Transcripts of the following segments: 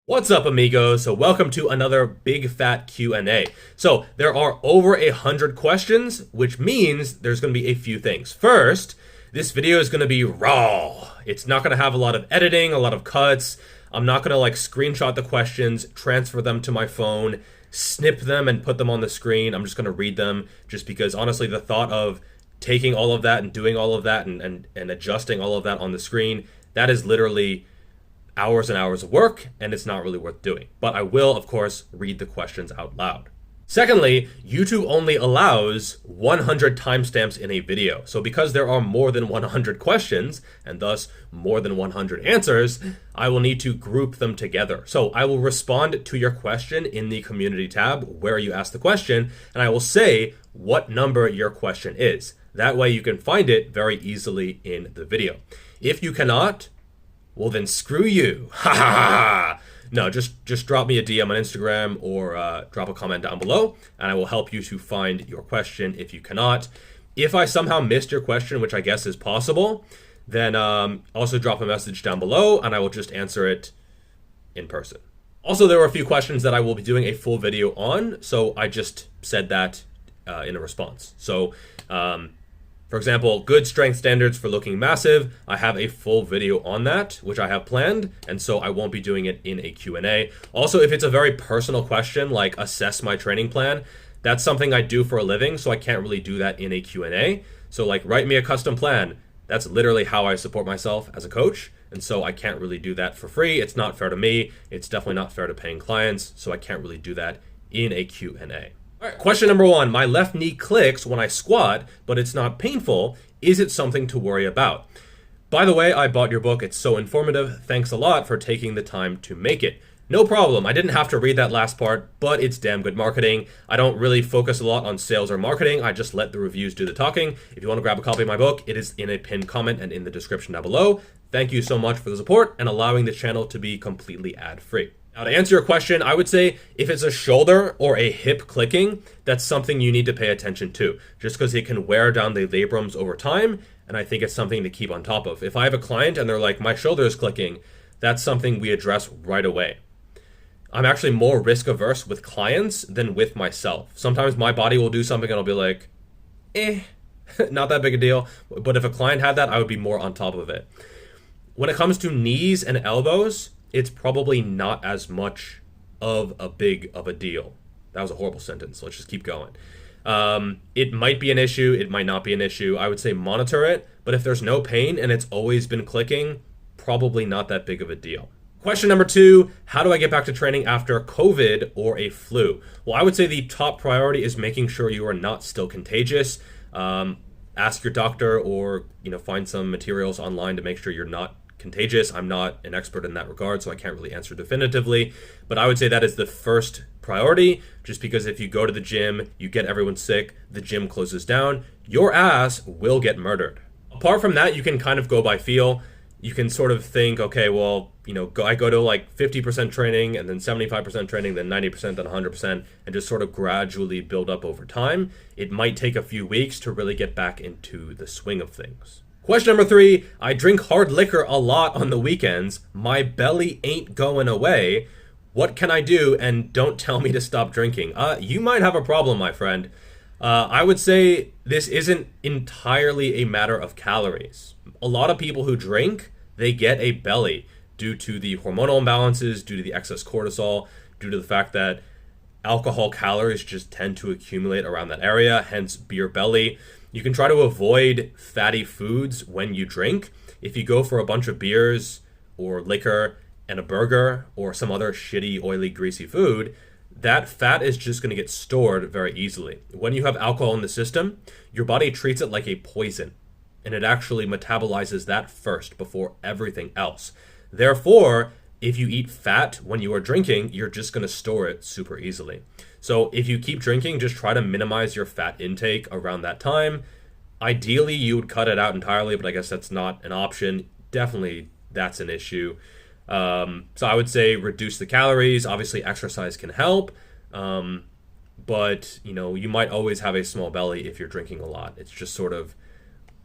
What's up, amigos? So welcome to another big fat Q&A. So there are over 100 questions, which means there's going to be a few things. First, this video is going to be raw. It's not going to have a lot of editing, a lot of cuts. I'm not going to screenshot the questions, transfer them to my phone, snip them and put them on the screen. I'm just going to read them just because honestly the thought of taking all of that and doing all of that and adjusting all of that on the screen, that is literally hours and hours of work, and it's not really worth doing. But I will, of course, read the questions out loud. Secondly, YouTube only allows 100 timestamps in a video. So because there are more than 100 questions, and thus more than 100 answers, I will need to group them together. So I will respond to your question in the community tab where you ask the question, and I will say what number your question is. That way you can find it very easily in the video. If you cannot, well then screw you. Ha ha ha. No, just drop me a DM on Instagram or drop a comment down below and I will help you to find your question if you cannot. If I somehow missed your question, which I guess is possible, then also drop a message down below and I will just answer it in person. Also, there were a few questions that I will be doing a full video on, so I just said that in a response. So, for example, good strength standards for looking massive. I have a full video on that, which I have planned, and so I won't be doing it in a Q&A. Also, if it's a very personal question, like assess my training plan, that's something I do for a living, so I can't really do that in a Q&A. So write me a custom plan. That's literally how I support myself as a coach, and so I can't really do that for free. It's not fair to me. It's definitely not fair to paying clients, so I can't really do that in a Q&A. All right, question number 1. My left knee clicks when I squat, but it's not painful. Is it something to worry about? By the way, I bought your book. It's so informative. Thanks a lot for taking the time to make it. No problem. I didn't have to read that last part, but it's damn good marketing. I don't really focus a lot on sales or marketing. I just let the reviews do the talking. If you want to grab a copy of my book, it is in a pinned comment and in the description down below. Thank you so much for the support and allowing the channel to be completely ad-free. Now, to answer your question, I would say if it's a shoulder or a hip clicking, that's something you need to pay attention to, just because it can wear down the labrums over time, and I think it's something to keep on top of. If I have a client and they're like, my shoulder is clicking, that's something we address right away. I'm actually more risk averse with clients than with myself. Sometimes my body will do something and I'll be like, not that big a deal. But if a client had that, I would be more on top of it. When it comes to knees and elbows, it's probably not as much of a deal. That was a horrible sentence. Let's just keep going. It might be an issue. It might not be an issue. I would say monitor it. But if there's no pain and it's always been clicking, probably not that big of a deal. Question number 2, how do I get back to training after COVID or a flu? Well, I would say the top priority is making sure you are not still contagious. Ask your doctor or find some materials online to make sure you're not contagious. I'm not an expert in that regard, so I can't really answer definitively, but I would say that is the first priority, just because if you go to the gym, you get everyone sick, the gym closes down, your ass will get murdered. Apart from that, you can kind of go by feel. You can sort of think, okay, well, I go to 50% training and then 75% training, then 90%, then 100%, and just sort of gradually build up over time. It might take a few weeks to really get back into the swing of things. Question number 3, I drink hard liquor a lot on the weekends. My belly ain't going away. What can I do? And don't tell me to stop drinking. You might have a problem, my friend. I would say this isn't entirely a matter of calories. A lot of people who drink, they get a belly due to the hormonal imbalances, due to the excess cortisol, due to the fact that alcohol calories just tend to accumulate around that area, hence beer belly. You can try to avoid fatty foods when you drink. If you go for a bunch of beers or liquor and a burger or some other shitty, oily, greasy food, that fat is just going to get stored very easily. When you have alcohol in the system, your body treats it like a poison, and it actually metabolizes that first before everything else. Therefore, if you eat fat when you are drinking, you're just going to store it super easily. So if you keep drinking, just try to minimize your fat intake around that time. Ideally, you would cut it out entirely, but I guess that's not an option. Definitely, that's an issue. So I would say reduce the calories. Obviously, exercise can help. But, you might always have a small belly if you're drinking a lot. It's just sort of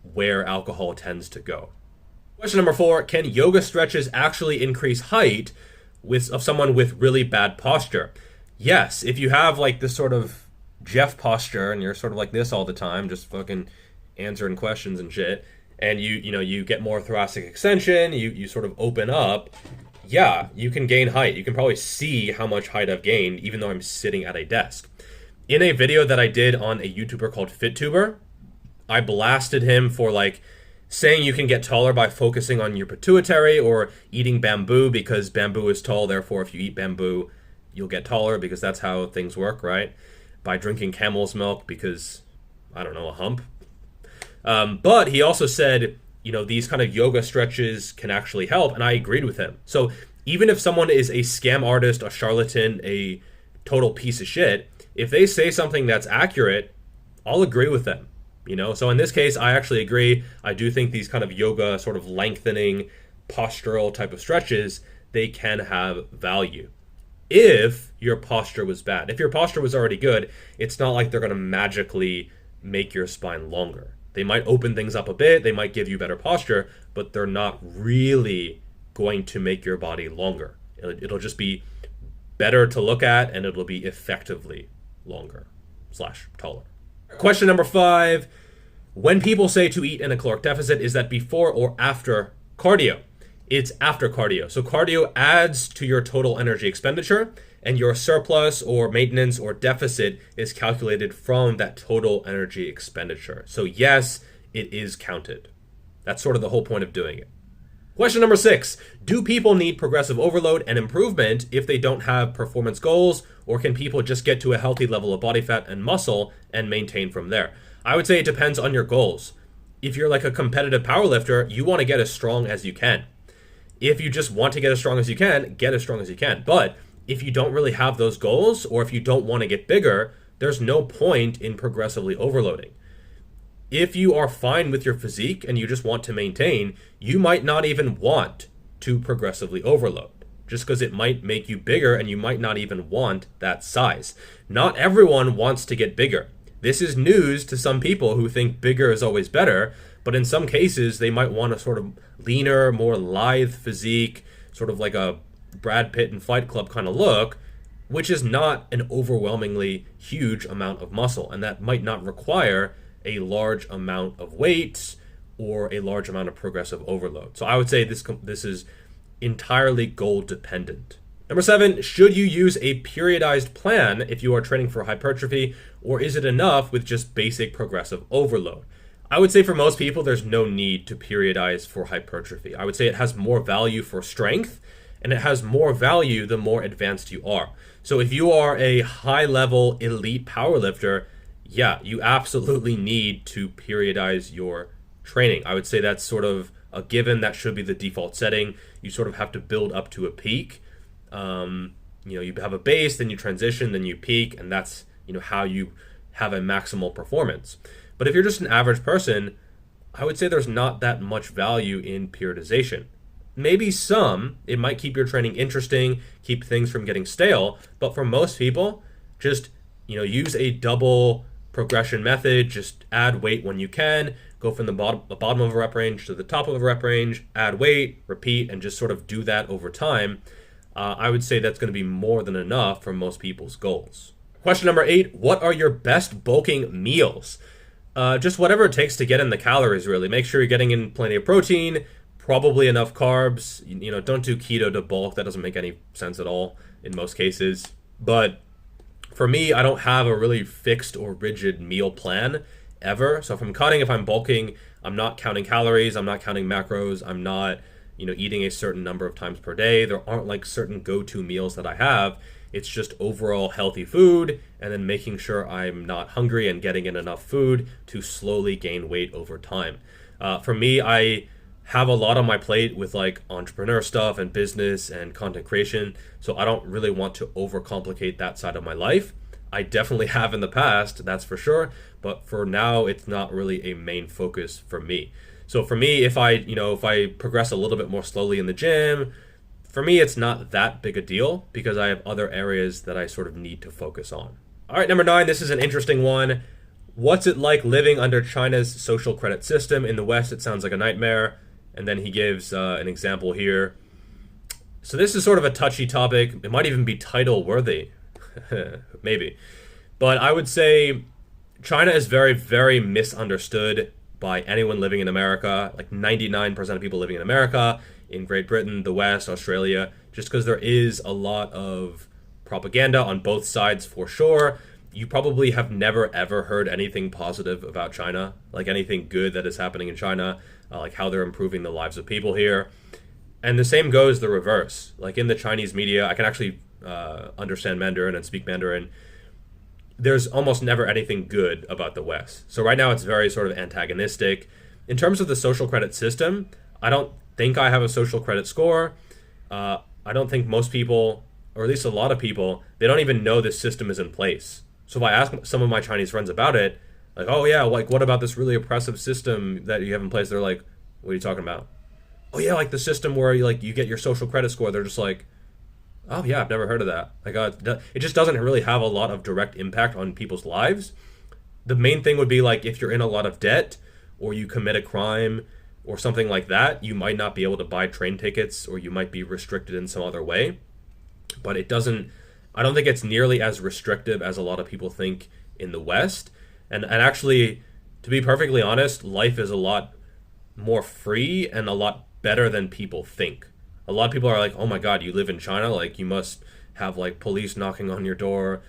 where alcohol tends to go. Question number 4, can yoga stretches actually increase height? of someone with really bad posture. Yes, if you have like this sort of Geoff posture and you're sort of like this all the time, just fucking answering questions and shit, and you get more thoracic extension, you sort of open up, yeah, you can gain height. You can probably see how much height I've gained even though I'm sitting at a desk. In a video that I did on a YouTuber called FitTuber, I blasted him for like saying you can get taller by focusing on your pituitary or eating bamboo because bamboo is tall, therefore if you eat bamboo, you'll get taller because that's how things work, right? By drinking camel's milk because, I don't know, a hump. But he also said, these kind of yoga stretches can actually help, and I agreed with him. So even if someone is a scam artist, a charlatan, a total piece of shit, if they say something that's accurate, I'll agree with them. So in this case, I actually agree. I do think these kind of yoga sort of lengthening postural type of stretches, they can have value. If your posture was bad, if your posture was already good, it's not like they're going to magically make your spine longer. They might open things up a bit, they might give you better posture, but they're not really going to make your body longer. It'll just be better to look at, and it'll be effectively longer / taller. Question number 5, when people say to eat in a caloric deficit, is that before or after cardio? It's after cardio. So cardio adds to your total energy expenditure, and your surplus or maintenance or deficit is calculated from that total energy expenditure. So yes, it is counted. That's sort of the whole point of doing it. Question number 6, do people need progressive overload and improvement if they don't have performance goals, or can people just get to a healthy level of body fat and muscle and maintain from there? I would say it depends on your goals. If you're like a competitive powerlifter, you want to get as strong as you can. If you just want to get as strong as you can, get as strong as you can. But if you don't really have those goals, or if you don't want to get bigger, there's no point in progressively overloading. If you are fine with your physique and you just want to maintain, you might not even want to progressively overload, just because it might make you bigger and you might not even want that size. Not everyone wants to get bigger. This is news to some people who think bigger is always better, but in some cases they might want a sort of leaner, more lithe physique, sort of like a Brad Pitt in Fight Club kind of look, which is not an overwhelmingly huge amount of muscle, and that might not require a large amount of weight or a large amount of progressive overload. So I would say this is entirely goal dependent. Number 7, should you use a periodized plan if you are training for hypertrophy, or is it enough with just basic progressive overload? I would say for most people, there's no need to periodize for hypertrophy. I would say it has more value for strength, and it has more value the more advanced you are. So if you are a high-level elite powerlifter, yeah, you absolutely need to periodize your training. I would say that's sort of a given. That should be the default setting. You sort of have to build up to a peak. You have a base, then you transition, then you peak, and that's how you have a maximal performance. But if you're just an average person, I would say there's not that much value in periodization. Maybe some, it might keep your training interesting, keep things from getting stale, but for most people, just use a double progression method. Just add weight when you can, go from the bottom of a rep range to the top of a rep range, add weight, repeat, and just sort of do that over time. I would say that's going to be more than enough for most people's goals. Question number 8, what are your best bulking meals? Just whatever it takes to get in the calories, really. Make sure you're getting in plenty of protein, probably enough carbs. Don't do keto to bulk. That doesn't make any sense at all in most cases. But for me, I don't have a really fixed or rigid meal plan ever. So if I'm cutting, if I'm bulking, I'm not counting calories, I'm not counting macros, I'm not, eating a certain number of times per day. There aren't like certain go-to meals that I have. It's just overall healthy food, and then making sure I'm not hungry and getting in enough food to slowly gain weight over time. For me, I have a lot on my plate with like entrepreneur stuff and business and content creation, so I don't really want to overcomplicate that side of my life. I definitely have in the past, that's for sure, but for now it's not really a main focus for me. So for me, if I progress a little bit more slowly in the gym, for me it's not that big a deal because I have other areas that I sort of need to focus on. All right, number 9, this is an interesting one. What's it like living under China's social credit system? In the West, it sounds like a nightmare. And then he gives an example here. So this is sort of a touchy topic. It might even be title worthy. Maybe. But I would say China is very, very misunderstood by anyone living in America. Like 99% of people living in America, in Great Britain, the West, Australia, just because there is a lot of propaganda on both sides for sure. You probably have never ever heard anything positive about China, like anything good that is happening in China, like how they're improving the lives of people here. And the same goes the reverse. Like in the Chinese media, I can actually understand Mandarin and speak Mandarin. There's almost never anything good about the West. So right now it's very sort of antagonistic. In terms of the social credit system, I don't think I have a social credit score. I don't think most people, or at least a lot of people, they don't even know this system is in place. So if I ask some of my Chinese friends about it, like, oh yeah, like what about this really oppressive system that you have in place? They're like, what are you talking about? Oh yeah, like the system where you get your social credit score. They're just like, oh yeah, I've never heard of that. Like it just doesn't really have a lot of direct impact on people's lives. The main thing would be like if you're in a lot of debt or you commit a crime or something like that, you might not be able to buy train tickets or you might be restricted in some other way. But I don't think it's nearly as restrictive as a lot of people think in the West. And actually, to be perfectly honest, life is a lot more free and a lot better than people think. A lot of people are like, oh my God, you live in China? Like you must have like police knocking on your door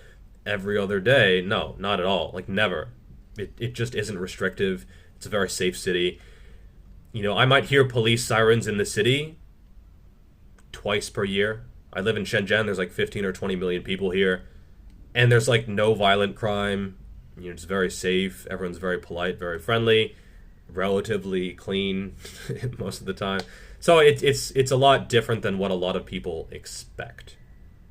every other day. No, not at all. Like never. It just isn't restrictive. It's a very safe city. You know, I might hear police sirens in the city twice per year. I live in Shenzhen. There's like 15 or 20 million people here. And there's like no violent crime. You know, it's very safe. Everyone's very polite, very friendly, relatively clean most of the time. So it's a lot different than what a lot of people expect.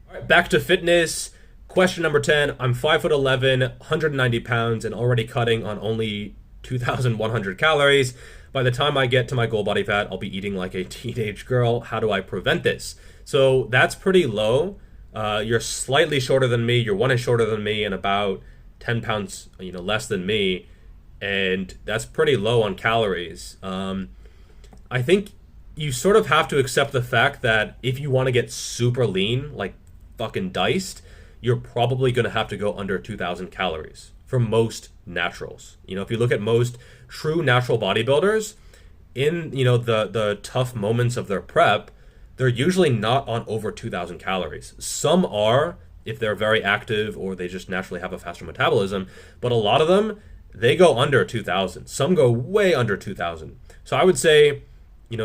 All right, back to fitness. Question number 10. I'm 5'11", 190 pounds, and already cutting on only 2,100 calories. By the time I get to my goal body fat, I'll be eating like a teenage girl. How do I prevent this? So that's pretty low. You're slightly shorter than me. You're 1 inch shorter than me and about 10 pounds, less than me. And that's pretty low on calories. I think you sort of have to accept the fact that if you want to get super lean, like fucking diced, you're probably going to have to go under 2,000 calories for most naturals. If you look at most true natural bodybuilders, in the tough moments of their prep, they're usually not on over 2,000 calories. Some are, if they're very active or they just naturally have a faster metabolism, but a lot of them, they go under 2,000. Some go way under 2,000. So I would say,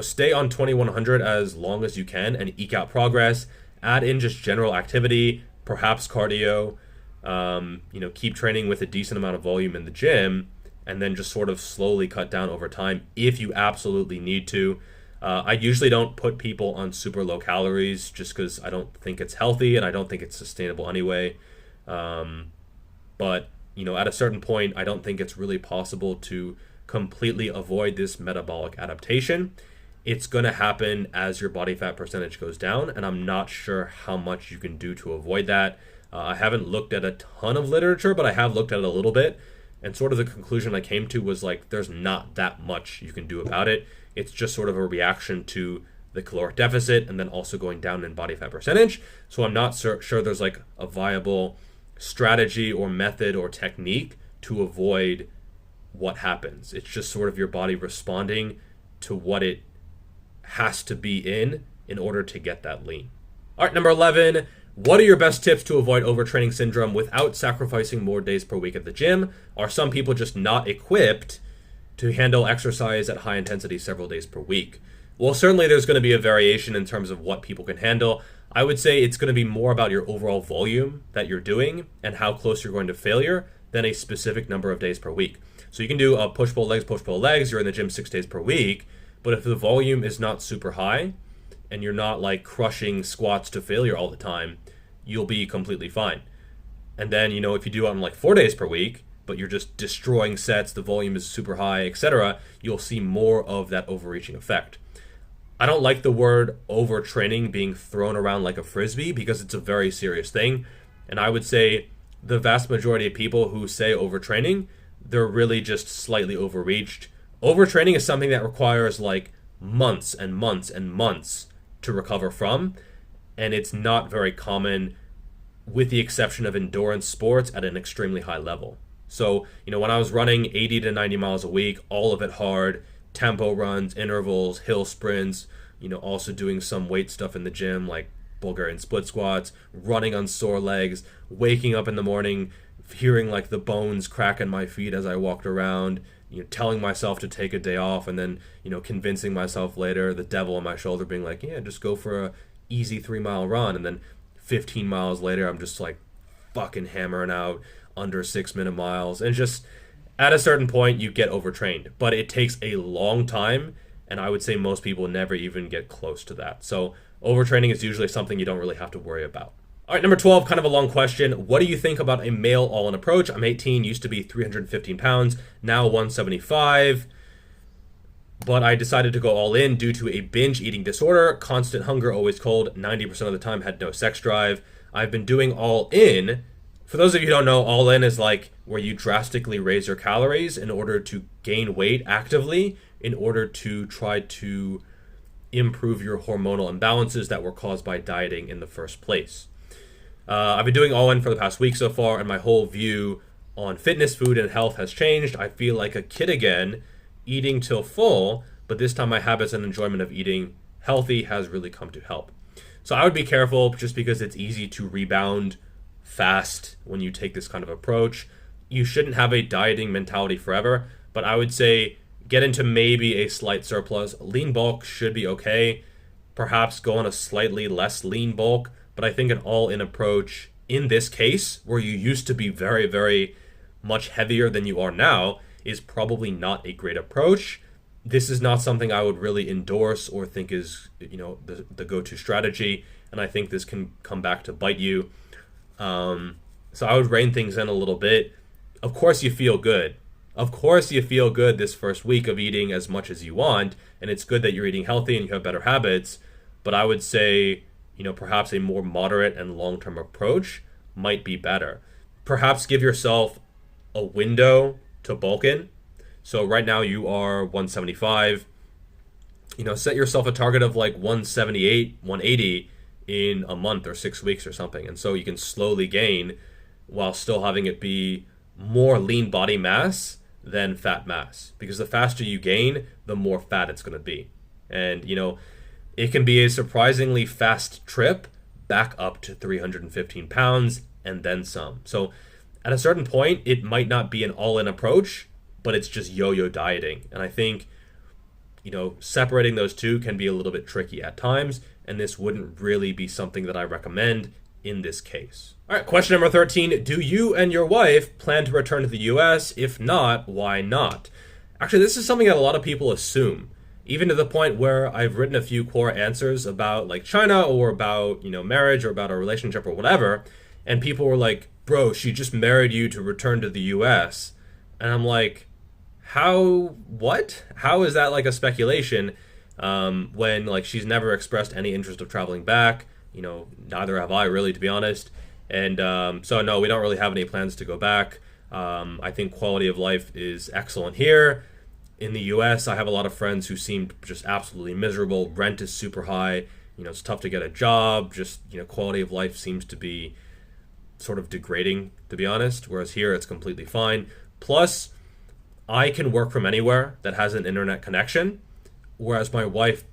stay on 2,100 as long as you can and eke out progress. Add in just general activity, perhaps cardio. Keep training with a decent amount of volume in the gym, and then just sort of slowly cut down over time if you absolutely need to. I usually don't put people on super low calories just because I don't think it's healthy and I don't think it's sustainable anyway. But at a certain point, I don't think it's really possible to completely avoid this metabolic adaptation. It's going to happen as your body fat percentage goes down, and I'm not sure how much you can do to avoid that. I haven't looked at a ton of literature, but I have looked at it a little bit, and sort of the conclusion I came to was like there's not that much you can do about it. It's just sort of a reaction to the caloric deficit and then also going down in body fat percentage. So I'm not sure there's like a viable strategy or method or technique to avoid what happens. It's just sort of your body responding to what it has to be in order to get that lean. All right, number 11. What are your best tips to avoid overtraining syndrome without sacrificing more days per week at the gym? Are some people just not equipped to handle exercise at high intensity several days per week? Well, certainly there's going to be a variation in terms of what people can handle. I would say it's going to be more about your overall volume that you're doing and how close you're going to failure than a specific number of days per week. So you can do a push-pull legs, you're in the gym 6 days per week, but if the volume is not super high and you're not like crushing squats to failure all the time, you'll be completely fine. And then, if you do it on like 4 days per week, but you're just destroying sets, the volume is super high, etc., you'll see more of that overreaching effect. I don't like the word overtraining being thrown around like a frisbee because it's a very serious thing. And I would say the vast majority of people who say overtraining, they're really just slightly overreached. Overtraining is something that requires like months and months and months to recover from. and it's not very common with the exception of endurance sports at an extremely high level. So, when I was running 80 to 90 miles a week, all of it hard, tempo runs, intervals, hill sprints, also doing some weight stuff in the gym like Bulgarian split squats, running on sore legs, waking up in the morning, hearing like the bones crack in my feet as I walked around, telling myself to take a day off, and then, convincing myself later, the devil on my shoulder being like, yeah, just go for a easy 3-mile run. And then 15 miles later, I'm just like fucking hammering out under 6-minute miles. And just at a certain point, you get overtrained. But it takes a long time, and I would say most people never even get close to that. So overtraining is usually something you don't really have to worry about. All right, number 12, kind of a long question. What do you think about a male all-in approach? I'm 18, used to be 315 pounds, now 175. But I decided to go all in due to a binge eating disorder, constant hunger, always cold, 90% of the time had no sex drive. I've been doing all in. For those of you who don't know, all in is like where you drastically raise your calories in order to gain weight actively, in order to try to improve your hormonal imbalances that were caused by dieting in the first place. I've been doing all in for the past week so far, and my whole view on fitness, food, and health has changed. I feel like a kid again, eating till full, but this time my habits and enjoyment of eating healthy has really come to help. So I would be careful just because it's easy to rebound fast when you take this kind of approach. You shouldn't have a dieting mentality forever, but I would say get into maybe a slight surplus. Lean bulk should be okay. Perhaps go on a slightly less lean bulk, but I think an all-in approach in this case, where you used to be very, very much heavier than you are now, is probably not a great approach. This is not something I would really endorse or think is, the go-to strategy, and I think this can come back to bite you. So I would rein things in a little bit. Of course you feel good. Of course you feel good this first week of eating as much as you want, and it's good that you're eating healthy and you have better habits, but I would say, perhaps a more moderate and long-term approach might be better. Perhaps give yourself a window to bulk in. So right now you are 175. Set yourself a target of like 178, 180 in a month or 6 weeks or something. And so you can slowly gain while still having it be more lean body mass than fat mass. Because the faster you gain, the more fat it's going to be. And, it can be a surprisingly fast trip back up to 315 pounds and then some. So at a certain point, it might not be an all-in approach, but it's just yo-yo dieting. And I think, separating those two can be a little bit tricky at times, and this wouldn't really be something that I recommend in this case. All right, question number 13. Do you and your wife plan to return to the US? If not, why not? Actually, this is something that a lot of people assume, even to the point where I've written a few core answers about like China or about, marriage or about a relationship or whatever, and people were like, bro, she just married you to return to the US. And I'm like, what? How is that like a speculation when like she's never expressed any interest of traveling back? Neither have I really, to be honest. And so no, we don't really have any plans to go back. I think quality of life is excellent here. In the US, I have a lot of friends who seem just absolutely miserable. Rent is super high. It's tough to get a job. Just, quality of life seems to be sort of degrading, to be honest. Whereas here, it's completely fine. Plus, I can work from anywhere that has an internet connection, whereas my wife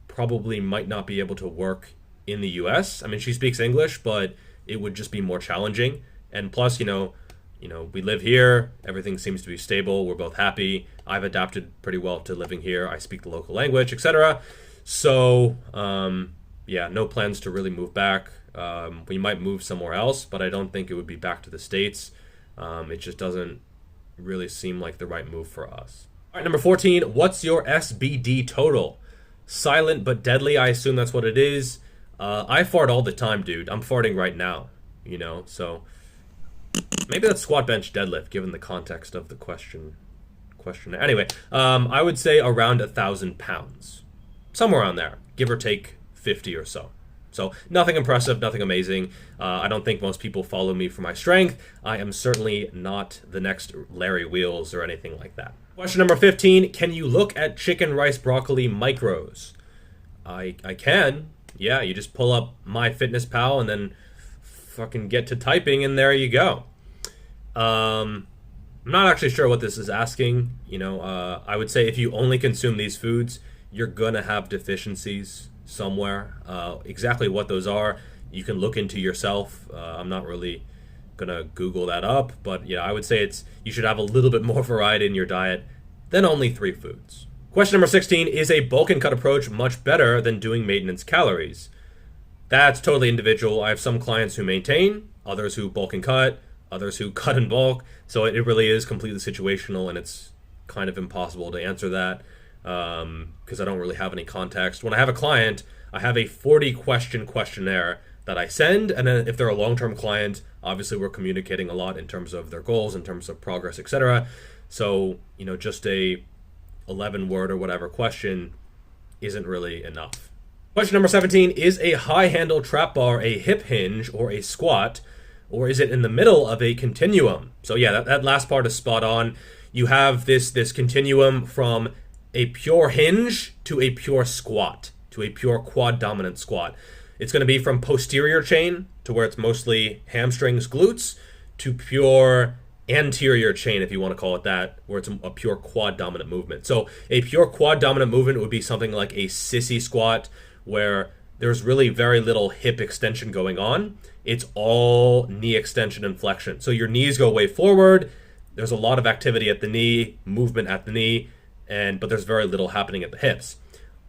probably might not be able to work in the US. I mean, she speaks English, but it would just be more challenging. And plus, we live here. Everything seems to be stable. We're both happy. I've adapted pretty well to living here. I speak the local language, etc. So, no plans to really move back. We might move somewhere else, but I don't think it would be back to the States. It just doesn't really seem like the right move for us. All right, number 14. What's your SBD total? Silent but deadly. I assume that's what it is. I fart all the time, dude. I'm farting right now, so maybe that's squat, bench, deadlift, given the context of the question. Anyway, I would say around 1,000 pounds. Somewhere around there, give or take 50 or so. So nothing impressive, nothing amazing. I don't think most people follow me for my strength. I am certainly not the next Larry Wheels or anything like that. Question number 15. Can you look at chicken, rice, broccoli, micros? I can. yeah, you just pull up MyFitnessPal and then fucking get to typing, and there you go. I'm not actually sure what this is asking. I would say if you only consume these foods, you're gonna have deficiencies somewhere. Exactly what those are, you can look into yourself. I'm not really gonna Google that up, but yeah, I would say you should have a little bit more variety in your diet than only 3 foods. Question number 16, is a bulk and cut approach much better than doing maintenance calories? That's totally individual. I have some clients who maintain, others who bulk and cut, others who cut and bulk. So it really is completely situational, and it's kind of impossible to answer that because I don't really have any context. When I have a client, I have a 40-question questionnaire that I send, and then if they're a long-term client, obviously we're communicating a lot in terms of their goals, in terms of progress, etc. So, just a 11-word or whatever question isn't really enough. Question number 17, is a high handle trap bar a hip hinge or a squat, or is it in the middle of a continuum? So yeah, that last part is spot on. You have this continuum from a pure hinge to a pure squat, to a pure quad dominant squat. It's going to be from posterior chain, to where it's mostly hamstrings, glutes, to pure anterior chain, if you want to call it that, where it's a pure quad dominant movement. So a pure quad dominant movement would be something like a sissy squat, where there's really very little hip extension going on. It's all knee extension and flexion. So your knees go way forward. There's a lot of activity at the knee, movement at the knee, but there's very little happening at the hips.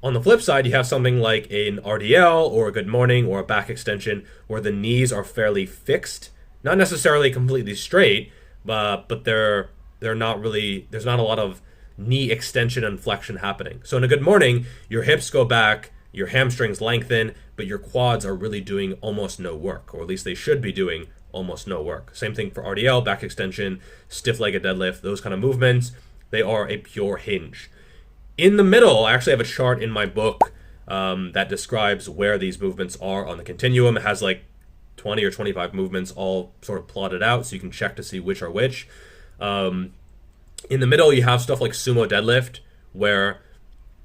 On the flip side, you have something like an RDL or a good morning or a back extension, where the knees are fairly fixed, not necessarily completely straight, but they're not really, there's not a lot of knee extension and flexion happening. So in a good morning, your hips go back, your hamstrings lengthen, but your quads are really doing almost no work, or at least they should be doing almost no work. Same thing for RDL, back extension, stiff-legged deadlift, those kind of movements, they are a pure hinge. In the middle, I actually have a chart in my book that describes where these movements are on the continuum. It has like 20 or 25 movements all sort of plotted out, so you can check to see which are which. In the middle, you have stuff like sumo deadlift, where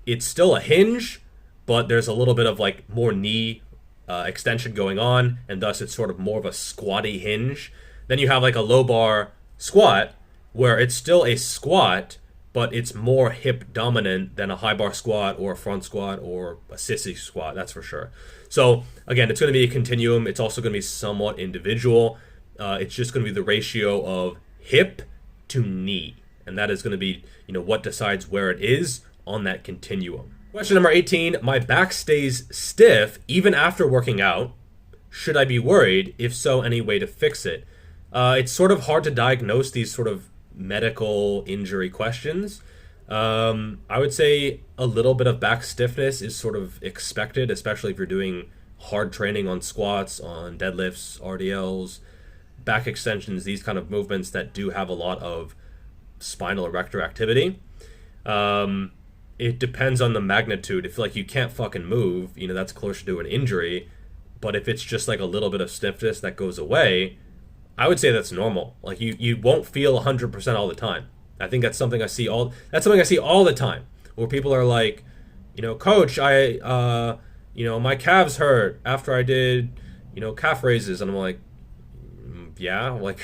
it's still a hinge, but there's a little bit of like more knee extension going on, and thus it's sort of more of a squatty hinge. Then you have like a low bar squat, where it's still a squat, but it's more hip dominant than a high bar squat or a front squat or a sissy squat, that's for sure. So again, it's going to be a continuum. It's also going to be somewhat individual. It's just going to be the ratio of hip to knee, and that is going to be, what decides where it is on that continuum. Question number 18, my back stays stiff even after working out. Should I be worried? If so, any way to fix it? It's sort of hard to diagnose these sort of medical injury questions. I would say a little bit of back stiffness is sort of expected, especially if you're doing hard training on squats, on deadlifts, RDLs, back extensions, these kind of movements that do have a lot of spinal erector activity. It depends on the magnitude. If like you can't fucking move, that's closer to an injury. But if it's just like a little bit of stiffness that goes away, I would say that's normal. Like you won't feel 100% all the time. I think that's something I see all the time, where people are like, coach, my calves hurt after I did, calf raises, and I'm like, yeah, like,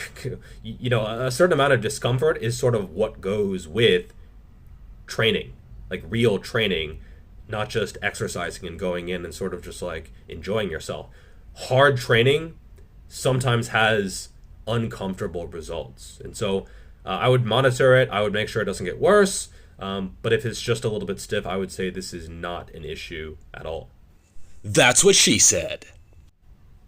a certain amount of discomfort is sort of what goes with training, like real training, not just exercising and going in and sort of just like enjoying yourself. Hard training sometimes has uncomfortable results, and so I would monitor it. I would make sure it doesn't get worse, but if it's just a little bit stiff, I would say this is not an issue at all. That's what she said.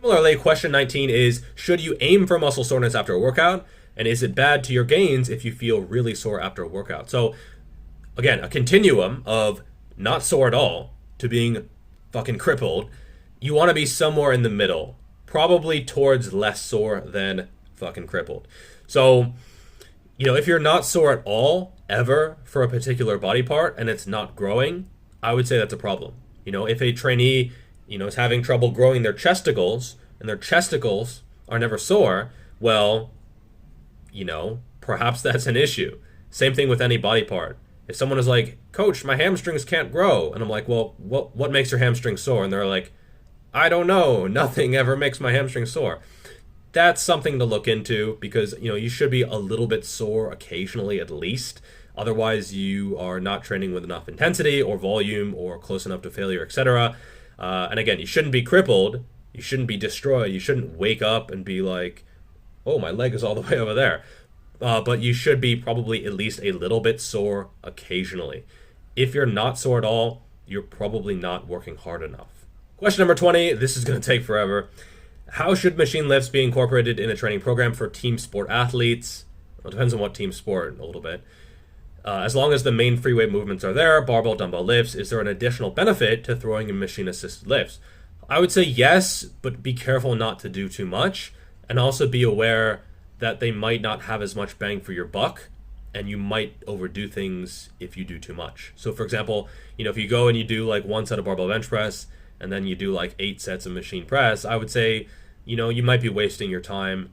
Similarly, question 19 is, should you aim for muscle soreness after a workout, and is it bad to your gains if you feel really sore after a workout? So again, a continuum of not sore at all to being fucking crippled. You want to be somewhere in the middle, probably towards less sore than fucking crippled. So, if you're not sore at all, ever, for a particular body part, and it's not growing, I would say that's a problem. If a trainee, is having trouble growing their chesticles, and their chesticles are never sore, well, perhaps that's an issue. Same thing with any body part. If someone is like, coach, my hamstrings can't grow, and I'm like, well, what makes your hamstrings sore? And they're like, I don't know. Nothing ever makes my hamstring sore. That's something to look into because, you should be a little bit sore occasionally at least. Otherwise, you are not training with enough intensity or volume or close enough to failure, etc. And again, you shouldn't be crippled. You shouldn't be destroyed. You shouldn't wake up and be like, oh, my leg is all the way over there. But you should be probably at least a little bit sore occasionally. If you're not sore at all, you're probably not working hard enough. Question number 20. This is going to take forever. How should machine lifts be incorporated in a training program for team sport athletes? Well, it depends on what team sport a little bit. As long as the main free weight movements are there, barbell, dumbbell lifts, is there an additional benefit to throwing in machine-assisted lifts? I would say yes, but be careful not to do too much, and also be aware that they might not have as much bang for your buck, and you might overdo things if you do too much. So for example, if you go and you do like one set of barbell bench press, and then you do like 8 sets of machine press, I would say, you might be wasting your time.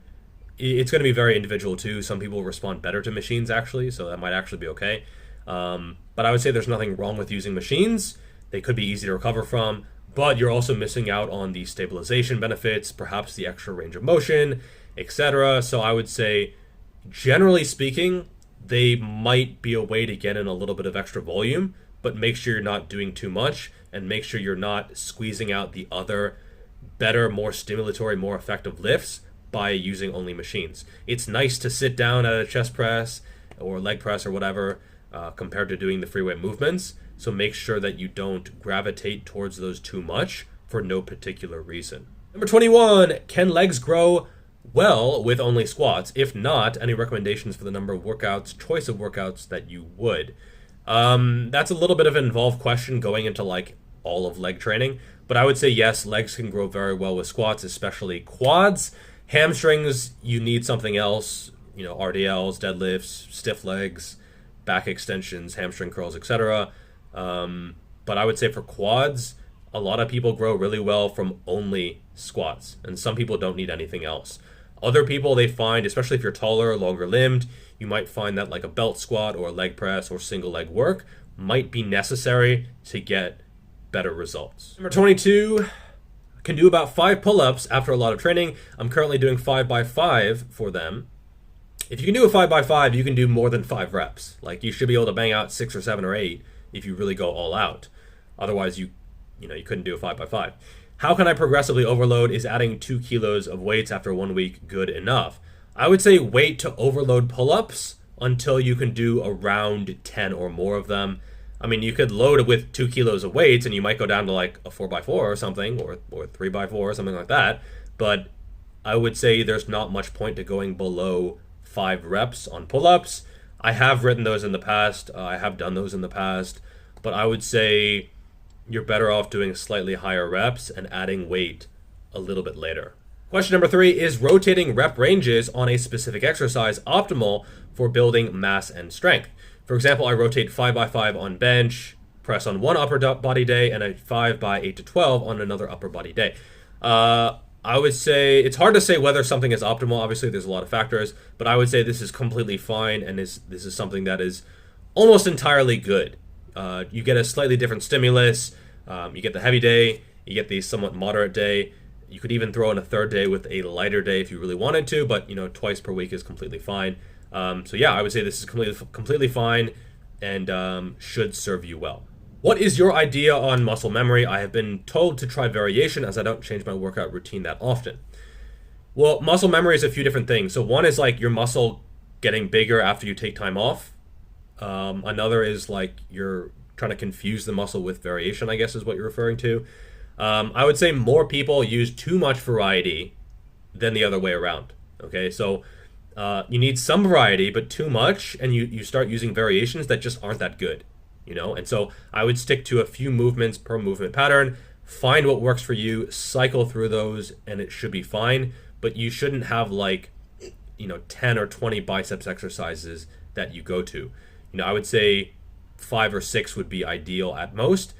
It's going to be very individual too. Some people respond better to machines actually, so that might actually be okay. But I would say there's nothing wrong with using machines. They could be easy to recover from, but you're also missing out on the stabilization benefits, perhaps the extra range of motion, etc. So I would say, generally speaking, they might be a way to get in a little bit of extra volume, but make sure you're not doing too much and make sure you're not squeezing out the other better, more stimulatory, more effective lifts by using only machines. It's nice to sit down at a chest press or leg press or whatever compared to doing the free weight movements. So make sure that you don't gravitate towards those too much for no particular reason. Number 21, can legs grow well with only squats? If not, any recommendations for the number of workouts, choice of workouts that you would? That's a little bit of an involved question going into like all of leg training, but I would say yes, legs can grow very well with squats, especially quads. Hamstrings, you need something else, RDLs, deadlifts, stiff legs, back extensions, hamstring curls, etc. But I would say for quads, a lot of people grow really well from only squats, and some people don't need anything else. Other people, they find, especially if you're taller, longer limbed, you might find that like a belt squat or a leg press or single leg work might be necessary to get better results. Number 22, can do about 5 pull-ups after a lot of training. I'm currently doing 5x5 for them. If you can do a 5x5, you can do more than 5 reps. Like you should be able to bang out 6 or 7 or 8 if you really go all out. Otherwise, you couldn't do a 5x5. How can I progressively overload? Is adding 2 kilos of weights after 1 week good enough? I would say wait to overload pull-ups until you can do around 10 or more of them. I mean, you could load it with 2 kilos of weights and you might go down to like a 4x4 or something, or 3x4 or something like that. But I would say there's not much point to going below 5 reps on pull-ups. I have written those in the past. I have done those in the past. But I would say you're better off doing slightly higher reps and adding weight a little bit later. Question number 3, is rotating rep ranges on a specific exercise optimal for building mass and strength? For example, I rotate 5x5 on bench, press on one upper body day, and a 5x8 to 12 on another upper body day. I would say it's hard to say whether something is optimal. Obviously, there's a lot of factors, but I would say this is completely fine, and this is something that is almost entirely good. You get a slightly different stimulus. You get the heavy day, you get the somewhat moderate day. You could even throw in a third day with a lighter day if you really wanted to, but twice per week is completely fine. So yeah, I would say this is completely fine and should serve you well. What is your idea on muscle memory? I have been told to try variation as I don't change my workout routine that often. Well, muscle memory is a few different things. So one is like your muscle getting bigger after you take time off. Another is like you're trying to confuse the muscle with variation, I guess is what you're referring to. I would say more people use too much variety than the other way around. Okay, so you need some variety, but too much, and you start using variations that just aren't that good. And so I would stick to a few movements per movement pattern, find what works for you, cycle through those, and it should be fine. But you shouldn't have 10 or 20 biceps exercises that you go to. I would say 5 or 6 would be ideal at most.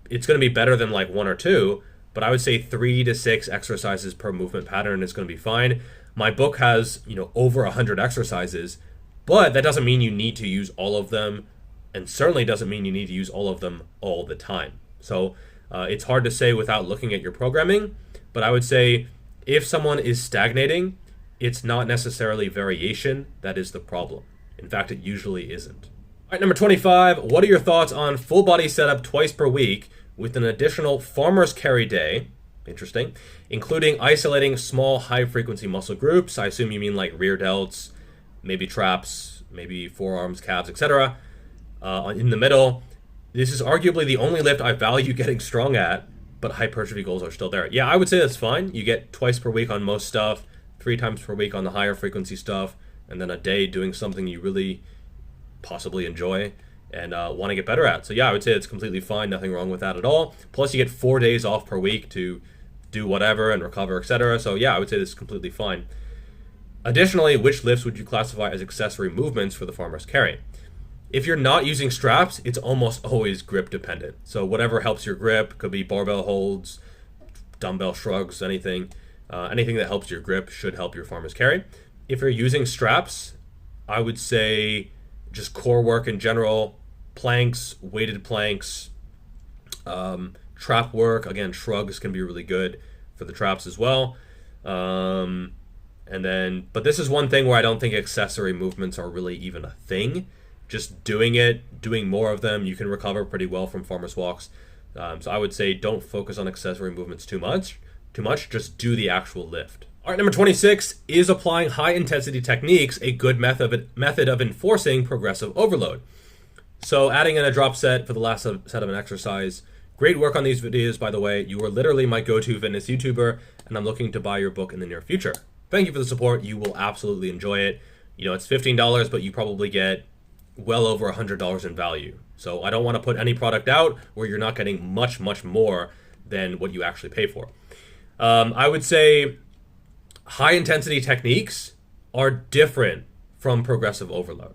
It's going to be better than 1 or 2, but I would say 3 to 6 exercises per movement pattern is going to be fine. My book has, over 100 exercises, but that doesn't mean you need to use all of them, and certainly doesn't mean you need to use all of them all the time. So It's hard to say without looking at your programming, but I would say if someone is stagnating, it's not necessarily variation that is the problem. In fact, it usually isn't. All right, number 25, what are your thoughts on full body setup twice per week with an additional farmer's carry day? Interesting. Including isolating small high frequency muscle groups. I assume you mean like rear delts, maybe traps, maybe forearms, calves, etc. In the middle. This is arguably the only lift I value getting strong at, but hypertrophy goals are still there. Yeah, I would say that's fine. You get twice per week on most stuff, 3 times per week on the higher frequency stuff, and then a day doing something you really possibly enjoy and want to get better at. So yeah, I would say it's completely fine. Nothing wrong with that at all. Plus you get 4 days off per week to do whatever and recover, etc. So yeah, I would say this is completely fine. Additionally, which lifts would you classify as accessory movements for the farmer's carry? If you're not using straps, it's almost always grip dependent. So whatever helps your grip, could be barbell holds, dumbbell shrugs, anything that helps your grip should help your farmer's carry. If you're using straps, I would say just core work in general, planks, weighted planks, trap work. Again, shrugs can be really good for the traps as well. But this is one thing where I don't think accessory movements are really even a thing. Just doing more of them, you can recover pretty well from farmer's walks. So I would say don't focus on accessory movements too much. Just do the actual lift. All right, number 26, is applying high intensity techniques a good method of enforcing progressive overload? So adding in a drop set for the last set of an exercise. Great work on these videos, by the way. You are literally my go-to fitness YouTuber, and I'm looking to buy your book in the near future. Thank you for the support. You will absolutely enjoy it. It's $15, but you probably get well over $100 in value. So I don't want to put any product out where you're not getting much, much more than what you actually pay for. I would say high intensity techniques are different from progressive overload.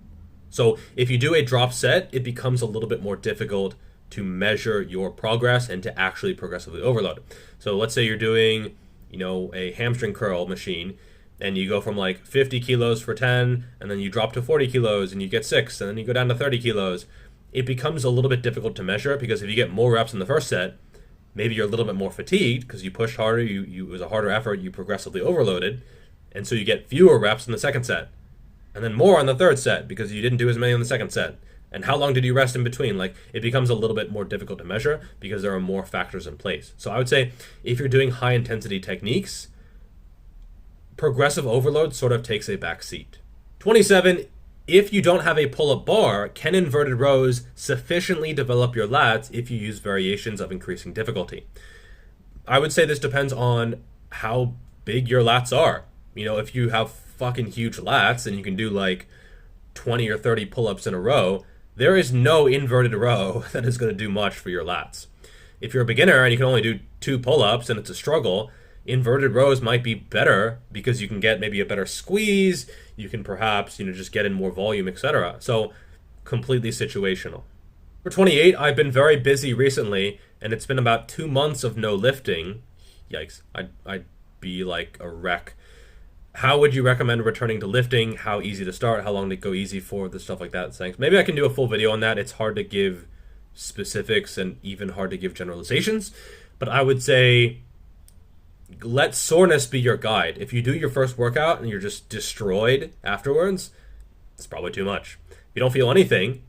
So if you do a drop set, it becomes a little bit more difficult to measure your progress and to actually progressively overload. So let's say you're doing, a hamstring curl machine, and you go from like 50 kilos for 10, and then you drop to 40 kilos and you get 6, and then you go down to 30 kilos. It becomes a little bit difficult to measure because if you get more reps in the first set, maybe you're a little bit more fatigued because you pushed harder, it was a harder effort, you progressively overloaded, and so you get fewer reps in the second set, and then more on the third set because you didn't do as many on the second set. And how long did you rest in between? It becomes a little bit more difficult to measure because there are more factors in place. So I would say if you're doing high intensity techniques, progressive overload sort of takes a back seat. 27, if you don't have a pull-up bar, can inverted rows sufficiently develop your lats if you use variations of increasing difficulty? I would say this depends on how big your lats are. If you have fucking huge lats and you can do 20 or 30 pull-ups in a row, there is no inverted row that is going to do much for your lats. If you're a beginner and you can only do 2 pull-ups and it's a struggle, inverted rows might be better because you can get maybe a better squeeze, you can perhaps just get in more volume, etc. So completely situational. For 28, I've been very busy recently and it's been about 2 months of no lifting. Yikes, I'd be like a wreck. How would you recommend returning to lifting? How easy to start? How long to go easy for? The stuff like that. Thanks. Maybe I can do a full video on that. It's hard to give specifics and even hard to give generalizations, but I would say let soreness be your guide. If you do your first workout and you're just destroyed afterwards, it's probably too much. If you don't feel anything,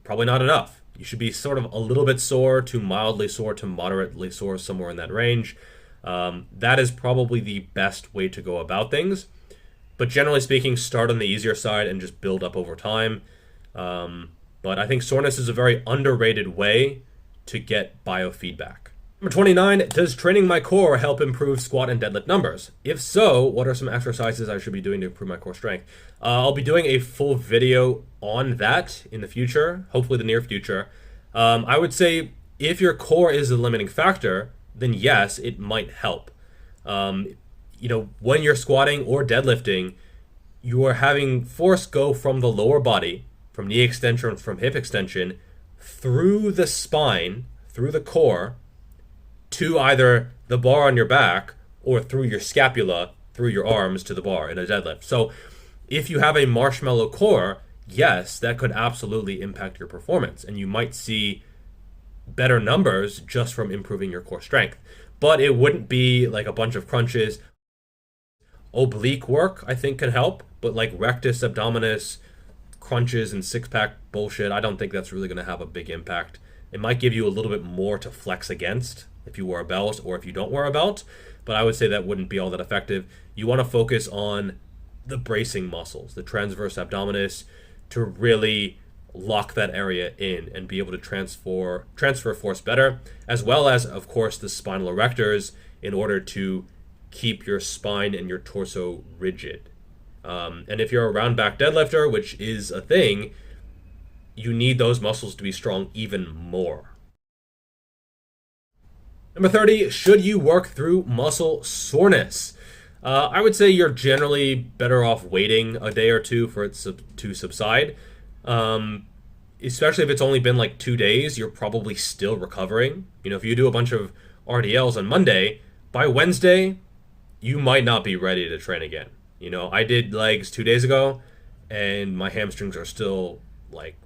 probably not enough. You should be sort of a little bit sore to mildly sore to moderately sore, somewhere in that range. That is probably the best way to go about things. But generally speaking, start on the easier side and just build up over time. But I think soreness is a very underrated way to get biofeedback. Number 29, does training my core help improve squat and deadlift numbers? If so, what are some exercises I should be doing to improve my core strength? I'll be doing a full video on that in the future, hopefully the near future. I would say if your core is the limiting factor, then yes, it might help. When you're squatting or deadlifting, you are having force go from the lower body, from knee extension, from hip extension, through the spine, through the core, to either the bar on your back or through your scapula, through your arms to the bar in a deadlift. So if you have a marshmallow core, yes, that could absolutely impact your performance. And you might see better numbers just from improving your core strength. But it wouldn't be like a bunch of crunches. Oblique work, I think, can help, but like rectus abdominis, crunches, and six-pack bullshit, I don't think that's really going to have a big impact. It might give you a little bit more to flex against if you wear a belt or if you don't wear a belt, but I would say that wouldn't be all that effective. You want to focus on the bracing muscles, the transverse abdominis, to really lock that area in and be able to transfer force better, as well as, of course, the spinal erectors in order to keep your spine and your torso rigid. And if you're a round back deadlifter, which is a thing, you need those muscles to be strong even more. Number 30, should you work through muscle soreness? I would say you're generally better off waiting a day or two for it to subside. Especially if it's only been like 2 days, you're probably still recovering. You know, if you do a bunch of RDLs on Monday, by Wednesday, you might not be ready to train again. You know, I did legs 2 days ago, and my hamstrings are still like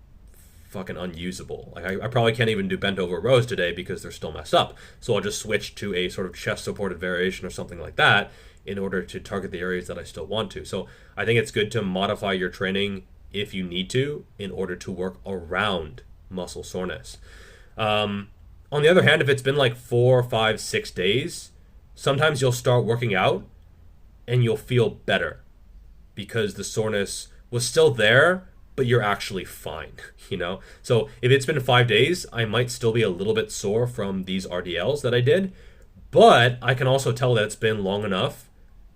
fucking unusable. Like I probably can't even do bent over rows today because they're still messed up. So I'll just switch to a sort of chest supported variation or something like that in order to target the areas that I still want to. So I think it's good to modify your training if you need to in order to work around muscle soreness. On the other hand, if it's been like 4, 5, 6 days, sometimes you'll start working out and you'll feel better because the soreness was still there, but you're actually fine, you know? So if it's been 5 days, I might still be a little bit sore from these RDLs that I did, but I can also tell that it's been long enough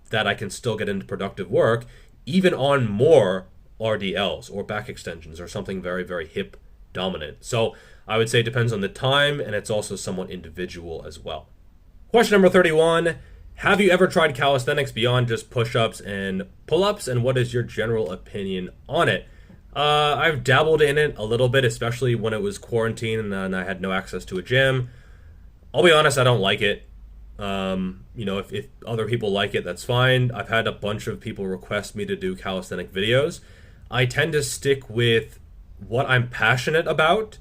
that I can still get into productive work, even on more RDLs or back extensions or something very, very hip dominant. So I would say it depends on the time, and it's also somewhat individual as well. Question number 31. Have you ever tried calisthenics beyond just push-ups and pull-ups, and what is your general opinion on it? I've dabbled in it a little bit, especially when it was quarantine and I had no access to a gym. I'll be honest, I don't like it. You know, if other people like it, that's fine. I've had a bunch of people request me to do calisthenic videos. I tend to stick with what I'm passionate about,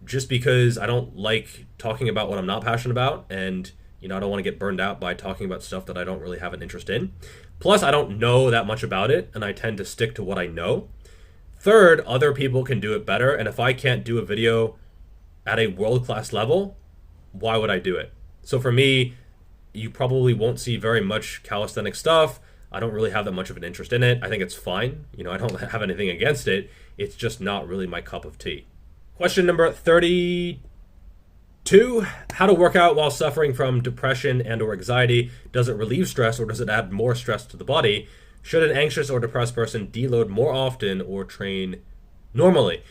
just because I don't like talking about what I'm not passionate about, and you know, I don't want to get burned out by talking about stuff that I don't really have an interest in. Plus, I don't know that much about it, and I tend to stick to what I know. Third, other people can do it better, and if I can't do a video at a world-class level, why would I do it? So for me, you probably won't see very much calisthenic stuff. I don't really have that much of an interest in it. I think it's fine. You know, I don't have anything against it. It's just not really my cup of tea. Question number 32. How to work out while suffering from depression and or anxiety. Does it relieve stress or does it add more stress to the body? Should an anxious or depressed person deload more often or train normally?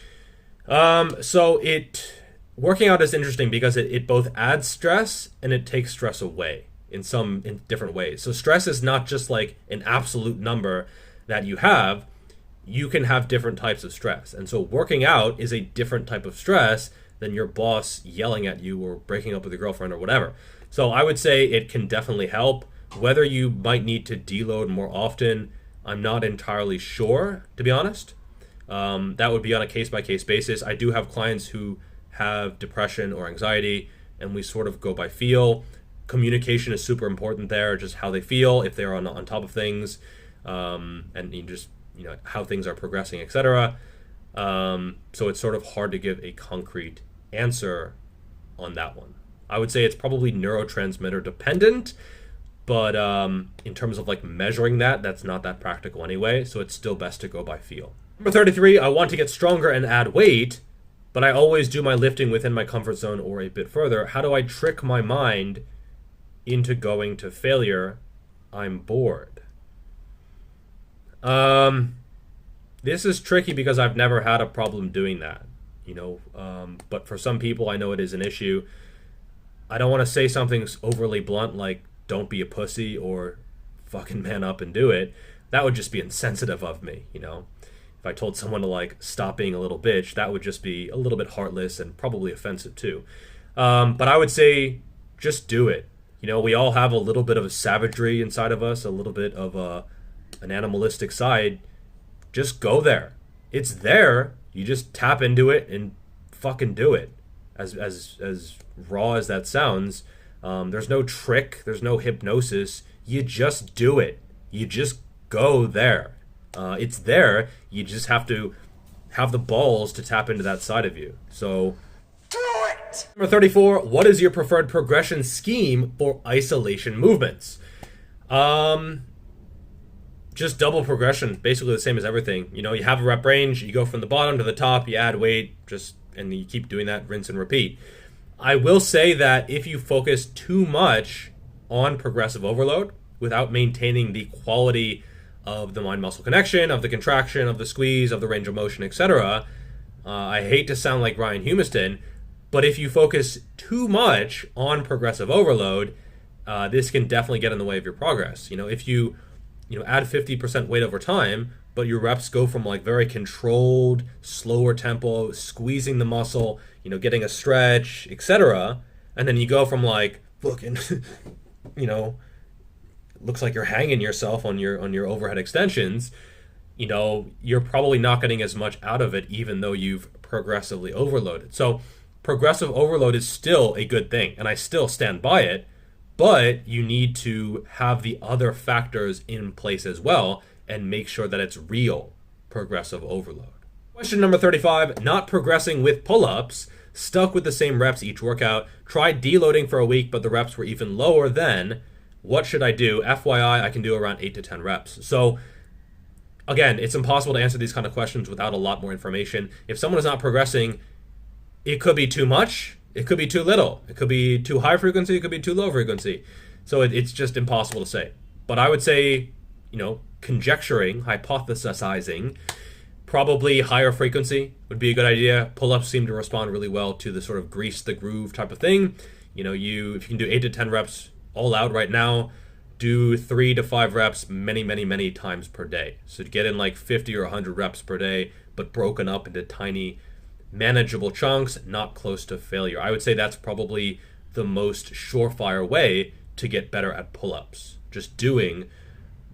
Working out is interesting because it both adds stress and it takes stress away in different ways. So stress is not just like an absolute number that you have. You can have different types of stress. And so working out is a different type of stress than your boss yelling at you or breaking up with your girlfriend or whatever. So I would say it can definitely help. Whether you might need to deload more often, I'm not entirely sure, to be honest. That would be on a case-by-case basis. I do have clients who have depression or anxiety, and we sort of go by feel. Communication is super important there, just how they feel, if they're on top of things, and just how things are progressing, etc. So it's sort of hard to give a concrete answer on that one. I would say it's probably neurotransmitter dependent, but in terms of like measuring that's not that practical anyway, so it's still best to go by feel. Number 33, I want to get stronger and add weight, but I always do my lifting within my comfort zone or a bit further. How do I trick my mind into going to failure? I'm bored. This is tricky because I've never had a problem doing that, but for some people I know it is an issue. I don't want to say something overly blunt like don't be a pussy or fucking man up and do it. That would just be insensitive of me, If I told someone to like stop being a little bitch, that would just be a little bit heartless and probably offensive too. But I would say just do it. We all have a little bit of a savagery inside of us, a little bit of an animalistic side. Just go there. It's there. You just tap into it and fucking do it. as raw as that sounds. There's no trick, there's no hypnosis. You just do it. You just go there. It's there. You just have to have the balls to tap into that side of you. So, do it! Number 34, what is your preferred progression scheme for isolation movements? Just double progression, basically the same as everything. You know, you have a rep range, you go from the bottom to the top, you add weight, and you keep doing that, rinse and repeat. I will say that if you focus too much on progressive overload without maintaining the quality of the mind-muscle connection, of the contraction, of the squeeze, of the range of motion, etc., I hate to sound like Ryan Humiston, but if you focus too much on progressive overload, this can definitely get in the way of your progress. You know, if you add 50% weight over time, but your reps go from like very controlled, slower tempo, squeezing the muscle, getting a stretch, etc., and then you go from like fucking, looks like you're hanging yourself on your overhead extensions, you're probably not getting as much out of it, even though you've progressively overloaded. So progressive overload is still a good thing, and I still stand by it, but you need to have the other factors in place as well and make sure that it's real progressive overload. Question number 35, not progressing with pull-ups, stuck with the same reps each workout, tried deloading for a week, but the reps were even lower then. What should I do? FYI, I can do around 8 to 10 reps. So again, it's impossible to answer these kind of questions without a lot more information. If someone is not progressing, it could be too much, it could be too little, it could be too high frequency, it could be too low frequency. So it's just impossible to say. But I would say, conjecturing, hypothesizing, probably higher frequency would be a good idea. Pull-ups seem to respond really well to the sort of grease the groove type of thing. If you can do 8 to 10 reps all out right now, do 3 to 5 reps many times per day. So to get in like 50 or 100 reps per day, but broken up into tiny, manageable chunks, not close to failure. I would say that's probably the most surefire way to get better at pull-ups. Just doing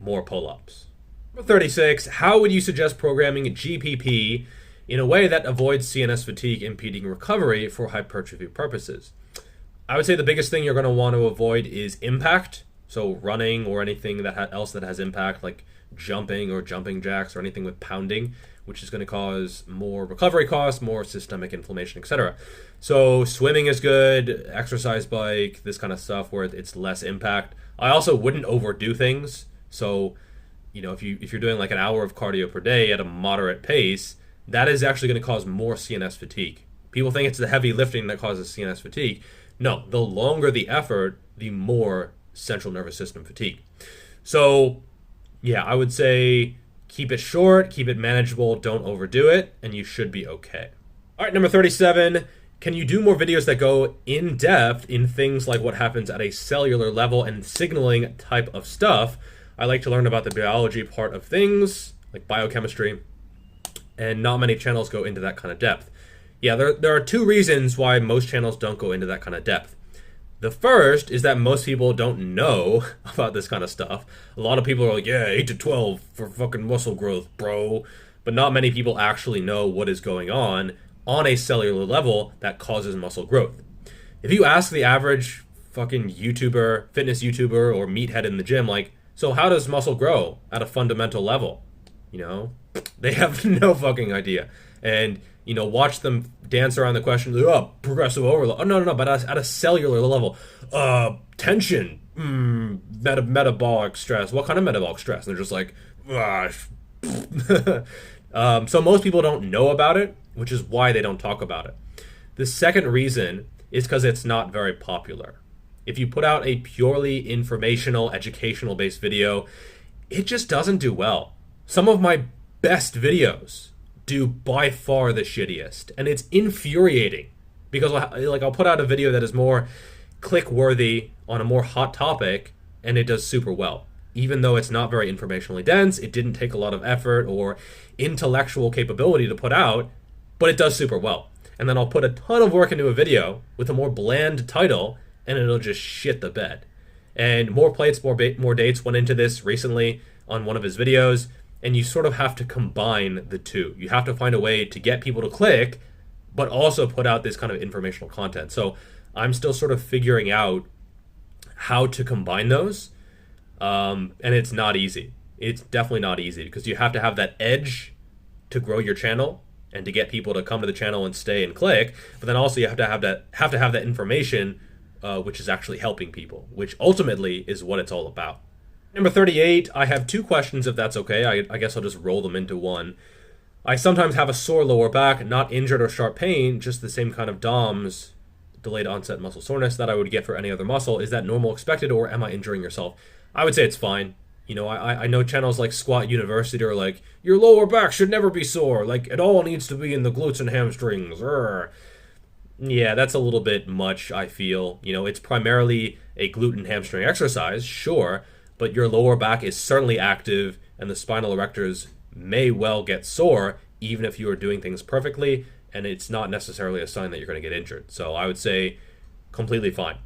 more pull-ups. Number 36, how would you suggest programming GPP in a way that avoids CNS fatigue impeding recovery for hypertrophy purposes? I would say the biggest thing you're going to want to avoid is impact. So running or anything else that has impact, like jumping or jumping jacks or anything with pounding, which is going to cause more recovery costs, more systemic inflammation, etc. So swimming is good, exercise bike, this kind of stuff where it's less impact. I also wouldn't overdo things. So, if you're doing like an hour of cardio per day at a moderate pace, that is actually going to cause more CNS fatigue. People think it's the heavy lifting that causes CNS fatigue. No, the longer the effort, the more central nervous system fatigue. So, yeah, I would say keep it short, keep it manageable, don't overdo it, and you should be okay. All right, number 37, can you do more videos that go in depth in things like what happens at a cellular level and signaling type of stuff? I like to learn about the biology part of things, like biochemistry, and not many channels go into that kind of depth. Yeah, there are two reasons why most channels don't go into that kind of depth. The first is that most people don't know about this kind of stuff. A lot of people are like, yeah, 8 to 12 for fucking muscle growth, bro. But not many people actually know what is going on a cellular level that causes muscle growth. If you ask the average fucking YouTuber, fitness YouTuber, or meathead in the gym, like, so how does muscle grow at a fundamental level? They have no fucking idea. And, watch them dance around the question, oh, progressive overload. Oh, no, but at a cellular level. Tension, metabolic stress. What kind of metabolic stress? And they're just like, so most people don't know about it, which is why they don't talk about it. The second reason is because it's not very popular. If you put out a purely informational, educational-based video, it just doesn't do well. Some of my best videos do by far the shittiest, and it's infuriating because I'll put out a video that is more click-worthy on a more hot topic, and it does super well. Even though it's not very informationally dense, it didn't take a lot of effort or intellectual capability to put out, but it does super well. And then I'll put a ton of work into a video with a more bland title, and it'll just shit the bed. And More Plates, More Dates went into this recently on one of his videos, and you sort of have to combine the two. You have to find a way to get people to click but also put out this kind of informational content. So I'm still sort of figuring out how to combine those. And it's not easy. It's definitely not easy because you have to have that edge to grow your channel and to get people to come to the channel and stay and click. But then also you have to have that information, which is actually helping people, which ultimately is what it's all about. Number 38, I have two questions if that's okay. I guess I'll just roll them into one. I sometimes have a sore lower back, not injured or sharp pain, just the same kind of DOMS, delayed onset muscle soreness, that I would get for any other muscle. Is that normal, expected, or am I injuring yourself? I would say it's fine. You know, I know channels like Squat University are like, your lower back should never be sore. Like, it all needs to be in the glutes and hamstrings. Urgh. Yeah, that's a little bit much, I feel. You know, it's primarily a glute and hamstring exercise, sure, but your lower back is certainly active, and the spinal erectors may well get sore, even if you are doing things perfectly, and it's not necessarily a sign that you're going to get injured. So I would say completely fine.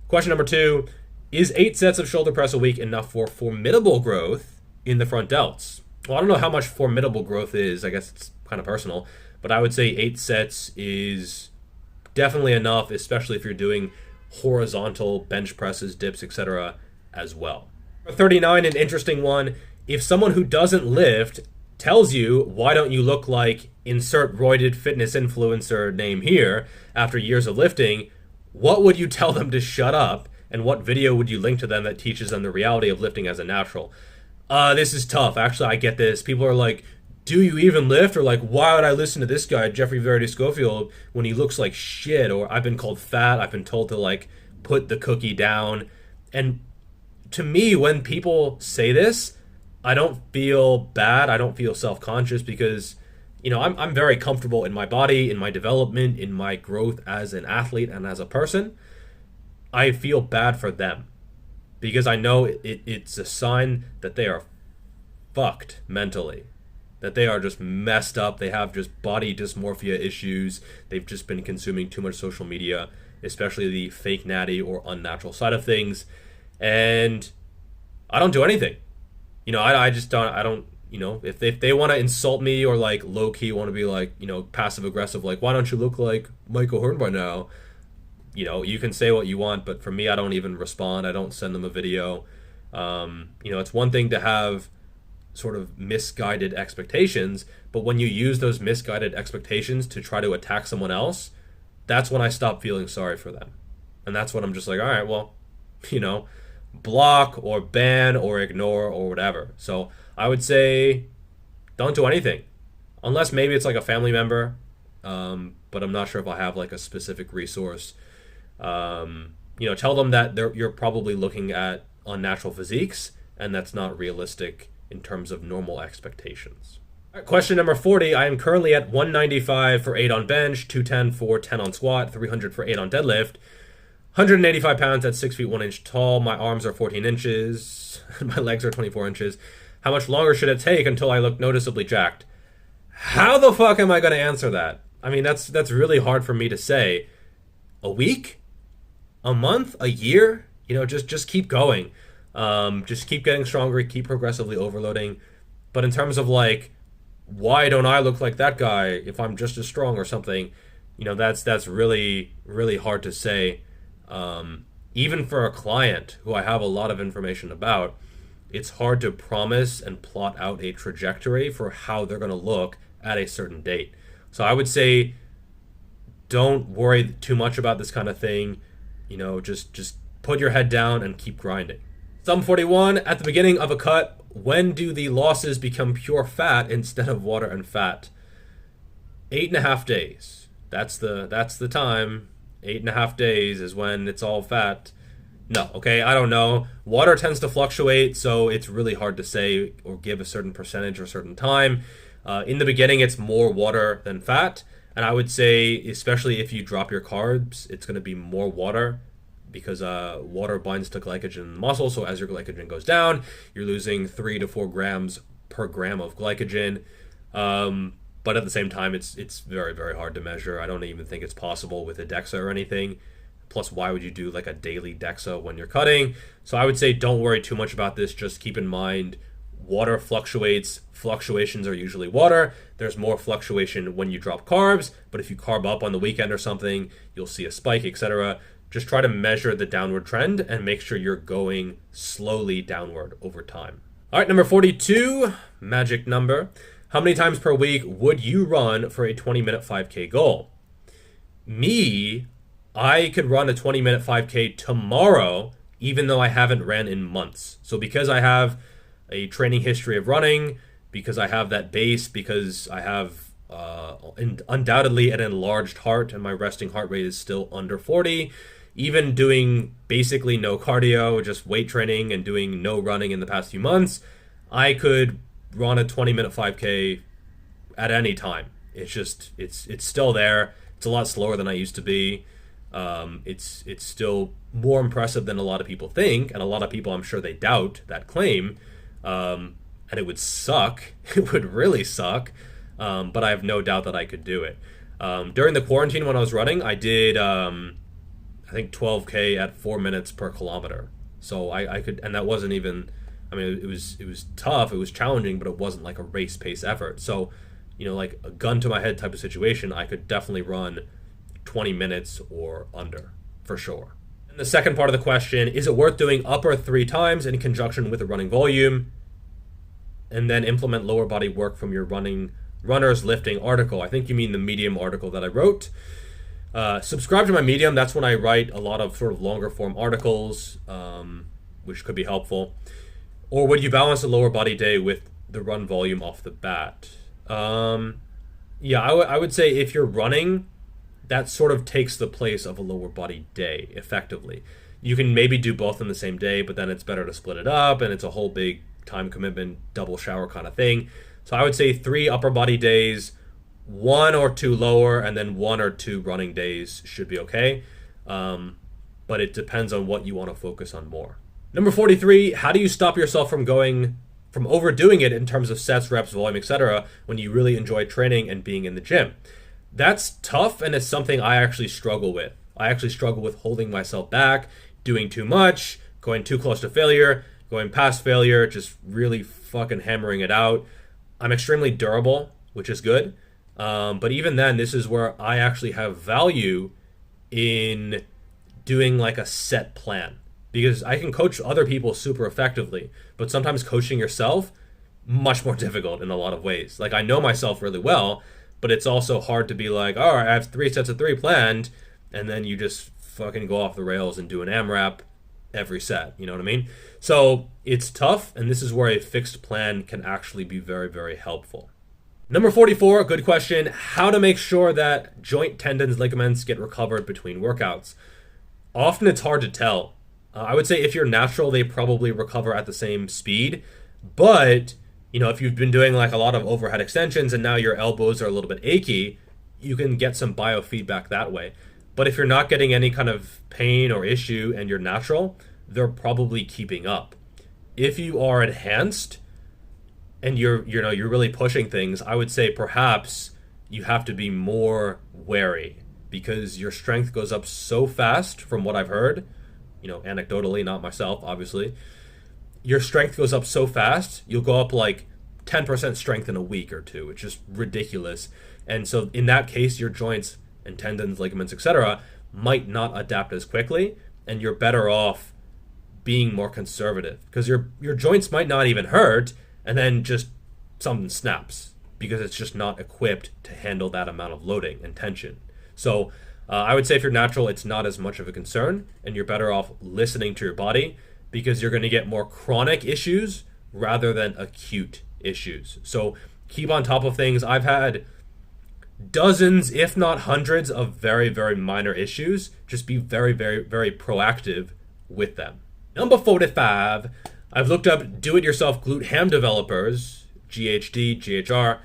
Question number 2. Is 8 sets of shoulder press a week enough for formidable growth in the front delts? Well, I don't know how much formidable growth is. I guess it's kind of personal. But I would say 8 sets is definitely enough, especially if you're doing horizontal bench presses, dips, etc. as well. 39, an interesting one. If someone who doesn't lift tells you, why don't you look like insert roided fitness influencer name here after years of lifting, what would you tell them to shut up? And what video would you link to them that teaches them the reality of lifting as a natural? This is tough. Actually, I get this. People are like, do you even lift? Or like, why would I listen to this guy, Jeffrey Verity Schofield, when he looks like shit? Or I've been called fat. I've been told to like put the cookie down. And to me, when people say this, I don't feel bad. I don't feel self-conscious because, you know, I'm very comfortable in my body, in my development, in my growth as an athlete and as a person. I feel bad for them because I know it's a sign that they are fucked mentally, that they are just messed up. They have just body dysmorphia issues. They've just been consuming too much social media, especially the fake natty or unnatural side of things. And I don't do anything. You know, I just don't, you know, if they want to insult me or like low key want to be like, you know, passive aggressive, like, why don't you look like Michael Hearn by now? You know, you can say what you want, but for me, I don't even respond. I don't send them a video. You know, it's one thing to have sort of misguided expectations, but when you use those misguided expectations to try to attack someone else, that's when I stop feeling sorry for them. And that's when I'm just like, all right, well, you know, block or ban or ignore or whatever. So I would say don't do anything unless maybe it's like a family member, but I'm not sure if I have like a specific resource. You know, tell them that you're probably looking at unnatural physiques, and that's not realistic in terms of normal expectations. All right, question number 40. I am currently at 195 for 8 on bench, 210 for 10 on squat, 300 for 8 on deadlift, 185 pounds at 6 feet 1 inch tall. My arms are 14 inches. My legs are 24 inches. How much longer should it take until I look noticeably jacked? How the fuck am I going to answer that? I mean, that's really hard for me to say. A week? A month? A year? You know, just keep going. Just keep getting stronger, keep progressively overloading. But in terms of like, why don't I look like that guy if I'm just as strong or something? You know, that's really, really hard to say. Even for a client who I have a lot of information about, it's hard to promise and plot out a trajectory for how they're going to look at a certain date. So I would say don't worry too much about this kind of thing. You know, just put your head down and keep grinding. Sum 41, at the beginning of a cut, when do the losses become pure fat instead of water and fat? 8.5 days. That's the time. 8.5 days is when it's all fat. No, okay, I don't know. Water tends to fluctuate, so it's really hard to say or give a certain percentage or certain time. In the beginning, it's more water than fat. And I would say, especially if you drop your carbs, it's going to be more water because water binds to glycogen in the muscle. So as your glycogen goes down, you're losing 3 to 4 grams per gram of glycogen. But at the same time, it's very, very hard to measure. I don't even think it's possible with a DEXA or anything. Plus, why would you do like a daily DEXA when you're cutting? So I would say don't worry too much about this. Just keep in mind water fluctuates. Fluctuations are usually water. There's more fluctuation when you drop carbs, but if you carb up on the weekend or something, you'll see a spike, etc. Just try to measure the downward trend and make sure you're going slowly downward over time. All right, number 42, magic number. How many times per week would you run for a 20-minute 5K goal? Me, I could run a 20-minute 5K tomorrow, even though I haven't ran in months. So because I have a training history of running, because I have that base, because I have undoubtedly an enlarged heart and my resting heart rate is still under 40, even doing basically no cardio, just weight training and doing no running in the past few months, I could run a 20-minute 5K at any time. It's just, it's still there. It's a lot slower than I used to be. It's still more impressive than a lot of people think, and a lot of people, I'm sure, they doubt that claim. And it would suck. It would really suck. But I have no doubt that I could do it. During the quarantine when I was running, I did, I think 12K at 4 minutes per kilometer. So I could, and that wasn't even, I mean, it was tough, it was challenging, but it wasn't like a race pace effort. So, you know, like a gun to my head type of situation, I could definitely run 20 minutes or under, for sure. And the second part of the question, is it worth doing upper 3 times in conjunction with a running volume, and then implement lower body work from your runner's lifting article? I think you mean the Medium article that I wrote. Subscribe to my Medium. That's when I write a lot of sort of longer form articles, which could be helpful. Or would you balance a lower body day with the run volume off the bat? Yeah, I would say if you're running, that sort of takes the place of a lower body day effectively. You can maybe do both in the same day, but then it's better to split it up, and it's a whole big time commitment, double shower kind of thing. So I would say 3 upper body days, 1 or 2 lower, and then 1 or 2 running days should be okay. But it depends on what you want to focus on more. Number 43, how do you stop yourself from overdoing it in terms of sets, reps, volume, etc. when you really enjoy training and being in the gym? That's tough, and it's something I actually struggle with. I actually struggle with holding myself back, doing too much, going too close to failure, going past failure, just really fucking hammering it out. I'm extremely durable, which is good. But even then, this is where I actually have value in doing like a set plan, because I can coach other people super effectively, but sometimes coaching yourself, much more difficult in a lot of ways. Like, I know myself really well, but it's also hard to be like, all right, I have 3 sets of 3 planned, and then you just fucking go off the rails and do an AMRAP every set, you know what I mean? So it's tough, and this is where a fixed plan can actually be very, very helpful. Number 44, good question. How to make sure that joint tendons, ligaments get recovered between workouts? Often it's hard to tell. I would say if you're natural, they probably recover at the same speed. But, you know, if you've been doing like a lot of overhead extensions and now your elbows are a little bit achy, you can get some biofeedback that way. But if you're not getting any kind of pain or issue and you're natural, they're probably keeping up. If you are enhanced and you're really pushing things, I would say perhaps you have to be more wary, because your strength goes up so fast from what I've heard, you know, anecdotally, not myself, obviously. Your strength goes up so fast, you'll go up like 10% strength in a week or 2. It's just ridiculous. And so in that case, your joints and tendons, ligaments, etc. might not adapt as quickly, and you're better off being more conservative, because your joints might not even hurt, and then just something snaps because it's just not equipped to handle that amount of loading and tension. So I would say if you're natural, it's not as much of a concern, and you're better off listening to your body, because you're going to get more chronic issues rather than acute issues. So keep on top of things. I've had dozens, if not hundreds, of very, very minor issues. Just be very, very, very proactive with them. Number 45, I've looked up do-it-yourself glute ham developers, GHD, GHR,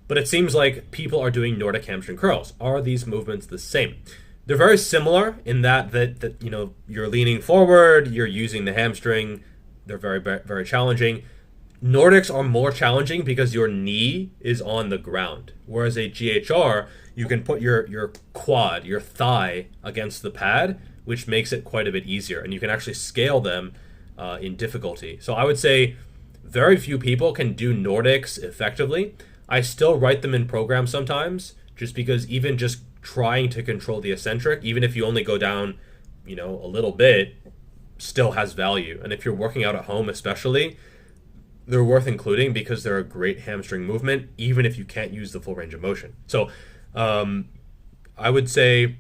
but it seems like people are doing Nordic hamstring curls. Are these movements the same? They're very similar in that you know, you're leaning forward, you're using the hamstring. They're very, very challenging. Nordics are more challenging because your knee is on the ground, whereas a GHR, you can put your quad, your thigh against the pad, which makes it quite a bit easier, and you can actually scale them in difficulty. So I would say very few people can do Nordics effectively. I still write them in programs sometimes, just because even just trying to control the eccentric, even if you only go down, a little bit, still has value. And if you're working out at home especially, they're worth including because they're a great hamstring movement, even if you can't use the full range of motion. So I would say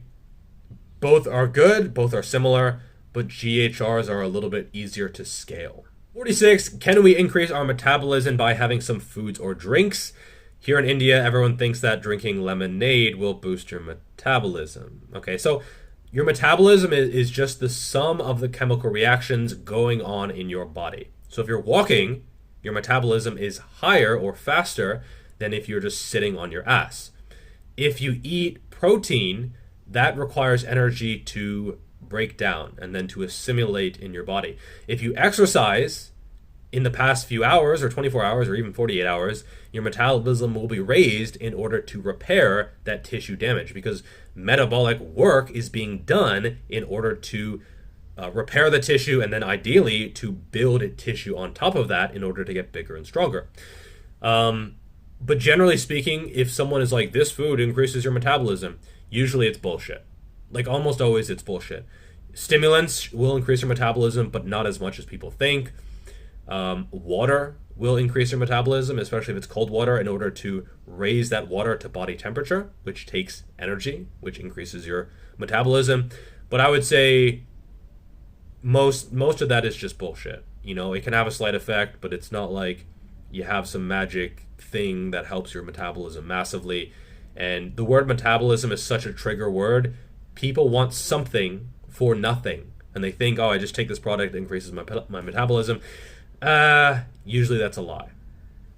both are good, both are similar, but GHRs are a little bit easier to scale. 46, can we increase our metabolism by having some foods or drinks? Here in India, everyone thinks that drinking lemonade will boost your metabolism. Okay, so your metabolism is just the sum of the chemical reactions going on in your body. So if you're walking, your metabolism is higher or faster than if you're just sitting on your ass. If you eat protein, that requires energy to break down and then to assimilate in your body. If you exercise in the past few hours or 24 hours or even 48 hours, your metabolism will be raised in order to repair that tissue damage, because metabolic work is being done in order to repair the tissue and then ideally to build tissue on top of that in order to get bigger and stronger. But generally speaking, if someone is like, this food increases your metabolism, usually it's bullshit. Like almost always it's bullshit. Stimulants will increase your metabolism, but not as much as people think. Water will increase your metabolism, especially if it's cold water, in order to raise that water to body temperature, which takes energy, which increases your metabolism. But I would say most of that is just bullshit. It can have a slight effect, but it's not like you have some magic thing that helps your metabolism massively. And the word metabolism is such a trigger word. People want something for nothing, and they think, I just take this product, it increases my metabolism. Usually that's a lie.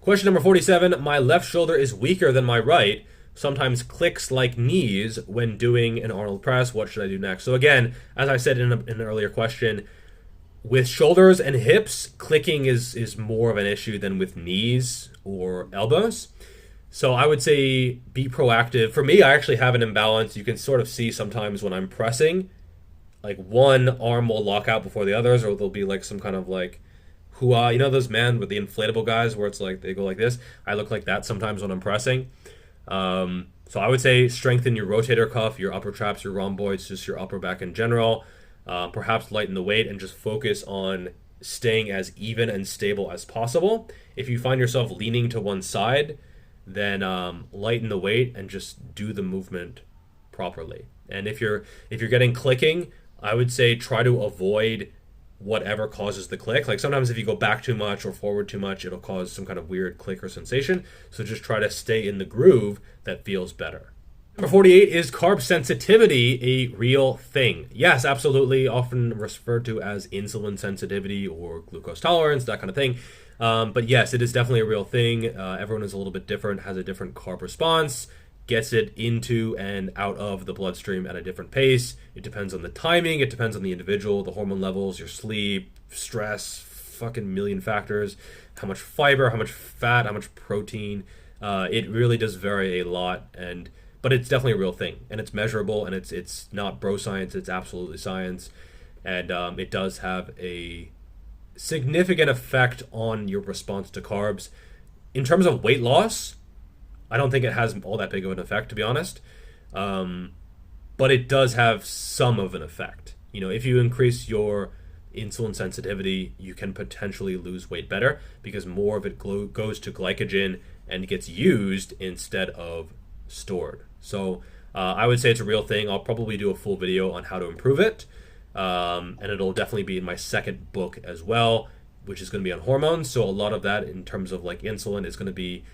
Question number 47, my left shoulder is weaker than my right, sometimes clicks like knees when doing an Arnold press. What should I do next? So again, as I said in an earlier question, with shoulders and hips, clicking is more of an issue than with knees or elbows. So I would say be proactive. For me, I actually have an imbalance. You can sort of see sometimes when I'm pressing, like one arm will lock out before the others, or there'll be like some kind of like hoo-ah. Those men with the inflatable guys where it's like they go like this? I look like that sometimes when I'm pressing. So I would say strengthen your rotator cuff, your upper traps, your rhomboids, just your upper back in general. Perhaps lighten the weight and just focus on staying as even and stable as possible. If you find yourself leaning to one side, then lighten the weight and just do the movement properly. And if you're getting clicking, I would say try to avoid whatever causes the click. Like sometimes if you go back too much or forward too much, it'll cause some kind of weird click or sensation. So just try to stay in the groove that feels better. Number 48, is carb sensitivity a real thing? Yes, absolutely. Often referred to as insulin sensitivity or glucose tolerance, that kind of thing. But yes, it is definitely a real thing. Everyone is a little bit different, has a different carb response, gets it into and out of the bloodstream at a different pace. It depends on the timing. It depends on the individual, the hormone levels, your sleep, stress, fucking million factors, how much fiber, how much fat, how much protein. It really does vary a lot, but it's definitely a real thing, and it's measurable, and it's not bro science, it's absolutely science, and it does have a significant effect on your response to carbs. In terms of weight loss, I don't think it has all that big of an effect, to be honest, but it does have some of an effect. If you increase your insulin sensitivity, you can potentially lose weight better because more of it goes to glycogen and gets used instead of stored. So I would say it's a real thing. I'll probably do a full video on how to improve it, and it'll definitely be in my second book as well, which is going to be on hormones. So a lot of that in terms of like insulin is going to be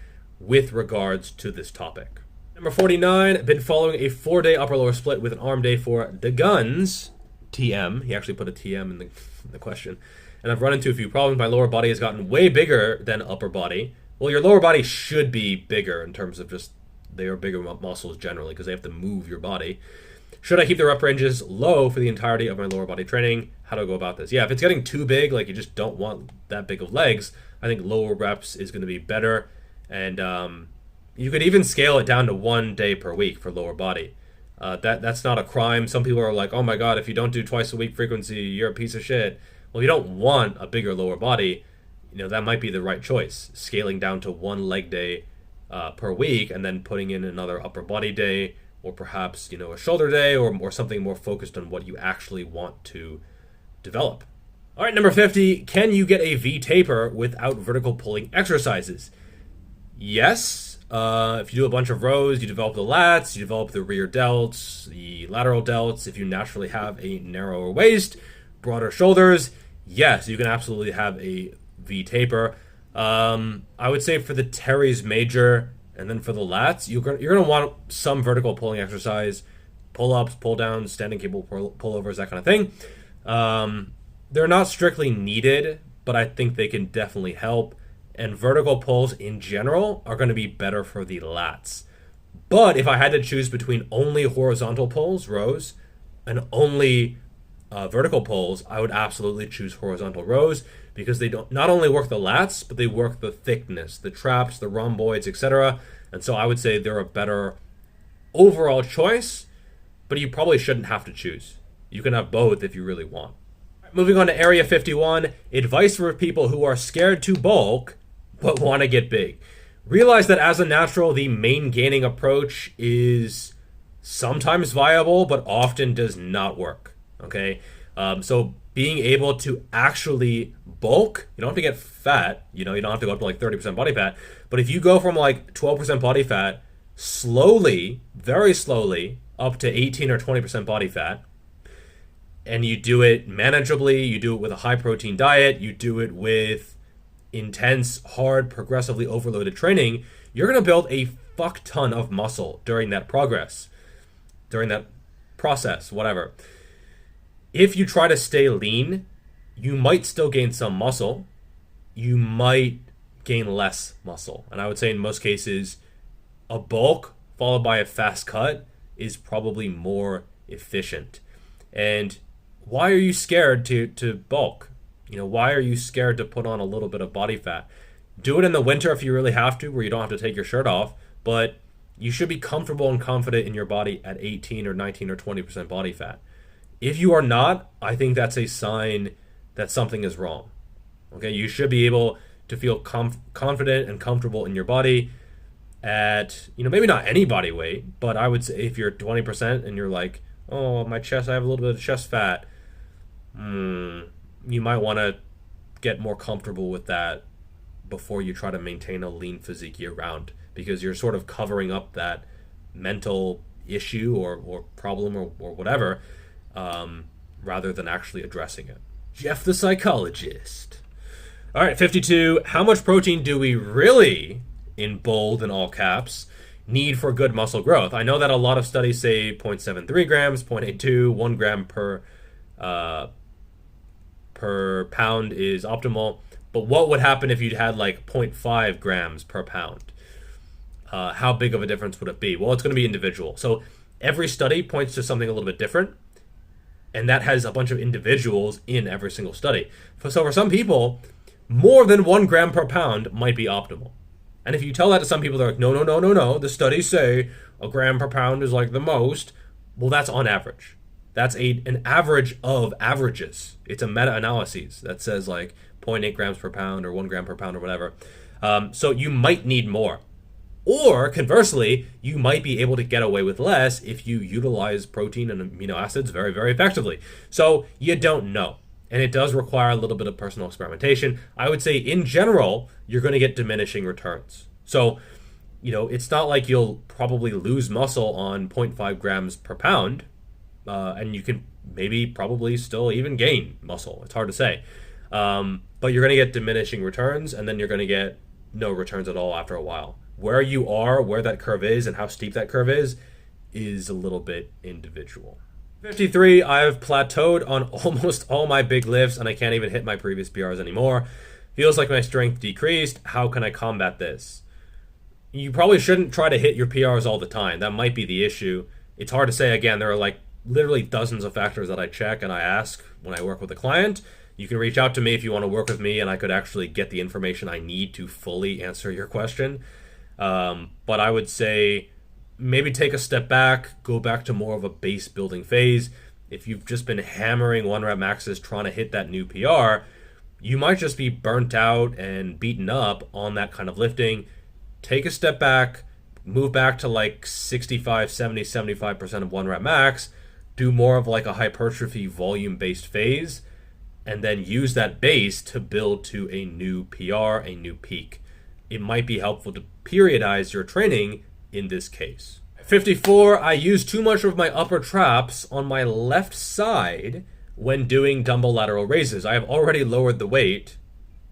with regards to this topic. Number 49, been following a 4-day upper lower split with an arm day for the guns, TM. He actually put a TM in the question. And I've run into a few problems. My lower body has gotten way bigger than upper body. Well, your lower body should be bigger in terms of just they are bigger muscles generally because they have to move your body. Should I keep the rep ranges low for the entirety of my lower body training? How do I go about this? Yeah, if it's getting too big, like you just don't want that big of legs, I think lower reps is going to be better. And you could even scale it down to 1 day per week for lower body. That's not a crime. Some people are like, oh my God, if you don't do twice a week frequency, you're a piece of shit. Well, if you don't want a bigger lower body, that might be the right choice. Scaling down to one leg day per week and then putting in another upper body day, or perhaps, a shoulder day, or something more focused on what you actually want to develop. All right, number 50, can you get a V taper without vertical pulling exercises? Yes. If you do a bunch of rows, you develop the lats, you develop the rear delts, the lateral delts. If you naturally have a narrower waist, broader shoulders, yes, you can absolutely have a V taper. I would say for the teres major and then for the lats, you're gonna want some vertical pulling exercise, pull-ups, pull-downs, standing cable pullovers, that kind of thing. They're not strictly needed, but I think they can definitely help. And vertical pulls in general are going to be better for the lats. But if I had to choose between only horizontal pulls, rows, and only vertical pulls, I would absolutely choose horizontal rows, because they don't not only work the lats, but they work the thickness, the traps, the rhomboids, etc. And so I would say they're a better overall choice, but you probably shouldn't have to choose. You can have both if you really want. Moving on to area 51, advice for people who are scared to bulk but want to get big. Realize that as a natural, the main gaining approach is sometimes viable, but often does not work. Okay? So being able to actually bulk, you don't have to get fat, you don't have to go up to like 30% body fat, but if you go from like 12% body fat slowly, very slowly, up to 18 or 20% body fat, and you do it manageably, you do it with a high protein diet, you do it with intense, hard, progressively overloaded training, you're going to build a fuck ton of muscle during that process, whatever. If you try to stay lean, you might still gain some muscle. You might gain less muscle. And I would say in most cases, a bulk followed by a fast cut is probably more efficient. And why are you scared to bulk? Why are you scared to put on a little bit of body fat? Do it in the winter if you really have to, where you don't have to take your shirt off, but you should be comfortable and confident in your body at 18 or 19 or 20% body fat. If you are not, I think that's a sign that something is wrong. Okay, you should be able to feel confident and comfortable in your body at, maybe not any body weight, but I would say if you're 20% and you're like, oh, my chest, I have a little bit of chest fat, you might want to get more comfortable with that before you try to maintain a lean physique year round, because you're sort of covering up that mental issue or problem or whatever, rather than actually addressing it. Jeff the psychologist. All right, 52. How much protein do we really, in bold and all caps, need for good muscle growth? I know that a lot of studies say 0.73 grams, 0.82, 1 gram per pound is optimal. But what would happen if you had like 0.5 grams per pound? How big of a difference would it be? Well, it's going to be individual. So every study points to something a little bit different, and that has a bunch of individuals in every single study. So for some people, more than 1 gram per pound might be optimal. And if you tell that to some people, they're like, no, the studies say a gram per pound is like the most. Well, that's on average. That's an average of averages. It's a meta-analysis that says like 0.8 grams per pound or 1 gram per pound or whatever. So you might need more. Or conversely, you might be able to get away with less if you utilize protein and amino acids very, very effectively. So you don't know. And it does require a little bit of personal experimentation. I would say in general, you're going to get diminishing returns. So, it's not like you'll probably lose muscle on 0.5 grams per pound. And you can probably still even gain muscle. It's hard to say. But you're going to get diminishing returns, and then you're going to get no returns at all after a while. Where you are, where that curve is, and how steep that curve is a little bit individual. 53, I've plateaued on almost all my big lifts, and I can't even hit my previous PRs anymore. Feels like my strength decreased. How can I combat this? You probably shouldn't try to hit your PRs all the time. That might be the issue. It's hard to say. Again, there are like literally dozens of factors that I check and I ask when I work with a client. You can reach out to me if you want to work with me, and I could actually get the information I need to fully answer your question. But I would say maybe take a step back, go back to more of a base building phase. If you've just been hammering 1 rep maxes trying to hit that new PR, you might just be burnt out and beaten up on that kind of lifting. Take a step back, move back to like 65, 70, 75% of 1 rep max, do more of like a hypertrophy volume-based phase, and then use that base to build to a new PR, a new peak. It might be helpful to periodize your training in this case. 54, I use too much of my upper traps on my left side when doing dumbbell lateral raises. I have already lowered the weight,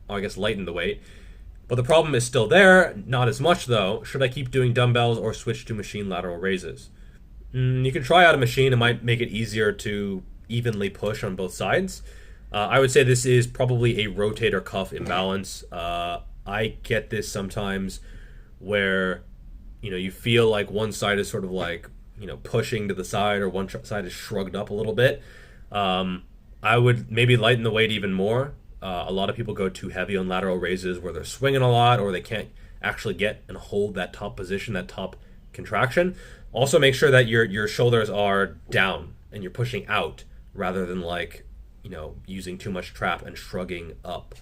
or I guess lightened the weight, but the problem is still there, not as much though. Should I keep doing dumbbells or switch to machine lateral raises? You can try out a machine. It might make it easier to evenly push on both sides. I would say this is probably a rotator cuff imbalance. I get this sometimes where, you feel like one side is sort of like, pushing to the side, or one side is shrugged up a little bit. I would maybe lighten the weight even more. A lot of people go too heavy on lateral raises where they're swinging a lot, or they can't actually get and hold that top position, that top contraction. Also make sure that your shoulders are down and you're pushing out rather than like, using too much trap and shrugging up.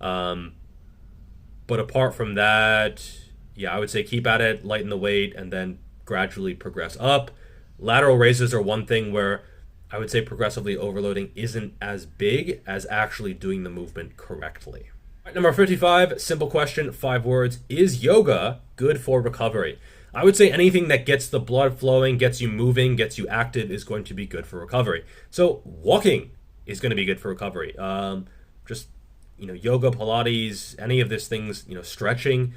But apart from that, yeah, I would say keep at it, lighten the weight, and then gradually progress up. Lateral raises are one thing where I would say progressively overloading isn't as big as actually doing the movement correctly. Right, number 55, simple question, 5 words. Is yoga good for recovery? I would say anything that gets the blood flowing, gets you moving, gets you active is going to be good for recovery. So walking is going to be good for recovery. Yoga, Pilates, any of these things, stretching.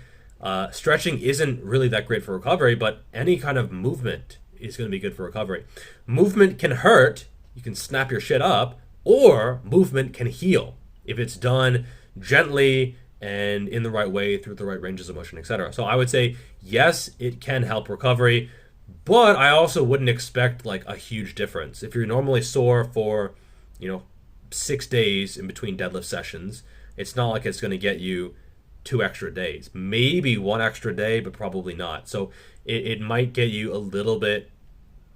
Stretching isn't really that great for recovery, but any kind of movement is going to be good for recovery. Movement can hurt. You can snap your shit up, or movement can heal if it's done gently and in the right way, through the right ranges of motion, etc. So I would say, yes, it can help recovery, but I also wouldn't expect like a huge difference. If you're normally sore for, 6 days in between deadlift sessions, it's not like it's going to get you 2 extra days. Maybe 1 extra day, but probably not. So it might get you a little bit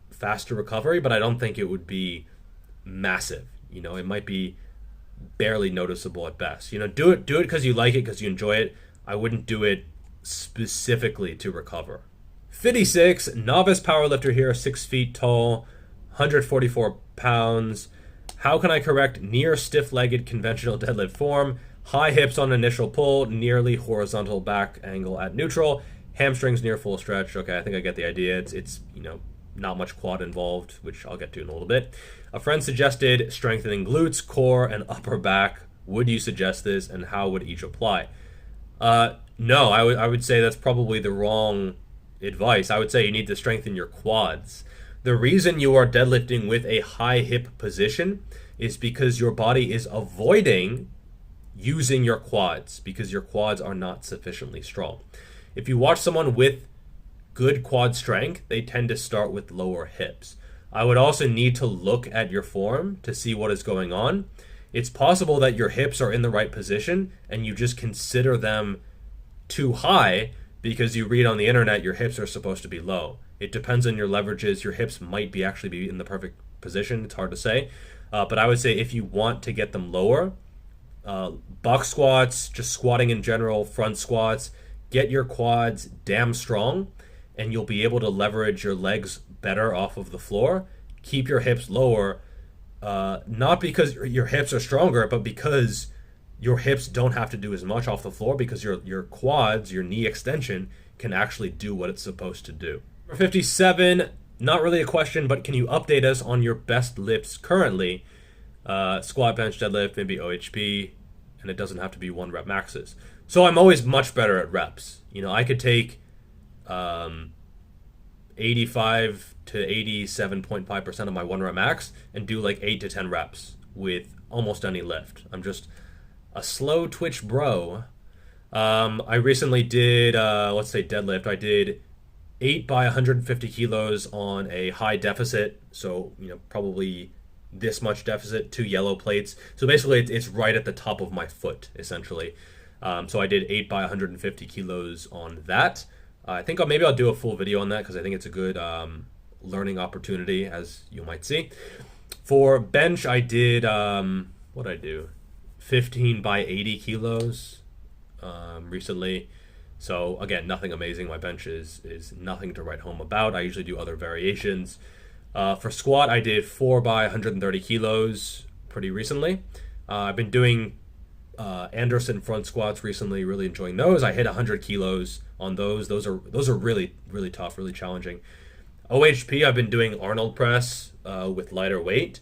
faster recovery, but I don't think it would be massive. It might be barely noticeable at best. Do it because you like it, because you enjoy it. I wouldn't do it specifically to recover. 56, novice powerlifter here, 6 feet tall, 144 pounds. How can I correct near stiff-legged conventional deadlift form? High hips on initial pull, nearly horizontal back angle at neutral, hamstrings near full stretch. Okay, I think I get the idea. It's not much quad involved, which I'll get to in a little bit. A friend suggested strengthening glutes, core, and upper back. Would you suggest this, and how would each apply? No, I would say that's probably the wrong advice. I would say you need to strengthen your quads. The reason you are deadlifting with a high hip position is because your body is avoiding using your quads because your quads are not sufficiently strong. If you watch someone with good quad strength, they tend to start with lower hips. I would also need to look at your form to see what is going on. It's possible that your hips are in the right position and you just consider them too high because you read on the internet your hips are supposed to be low. It depends on your leverages. Your hips might actually be in the perfect position. It's hard to say. But I would say if you want to get them lower, box squats, just squatting in general, front squats, get your quads damn strong and you'll be able to leverage your legs better off of the floor. Keep your hips lower, not because your hips are stronger, but because your hips don't have to do as much off the floor because your quads, your knee extension, can actually do what it's supposed to do. Number 57, not really a question, but can you update us on your best lifts currently? Squat, bench, deadlift, maybe OHP, and it doesn't have to be 1 rep maxes. So I'm always much better at reps. I could take 85 to 87.5% of my 1 rep max and do like 8 to 10 reps with almost any lift. I'm just a slow twitch bro. I recently did, let's say deadlift. I did 8 by 150 kilos on a high deficit. So, probably this much deficit, 2 yellow plates. So basically it's right at the top of my foot, essentially. So I did 8 by 150 kilos on that. I think maybe I'll do a full video on that because I think it's a good learning opportunity, as you might see. For bench, I did, what did I do? 15 by 80 kilos recently. So again, nothing amazing. My bench is nothing to write home about. I usually do other variations. For squat, I did 4 by 130 kilos pretty recently. I've been doing Anderson front squats recently, really enjoying those. I hit 100 kilos on those. Those are really, really tough, really challenging. OHP, I've been doing Arnold press with lighter weight.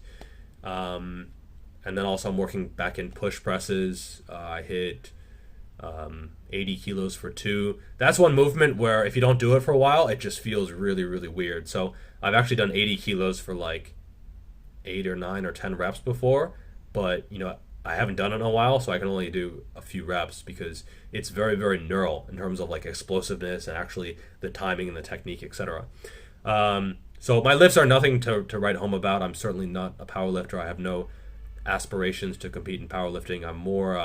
And then also I'm working back in push presses. I hit 80 kilos for 2. That's one movement where if you don't do it for a while, it just feels really, really weird. So I've actually done 80 kilos for like 8 or 9 or 10 reps before, but I haven't done it in a while, so I can only do a few reps because it's very, very neural in terms of like explosiveness and actually the timing and the technique, etc. So my lifts are nothing to write home about. I'm certainly not a power lifter. I have no aspirations to compete in powerlifting. I'm more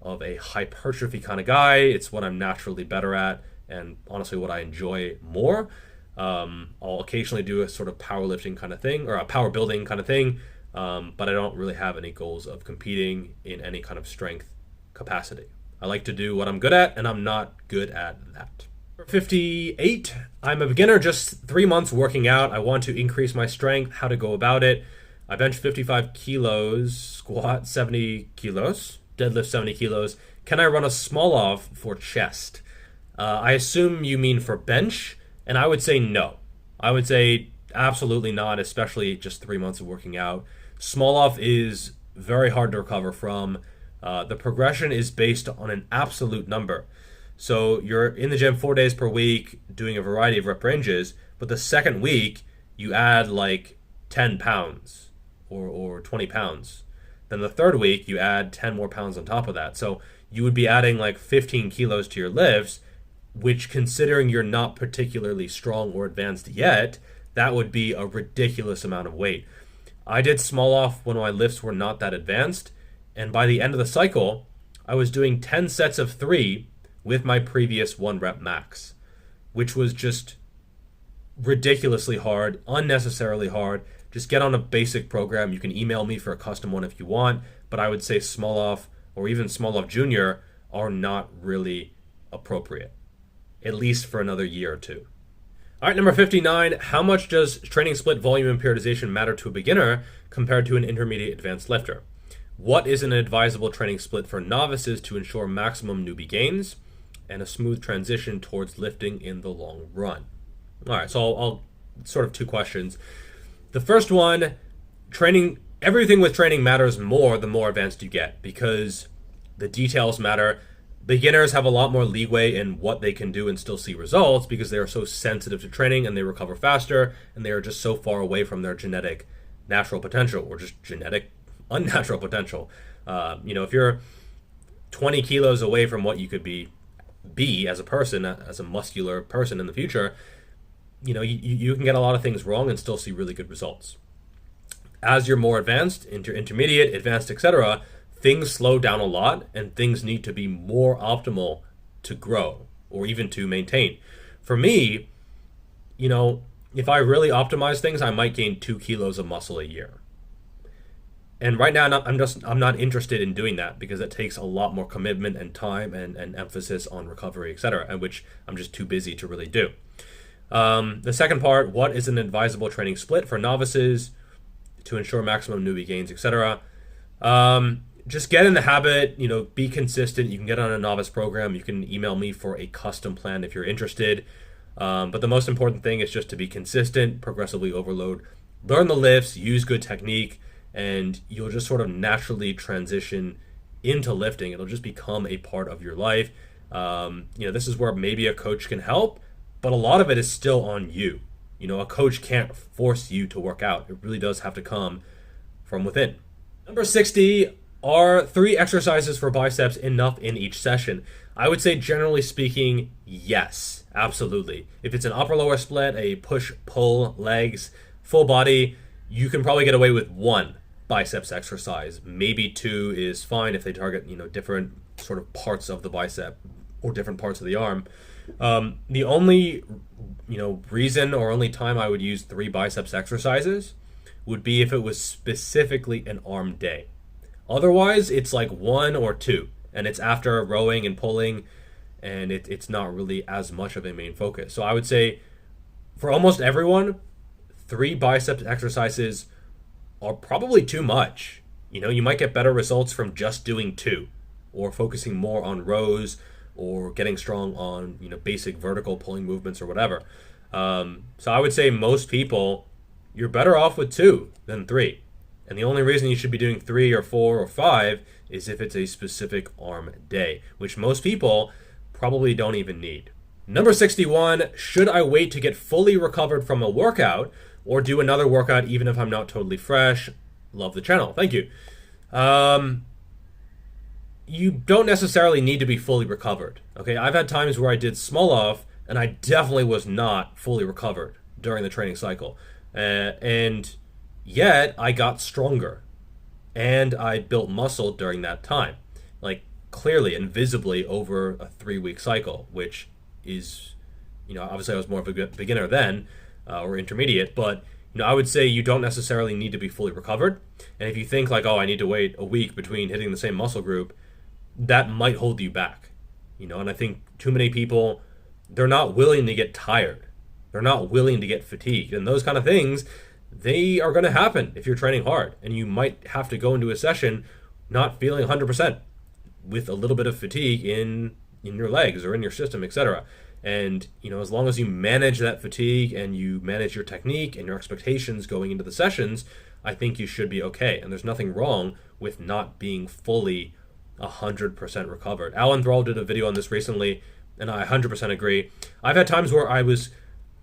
of a hypertrophy kind of guy. It's what I'm naturally better at, and honestly what I enjoy more. I'll occasionally do a sort of powerlifting kind of thing or a power building kind of thing, but I don't really have any goals of competing in any kind of strength capacity. I like to do what I'm good at, and I'm not good at that. 58, I'm a beginner, just 3 months working out. I want to increase my strength. How to go about it? I bench 55 kilos, squat 70 kilos, deadlift 70 kilos. Can I run a smolov for chest? I assume you mean for bench, and I would say no. I would say absolutely not, especially just 3 months of working out. Smolov is very hard to recover from. The progression is based on an absolute number. So you're in the gym 4 days per week doing a variety of rep ranges, but the second week you add like 10 pounds or 20 pounds. Then the third week you add 10 more pounds on top of that. So you would be adding like 15 kilos to your lifts, which, considering you're not particularly strong or advanced yet, that would be a ridiculous amount of weight. I did smolov when my lifts were not that advanced, and by the end of the cycle, I was doing 10 sets of 3 with my previous 1 rep max, which was just ridiculously hard, unnecessarily hard. Just get on a basic program. You can email me for a custom one if you want, but I would say Smolov or even Smolov Jr. are not really appropriate, at least for another year or two. All right, number 59, how much does training split, volume, and periodization matter to a beginner compared to an intermediate advanced lifter? What is an advisable training split for novices to ensure maximum newbie gains and a smooth transition towards lifting in the long run? All right, so I'll sort of 2 questions. The first one, everything with training matters more the more advanced you get because the details matter. Beginners have a lot more leeway in what they can do and still see results because they are so sensitive to training and they recover faster and they are just so far away from their genetic natural potential or just genetic unnatural potential. If you're 20 kilos away from what you could be as a person, as a muscular person in the future, you can get a lot of things wrong and still see really good results. As you're more advanced, intermediate, advanced, etc., things slow down a lot and things need to be more optimal to grow or even to maintain. For me, if I really optimize things, I might gain 2 kilos of muscle a year. And right now, I'm not interested in doing that because it takes a lot more commitment and time and emphasis on recovery, etc., and which I'm just too busy to really do. The second part, what is an advisable training split for novices to ensure maximum newbie gains, etc.? Just get in the habit, be consistent. You can get on a novice program. You can email me for a custom plan if you're interested. But the most important thing is just to be consistent, progressively overload, learn the lifts, use good technique, and you'll just sort of naturally transition into lifting. It'll just become a part of your life. This is where maybe a coach can help, but a lot of it is still on you. A coach can't force you to work out. It really does have to come from within. Number 60, are 3 exercises for biceps enough in each session? I would say generally speaking, yes, absolutely. If it's an upper-lower split, a push-pull, legs, full body, you can probably get away with 1 biceps exercise. Maybe 2 is fine if they target, different sort of parts of the bicep or different parts of the arm. The only, reason or only time I would use 3 biceps exercises would be if it was specifically an arm day. Otherwise, it's like 1 or 2, and it's after rowing and pulling, and it's not really as much of a main focus. So I would say for almost everyone, 3 biceps exercises are probably too much. You might get better results from just doing 2, or focusing more on rows, or getting strong on basic vertical pulling movements or whatever. So I would say most people, you're better off with 2 than 3. And the only reason you should be doing 3 or 4 or 5 is if it's a specific arm day, which most people probably don't even need. Number 61, should I wait to get fully recovered from a workout or do another workout even if I'm not totally fresh? Love the channel. Thank you. You don't necessarily need to be fully recovered. Okay, I've had times where I did smolov and I definitely was not fully recovered during the training cycle. And yet I got stronger and I built muscle during that time. Like clearly and visibly over a 3-week cycle, which is, obviously I was more of a beginner then or intermediate, but I would say you don't necessarily need to be fully recovered. And if you think like, oh, I need to wait a week between hitting the same muscle group, that might hold you back. And I think too many people, they're not willing to get tired. They're not willing to get fatigued. And those kind of things, they are going to happen if you're training hard. And you might have to go into a session not feeling 100% with a little bit of fatigue in your legs or in your system, etc. And, as long as you manage that fatigue and you manage your technique and your expectations going into the sessions, I think you should be okay. And there's nothing wrong with not being fully 100% recovered. Alan Thrall did a video on this recently, and I 100% agree. I've had times where I was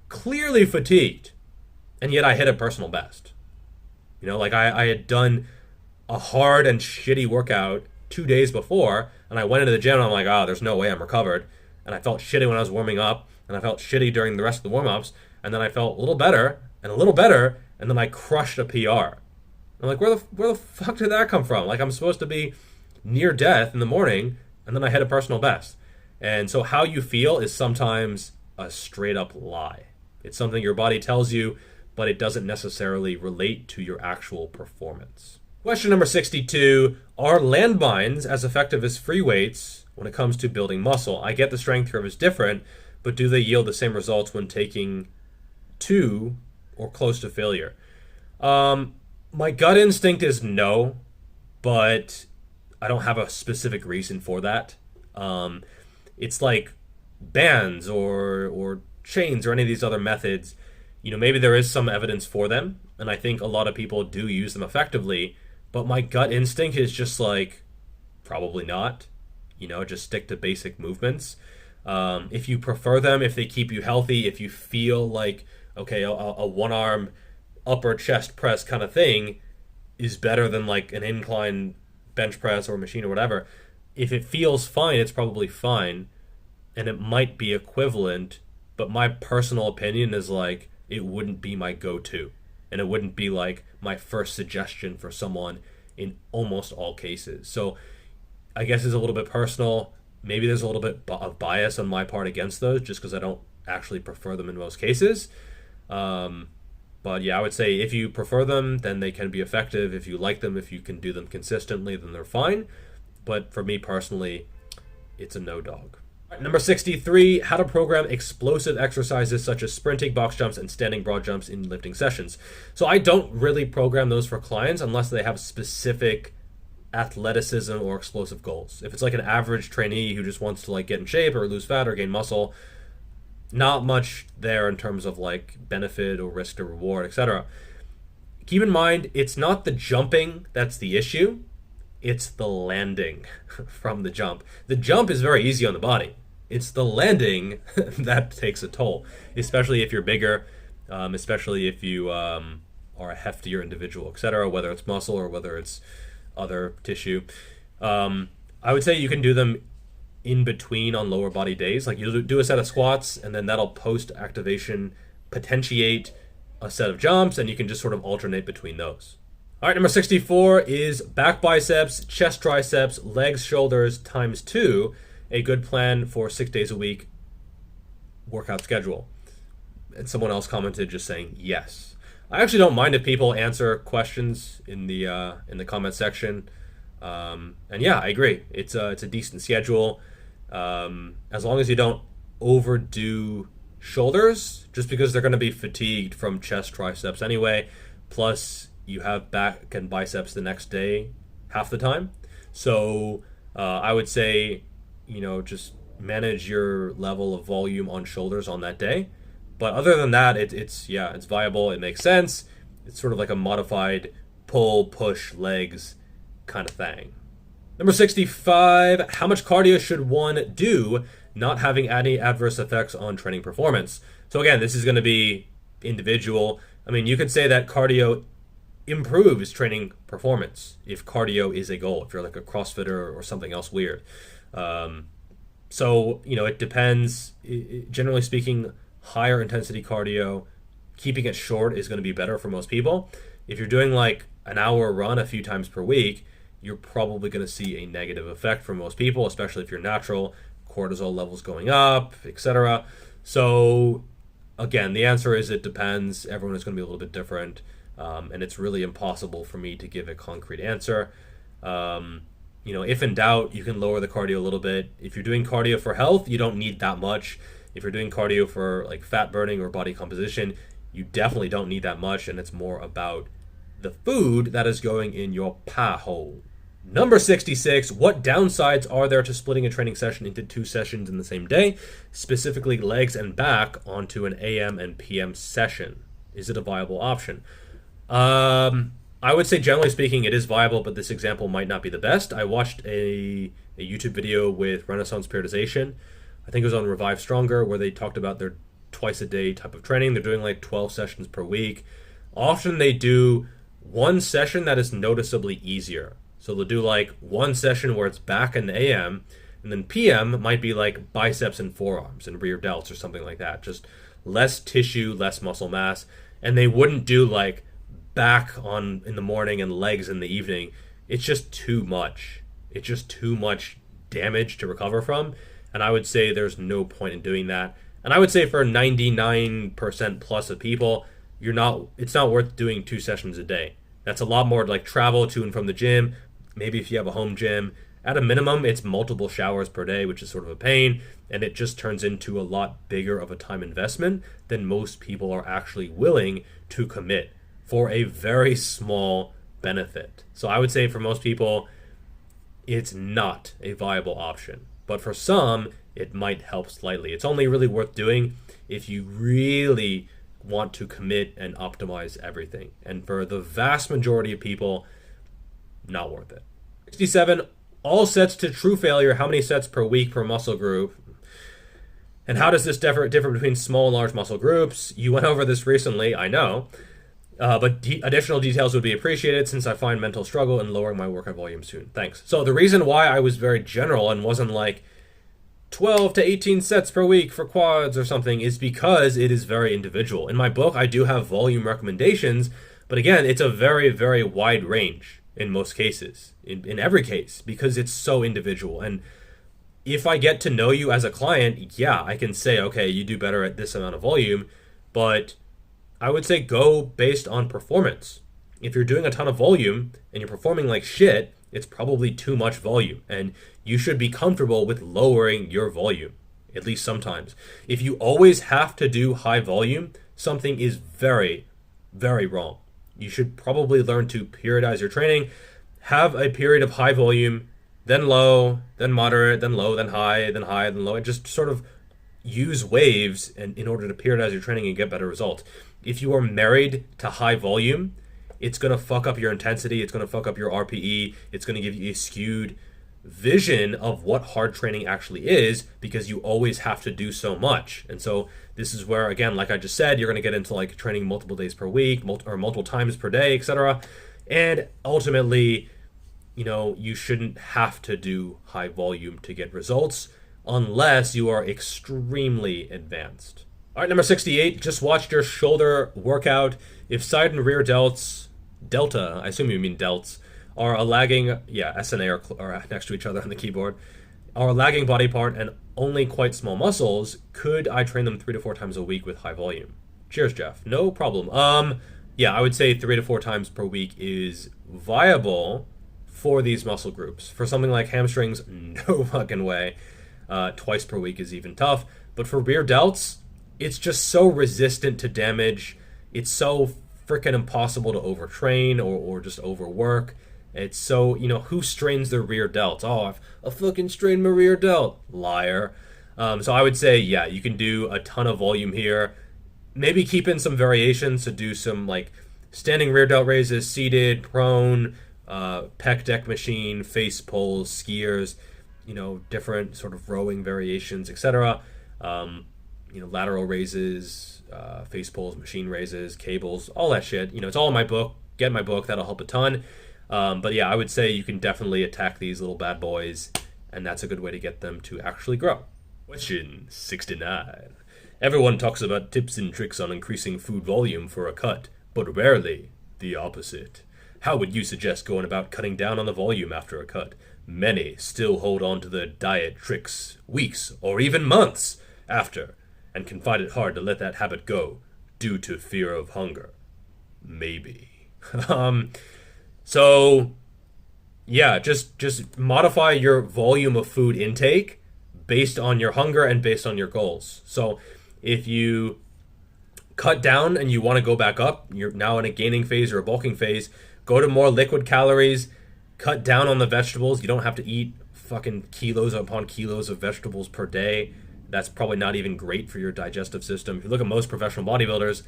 clearly fatigued, and yet I hit a personal best. Like I had done a hard and shitty workout 2 days before, and I went into the gym and I'm like, there's no way I'm recovered. And I felt shitty when I was warming up, and I felt shitty during the rest of the warm-ups, and then I felt a little better, and then I crushed a PR. I'm like, where the fuck did that come from? Like, I'm supposed to be near death in the morning, and then I hit a personal best. And so how you feel is sometimes a straight-up lie. It's something your body tells you, but it doesn't necessarily relate to your actual performance. Question number 62, are landmines as effective as free weights when it comes to building muscle? I get the strength curve is different, but do they yield the same results when taking 2 or close to failure? My gut instinct is no, but I don't have a specific reason for that. It's like bands or chains or any of these other methods. Maybe there is some evidence for them, and I think a lot of people do use them effectively, but my gut instinct is just like, probably not. Just stick to basic movements. If you prefer them, if they keep you healthy, if you feel like, okay, a one-arm upper chest press kind of thing is better than like an incline bench press or machine or whatever, if it feels fine, it's probably fine, and it might be equivalent, but my personal opinion is like, it wouldn't be my go-to, and it wouldn't be like my first suggestion for someone in almost all cases. So I guess it's a little bit personal. Maybe there's a little bit of bias on my part against those just because I don't actually prefer them in most cases. But yeah, I would say if you prefer them, then they can be effective. If you like them, if you can do them consistently, then they're fine. But for me personally, it's a no dog. Number 63, how to program explosive exercises such as sprinting, box jumps, and standing broad jumps in lifting sessions. So I don't really program those for clients unless they have specific athleticism or explosive goals. If it's like an average trainee who just wants to like get in shape or lose fat or gain muscle, not much there in terms of like benefit or risk to reward, etc. Keep in mind, it's not the jumping that's the issue. It's the landing from the jump. The jump is very easy on the body. It's the landing that takes a toll, especially if you're bigger, especially if you are a heftier individual, etc., whether it's muscle or whether it's other tissue. I would say you can do them in between on lower body days. Like you do a set of squats, and then that'll post-activation potentiate a set of jumps, and you can just sort of alternate between those. All right, number 64 is back biceps, chest triceps, legs, shoulders times 2, a good plan for 6 days a week workout schedule. And someone else commented just saying yes. I actually don't mind if people answer questions in the comment section. And yeah, I agree. It's a decent schedule. As long as you don't overdo shoulders, just because they're going to be fatigued from chest, triceps anyway. Plus, you have back and biceps the next day half the time. So I would say, just manage your level of volume on shoulders on that day. But other than that, it's viable. It makes sense. It's sort of like a modified pull, push, legs kind of thing. Number 65, how much cardio should one do not having any adverse effects on training performance? So again, this is going to be individual. I mean, you could say that cardio improves training performance if cardio is a goal, if you're like a CrossFitter or something else weird. So, it depends. Generally speaking, higher intensity cardio, keeping it short is going to be better for most people. If you're doing like an hour run a few times per week, you're probably going to see a negative effect for most people, especially if you're natural, cortisol levels going up, etc. So again, the answer is it depends. Everyone is going to be a little bit different, and it's really impossible for me to give a concrete answer. If in doubt, you can lower the cardio a little bit. If you're doing cardio for health, you don't need that much. If you're doing cardio for like fat burning or body composition, you definitely don't need that much, and it's more about the food that is going in your pie hole. Number 66, what downsides are there to splitting a training session into 2 sessions in the same day, specifically legs and back onto an AM and PM session? Is it a viable option? I would say generally speaking it is viable, but this example might not be the best. I watched a YouTube video with Renaissance Periodization. I think it was on Revive Stronger, where they talked about their twice a day type of training. They're doing like 12 sessions per week. Often they do one session that is noticeably easier. So they'll do like one session where it's back in the AM, and then PM might be like biceps and forearms and rear delts or something like that. Just less tissue, less muscle mass. And they wouldn't do like back on in the morning and legs in the evening. It's just too much. It's just too much damage to recover from. And I would say there's no point in doing that. And I would say for 99% plus of people, it's not worth doing 2 sessions a day. That's a lot more like travel to and from the gym. Maybe if you have a home gym, at a minimum, it's multiple showers per day, which is sort of a pain. And it just turns into a lot bigger of a time investment than most people are actually willing to commit for a very small benefit. So I would say for most people, it's not a viable option. But for some, it might help slightly. It's only really worth doing if you really want to commit and optimize everything. And for the vast majority of people, not worth it. 67, all sets to true failure. How many sets per week per muscle group? And how does this differ between small and large muscle groups? You went over this recently, I know. But additional details would be appreciated since I find mental struggle in lowering my workout volume soon. Thanks. So the reason why I was very general and wasn't like 12 to 18 sets per week for quads or something is because it is very individual. In my book, I do have volume recommendations, but again, it's a very, very wide range in most cases, in every case, because it's so individual. And if I get to know you as a client, yeah, I can say, okay, you do better at this amount of volume, but I would say go based on performance. If you're doing a ton of volume and you're performing like shit, it's probably too much volume, and you should be comfortable with lowering your volume, at least sometimes. If you always have to do high volume, something is very, very wrong. You should probably learn to periodize your training, have a period of high volume, then low, then moderate, then low, then high, then high, then low, and just sort of use waves in order to periodize your training and get better results. If you are married to high volume, it's going to fuck up your intensity, it's going to fuck up your RPE, it's going to give you a skewed vision of what hard training actually is because you always have to do so much. And so this is where, again, like I just said, you're going to get into like training multiple days per week or multiple times per day, etc. And ultimately, you shouldn't have to do high volume to get results unless you are extremely advanced. All right, number 68, just watched your shoulder workout. If side and rear delta, I assume you mean delts, are a lagging, S and A are next to each other on the keyboard, are a lagging body part and only quite small muscles, could I train them 3 to 4 times a week with high volume? Cheers, Jeff. No problem. I would say 3 to 4 times per week is viable for these muscle groups. For something like hamstrings, no fucking way. Twice per week is even tough. But for rear delts, it's just so resistant to damage. It's so freaking impossible to overtrain or just overwork. It's so, who strains their rear delts? Oh, I fucking strained my rear delt. Liar. So I would say, yeah, you can do a ton of volume here. Maybe keep in some variations to do some like standing rear delt raises, seated, prone, pec deck machine, face pulls, skiers, different sort of rowing variations, etc. Lateral raises, face pulls, machine raises, cables, all that shit. It's all in my book. Get my book. That'll help a ton. But yeah, I would say you can definitely attack these little bad boys, and that's a good way to get them to actually grow. Question 69. Everyone talks about tips and tricks on increasing food volume for a cut, but rarely the opposite. How would you suggest going about cutting down on the volume after a cut? Many still hold on to their diet tricks weeks or even months after, and can find it hard to let that habit go due to fear of hunger. Maybe. So yeah, just modify your volume of food intake based on your hunger and based on your goals. So if you cut down and you want to go back up, you're now in a gaining phase or a bulking phase, go to more liquid calories, cut down on the vegetables. You don't have to eat fucking kilos upon kilos of vegetables per day. That's probably not even great for your digestive system. If you look at most professional bodybuilders,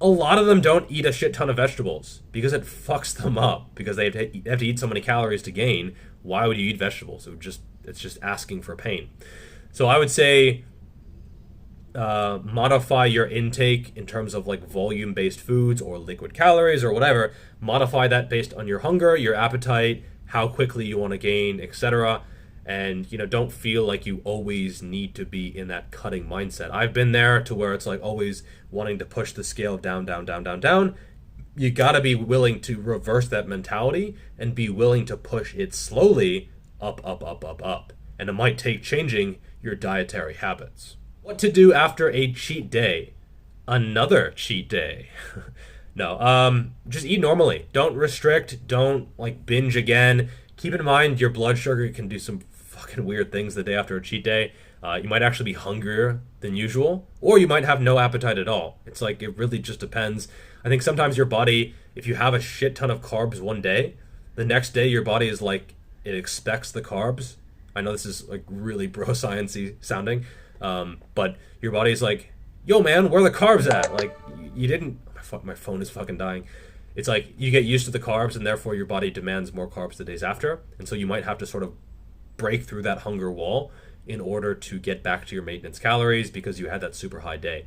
a lot of them don't eat a shit ton of vegetables because it fucks them up, because they have to eat so many calories to gain. Why would you eat vegetables? It's just asking for pain. So I would say modify your intake in terms of like volume-based foods or liquid calories or whatever. Modify that based on your hunger, your appetite, how quickly you want to gain, etc. And don't feel like you always need to be in that cutting mindset. I've been there to where it's like always wanting to push the scale down, down, down, down, down. You got to be willing to reverse that mentality and be willing to push it slowly up, up, up, up, up. And it might take changing your dietary habits. What to do after a cheat day? Another cheat day. No, just eat normally. Don't restrict. Don't like binge again. Keep in mind your blood sugar can do some fucking weird things the day after a cheat day. You might actually be hungrier than usual, or you might have no appetite at all. It's like, it really just depends. I think sometimes your body, if you have a shit ton of carbs one day, the next day your body is like, it expects the carbs. I know this is like really bro sciencey sounding, but your body's like, yo man, where are the carbs at? Like, you didn't, my phone is fucking dying. It's like you get used to the carbs, and therefore your body demands more carbs the days after, and so you might have to sort of break through that hunger wall in order to get back to your maintenance calories because you had that super high day.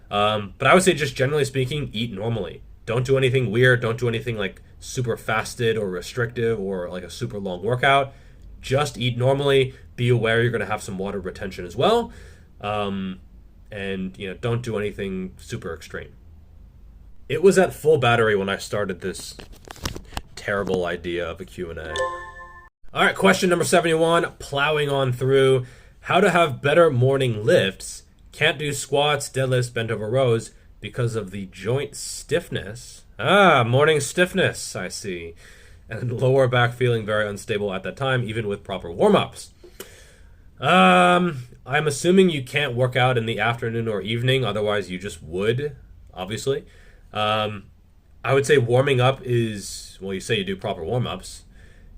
But I would say, just generally speaking, eat normally. Don't do anything weird. Don't do anything like super fasted or restrictive or like a super long workout. Just eat normally. Be aware you're going to have some water retention as well. And don't do anything super extreme. It was at full battery when I started this terrible idea of a Q&A. All right, question number 71, plowing on through. How to have better morning lifts. Can't do squats, deadlifts, bent over rows because of the joint stiffness. Morning stiffness, I see. And lower back feeling very unstable at that time, even with proper warm-ups. I'm assuming you can't work out in the afternoon or evening, otherwise you just would, obviously. I would say warming up is, well, you say you do proper warm-ups.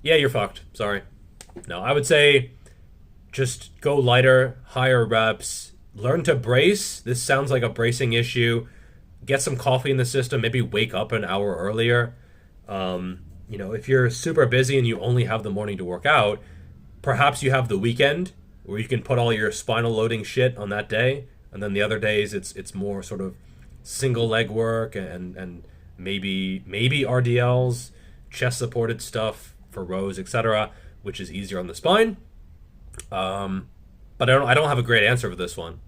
Yeah, you're fucked. Sorry. No, I would say just go lighter, higher reps, learn to brace. This sounds like a bracing issue. Get some coffee in the system, maybe wake up an hour earlier. If you're super busy and you only have the morning to work out, perhaps you have the weekend where you can put all your spinal loading shit on that day, and then the other days it's more sort of single leg work and maybe RDLs, chest supported stuff for rows, etc., which is easier on the spine. But I don't have a great answer for this one,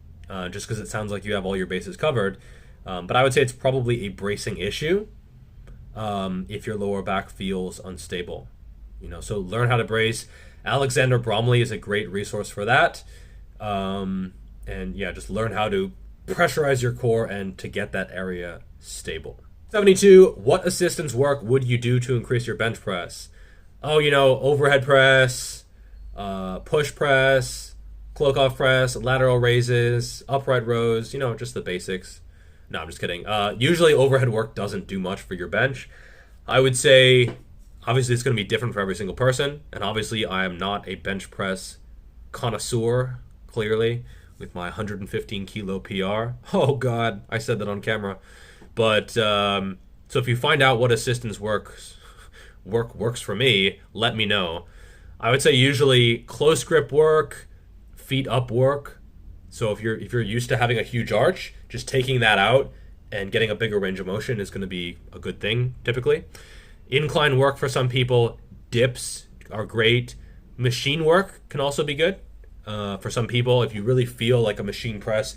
just because it sounds like you have all your bases covered. But I would say it's probably a bracing issue if your lower back feels unstable. So learn how to brace. Alexander Bromley is a great resource for that. And yeah, just learn how to pressurize your core and to get that area stable. 72, what assistance work would you do to increase your bench press? oh, overhead press, push press, cloak off press, lateral raises, upright rows, just the basics. No, I'm just kidding. Usually overhead work doesn't do much for your bench. I would say, obviously it's going to be different for every single person, and obviously I am not a bench press connoisseur, clearly, with my 115 kilo PR. Oh God, I said that on camera. But, so if you find out what assistance works for me, let me know. I would say usually close grip work, feet up work. So if you're used to having a huge arch, just taking that out and getting a bigger range of motion is going to be a good thing typically. Incline work for some people, dips are great. Machine work can also be good. For some people, if you really feel like a machine press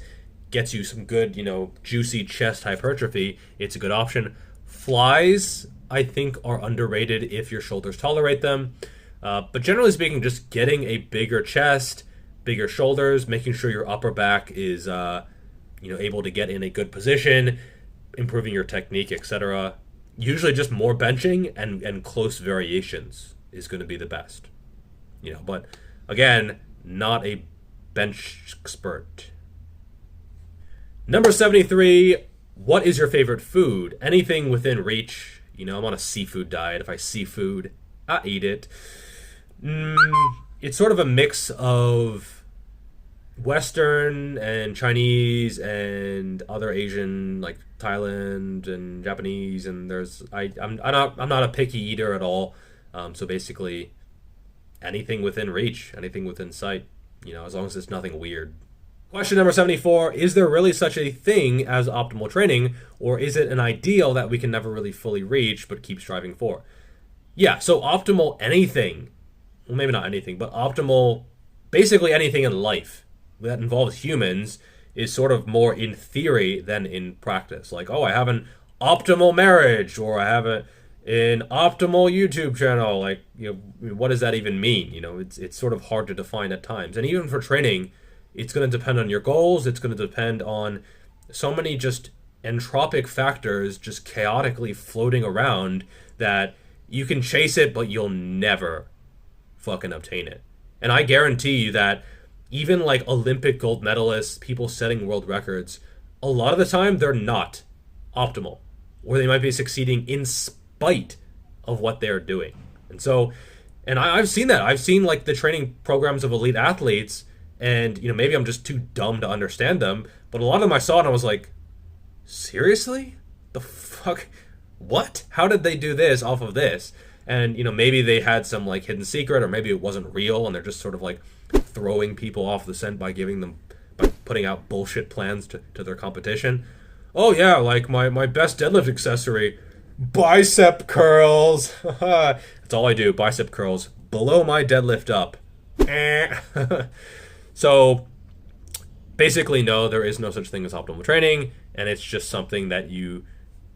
gets you some good, juicy chest hypertrophy, it's a good option. Flies, I think, are underrated if your shoulders tolerate them. But generally speaking, just getting a bigger chest, bigger shoulders, making sure your upper back is, able to get in a good position, improving your technique, etc. Usually just more benching and close variations is going to be the best. But again, not a bench expert. Number 73, what is your favorite food? Anything within reach. I'm on a seafood diet. If I see food, I eat it. It's sort of a mix of Western and Chinese and other Asian, like Thailand and Japanese, and I'm not a picky eater at all. So basically anything within reach, anything within sight, as long as it's nothing weird. Question number 74, is there really such a thing as optimal training, or is it an ideal that we can never really fully reach but keep striving for? Yeah, so optimal anything, well, maybe not anything, but optimal, basically anything in life that involves humans is sort of more in theory than in practice. Like, I have an optimal marriage, or I have an optimal YouTube channel. Like, what does that even mean? It's sort of hard to define at times. And even for training, it's going to depend on your goals. It's going to depend on so many just entropic factors just chaotically floating around that you can chase it, but you'll never fucking obtain it. And I guarantee you that even like Olympic gold medalists, people setting world records, a lot of the time they're not optimal, or they might be succeeding in spite of what they're doing. And so, and I've seen that. I've seen like the training programs of elite athletes, and maybe I'm just too dumb to understand them, but a lot of them I saw and I was like, seriously? The fuck? What? How did they do this off of this? And maybe they had some like hidden secret, or maybe it wasn't real and they're just sort of like throwing people off the scent by putting out bullshit plans to their competition. Oh yeah, like my best deadlift accessory, bicep curls. That's all I do, bicep curls below my deadlift up. So basically, no, there is no such thing as optimal training, and it's just something that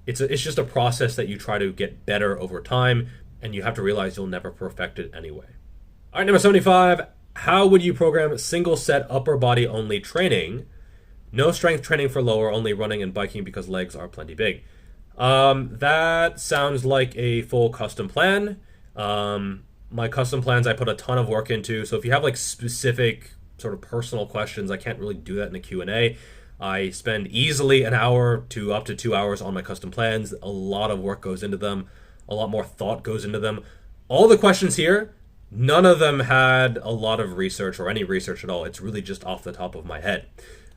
it's just a process that you try to get better over time, and you have to realize you'll never perfect it anyway. All right, number 75, how would you program single set upper body only training? No strength training for lower, only running and biking because legs are plenty big. That sounds like a full custom plan. My custom plans I put a ton of work into, so if you have like specific sort of personal questions, I can't really do that in a Q&A. I spend easily an hour to up to 2 hours on my custom plans. A lot of work goes into them. A lot more thought goes into them. All the questions here, none of them had a lot of research or any research at all. It's really just off the top of my head.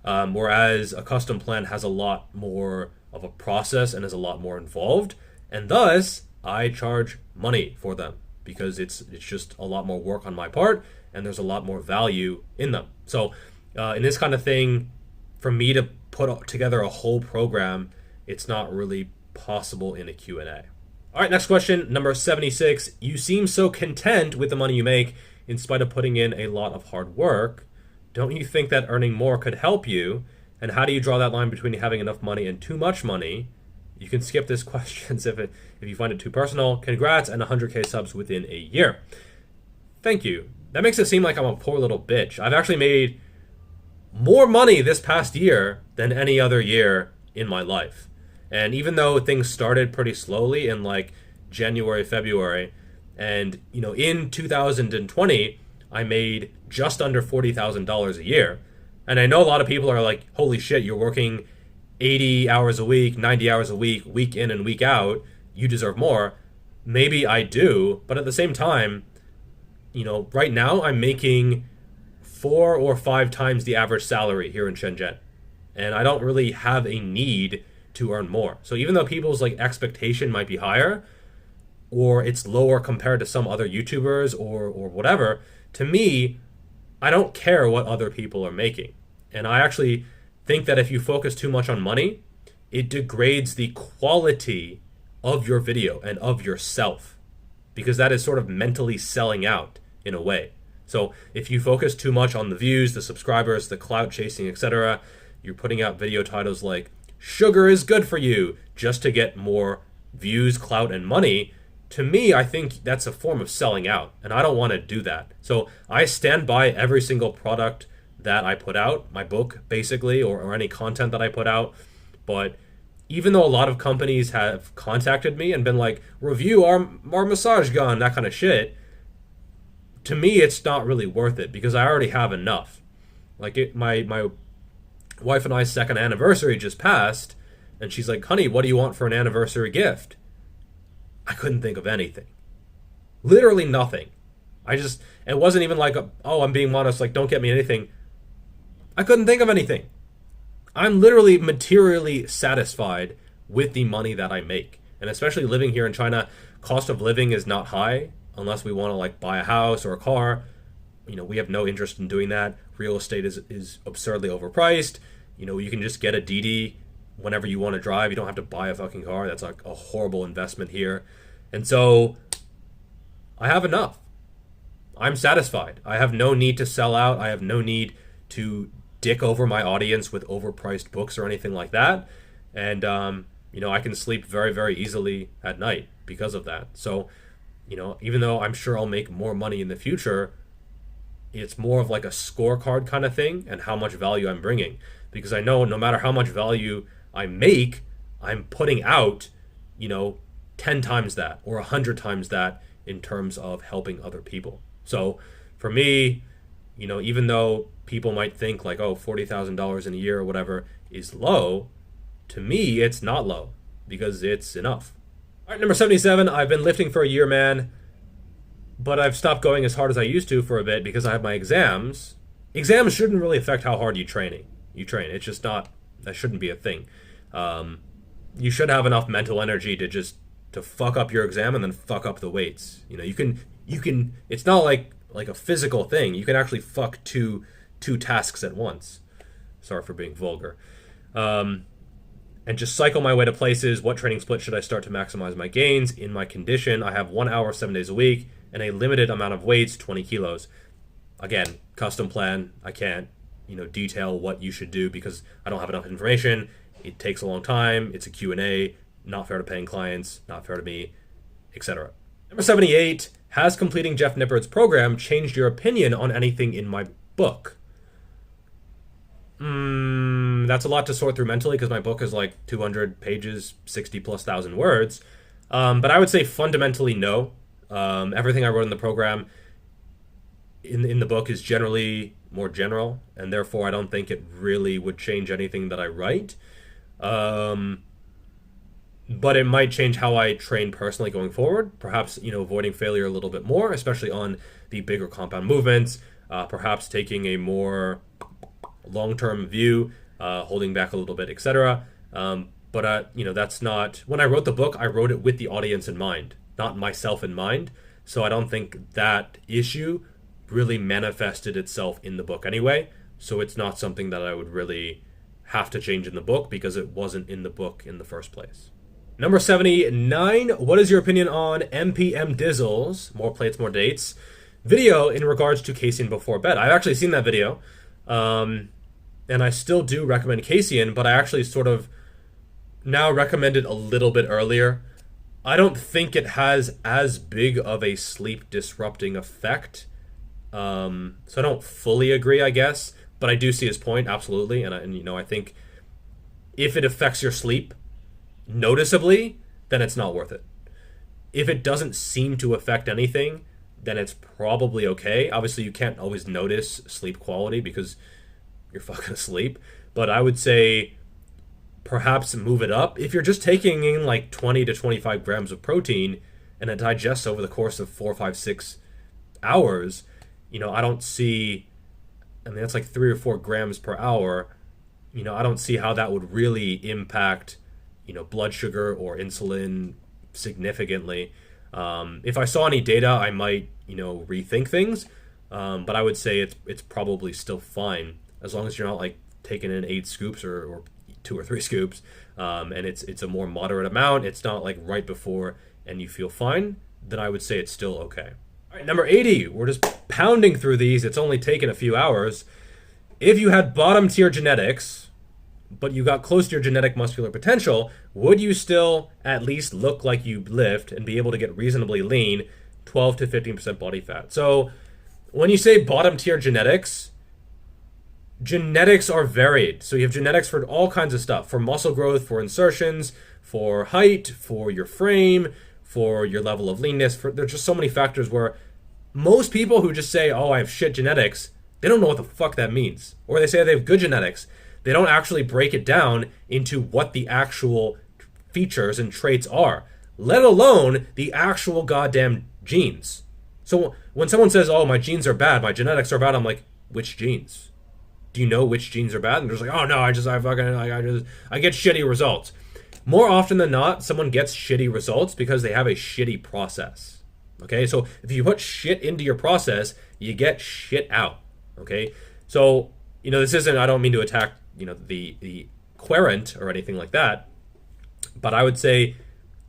Whereas a custom plan has a lot more of a process and is a lot more involved. And thus, I charge money for them because it's just a lot more work on my part, and there's a lot more value in them. So in this kind of thing, for me to put together a whole program, it's not really possible in a Q&A. All right, next question, number 76. You seem so content with the money you make in spite of putting in a lot of hard work. Don't you think that earning more could help you? And how do you draw that line between having enough money and too much money? You can skip this question if you find it too personal. Congrats, and 100K subs within a year. Thank you. That makes it seem like I'm a poor little bitch. I've actually made more money this past year than any other year in my life. And even though things started pretty slowly in like January, February, And, in 2020, I made just under $40,000 a year. And I know a lot of people are like, holy shit, you're working 80 hours a week, 90 hours a week in and week out. You deserve more. Maybe I do. But at the same time, right now I'm making 4 or 5 times the average salary here in Shenzhen. And I don't really have a need to earn more. So even though people's expectation might be higher, or it's lower compared to some other YouTubers or whatever, to me, I don't care what other people are making. And I actually think that if you focus too much on money, it degrades the quality of your video and of yourself, because that is sort of mentally selling out in a way. So if you focus too much on the views, the subscribers, the clout chasing, etc., you're putting out video titles like "Sugar is good for you" just to get more views, clout, and money. To me, I think that's a form of selling out, and I don't want to do that. So I stand by every single product that I put out, my book basically, or any content that I put out. But even though a lot of companies have contacted me and been like, review our massage gun, that kind of shit, to me it's not really worth it, because I already have enough. My wife and I's second anniversary just passed, and she's like, honey, what do you want for an anniversary gift? I couldn't think of anything. Literally nothing. It wasn't even like, I'm being modest, don't get me anything. I couldn't think of anything. I'm literally materially satisfied with the money that I make. And especially living here in China, cost of living is not high unless we want to buy a house or a car. We have no interest in doing that. Real estate is absurdly overpriced. You can just get a DD whenever you want to drive. You don't have to buy a fucking car. That's a horrible investment here. And so I have enough. I'm satisfied. I have no need to sell out. I have no need to dick over my audience with overpriced books or anything like that. And, I can sleep very, very easily at night because of that. So, even though I'm sure I'll make more money in the future, it's more of a scorecard kind of thing and how much value I'm bringing. Because I know no matter how much value I make, I'm putting out, 10 times that or 100 times that in terms of helping other people. So for me, even though people might think $40,000 in a year or whatever is low, to me, it's not low because it's enough. All right, number 77, I've been lifting for a year, man, but I've stopped going as hard as I used to for a bit because I have my exams. Exams shouldn't really affect how hard you train. It's just not, that shouldn't be a thing. You should have enough mental energy to fuck up your exam and then fuck up the weights. You can, it's not like a physical thing. You can actually fuck two tasks at once. Sorry for being vulgar. And just cycle my way to places. What training split should I start to maximize my gains? In my condition, I have 1 hour, 7 days a week, and a limited amount of weights, 20 kilos. Again, custom plan. I can't, detail what you should do because I don't have enough information. It takes a long time. It's a Q&A. Not fair to paying clients. Not fair to me, etc. Number 78, has completing Jeff Nippard's program changed your opinion on anything in my book? That's a lot to sort through mentally because my book is 200 pages, 60 plus thousand words. But I would say fundamentally no. Everything I wrote in the program in the book is generally more general, and therefore I don't think it really would change anything that I write. But it might change how I train personally going forward. Perhaps, avoiding failure a little bit more, especially on the bigger compound movements. Perhaps taking a more long-term view, holding back a little bit, etc. But that's not, when I wrote the book, I wrote it with the audience in mind, not myself in mind. So I don't think that issue really manifested itself in the book anyway. So it's not something that I would really have to change in the book because it wasn't in the book in the first place. Number 79, what is your opinion on MPMD's, more plates, more dates, video in regards to casein before bed? I've actually seen that video. And I still do recommend casein, but I actually sort of now recommend it a little bit earlier. I don't think it has as big of a sleep disrupting effect. So I don't fully agree, I guess, but I do see his point, absolutely. And I think if it affects your sleep noticeably, then it's not worth it. If it doesn't seem to affect anything, then it's probably okay. Obviously, you can't always notice sleep quality because you're fucking asleep. But I would say perhaps move it up. If you're just taking in like 20 to 25 grams of protein and it digests over the course of 4, 5, 6 hours, I don't see, that's like 3 or 4 grams per hour. I don't see how that would really impact, blood sugar or insulin significantly. If I saw any data, I might, rethink things. But I would say it's probably still fine as long as you're not like taking in 8 scoops or 2 or 3 scoops. And it's a more moderate amount. It's not like right before and you feel fine. Then I would say it's still okay. All right, number 80. We're just pounding through these. It's only taken a few hours. If you had bottom tier genetics, but you got close to your genetic muscular potential, would you still at least look like you lift and be able to get reasonably lean, 12 to 15% body fat? So when you say bottom tier genetics are varied. So you have genetics for all kinds of stuff, for muscle growth, for insertions, for height, for your frame, for your level of leanness. There's just so many factors where most people who just say, oh, I have shit genetics, they don't know what the fuck that means. Or they say they have good genetics. They don't actually break it down into what the actual features and traits are, let alone the actual goddamn genes. So when someone says, oh, my genes are bad, my genetics are bad, I'm like, which genes? Do you know which genes are bad? And they're just like, oh no, I get shitty results. More often than not, someone gets shitty results because they have a shitty process. Okay, so if you put shit into your process, you get shit out. Okay, so this isn't, I don't mean to attack the querent or anything like that, but I would say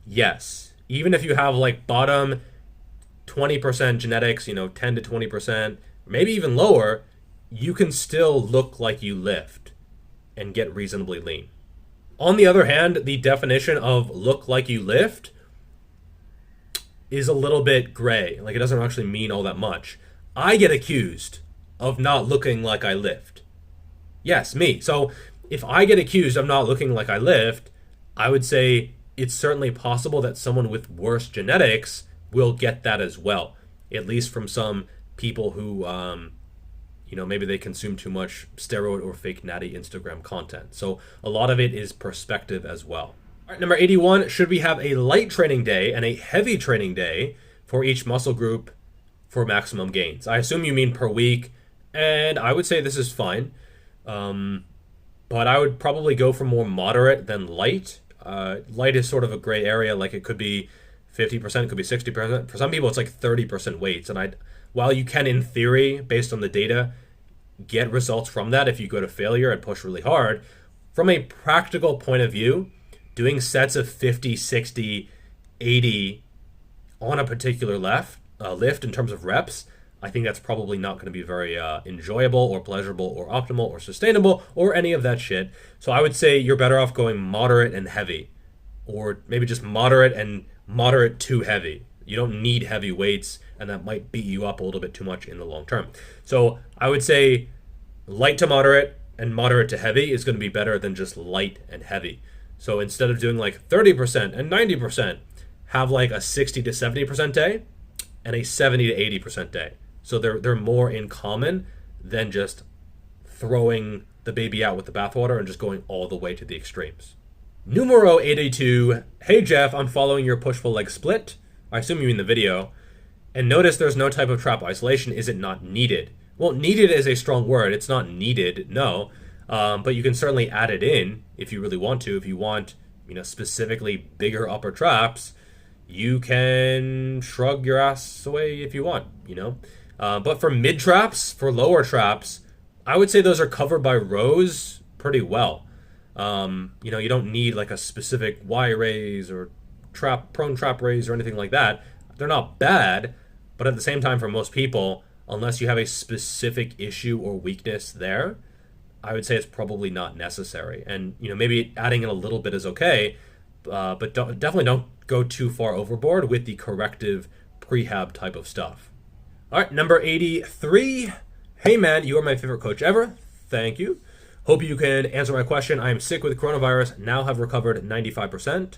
yes, even if you have like bottom 20% genetics, 10 to 20%, maybe even lower, you can still look like you lift and get reasonably lean. On the other hand, the definition of look like you lift is a little bit gray. Like, it doesn't actually mean all that much. I get accused of not looking like I lift. Yes, me. So if I get accused of not looking like I lift, I would say it's certainly possible that someone with worse genetics will get that as well, at least from some people who maybe they consume too much steroid or fake natty Instagram content. So a lot of it is perspective as well. All right, number 81, should we have a light training day and a heavy training day for each muscle group for maximum gains? I assume you mean per week, and I would say this is fine. But I would probably go for more moderate than light. Light is sort of a gray area, like it could be 50%, it could be 60%. For some people, it's like 30% weights. And while you can, in theory, based on the data, get results from that if you go to failure and push really hard, from a practical point of view, doing sets of 50, 60, 80 on a particular lift in terms of reps, I think that's probably not going to be very enjoyable or pleasurable or optimal or sustainable or any of that shit. So I would say you're better off going moderate and heavy, or maybe just moderate and moderate to heavy. You don't need heavy weights, and that might beat you up a little bit too much in the long term. So I would say light to moderate and moderate to heavy is going to be better than just light and heavy. So instead of doing like 30% and 90%, have like a 60 to 70% day and a 70 to 80% day. So they're more in common than just throwing the baby out with the bathwater and just going all the way to the extremes. Numero 82. Hey Jeff, I'm following your push-pull leg split. I assume you mean the video. And notice there's no type of trap isolation. Is it not needed? Well, needed is a strong word. It's not needed, no. But you can certainly add it in if you really want to. If you want, specifically bigger upper traps, you can shrug your ass away if you want, But for mid traps, for lower traps, I would say those are covered by rows pretty well. You don't need like a specific Y raise or prone trap raise or anything like that. They're not bad, but at the same time, for most people, unless you have a specific issue or weakness there, I would say it's probably not necessary. And maybe adding in a little bit is okay, but definitely don't go too far overboard with the corrective prehab type of stuff. All right, number 83. Hey man, you are my favorite coach ever. Thank you. Hope you can answer my question. I am sick with coronavirus. Now have recovered 95%.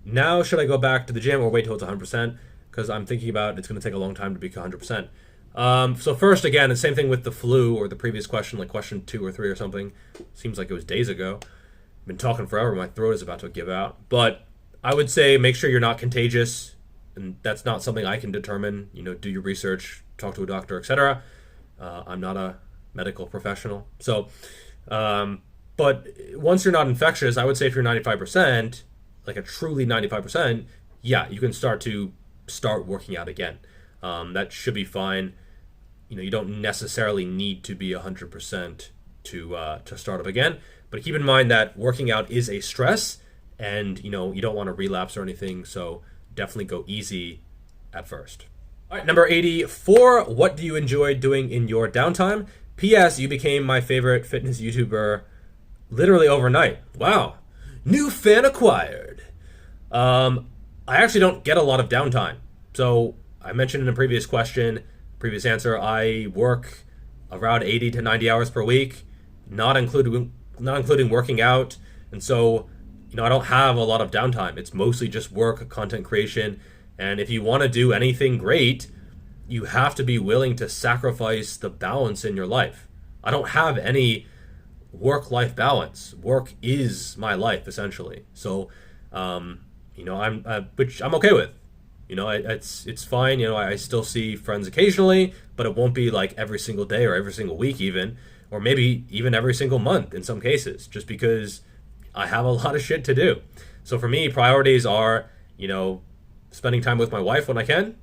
Now, should I go back to the gym or wait till it's 100%? Because I'm thinking about it's going to take a long time to be 100%. So first, again, the same thing with the flu or the previous question, like question 2 or 3 or something. Seems like it was days ago. I've been talking forever. My throat is about to give out. But I would say make sure you're not contagious. And that's not something I can determine. Do your research, talk to a doctor, etc. I'm not a medical professional. So, but once you're not infectious, I would say if you're 95%, like a truly 95%, yeah, you can start working out again. That should be fine. You don't necessarily need to be 100% to start up again. But keep in mind that working out is a stress, and you don't want to relapse or anything. So definitely go easy at first. All right, number 84. What do you enjoy doing in your downtime? P.S. You became my favorite fitness YouTuber literally overnight. Wow. New fan acquired. I actually don't get a lot of downtime. So I mentioned in a previous answer, I work around 80 to 90 hours per week, not including working out. And so, I don't have a lot of downtime. It's mostly just work, content creation. And if you want to do anything great, you have to be willing to sacrifice the balance in your life. I don't have any work-life balance. Work is my life, essentially. So, which I'm okay with. It's fine. I still see friends occasionally, but it won't be like every single day or every single week even, or maybe even every single month in some cases, just because I have a lot of shit to do. So for me, priorities are, spending time with my wife when I can.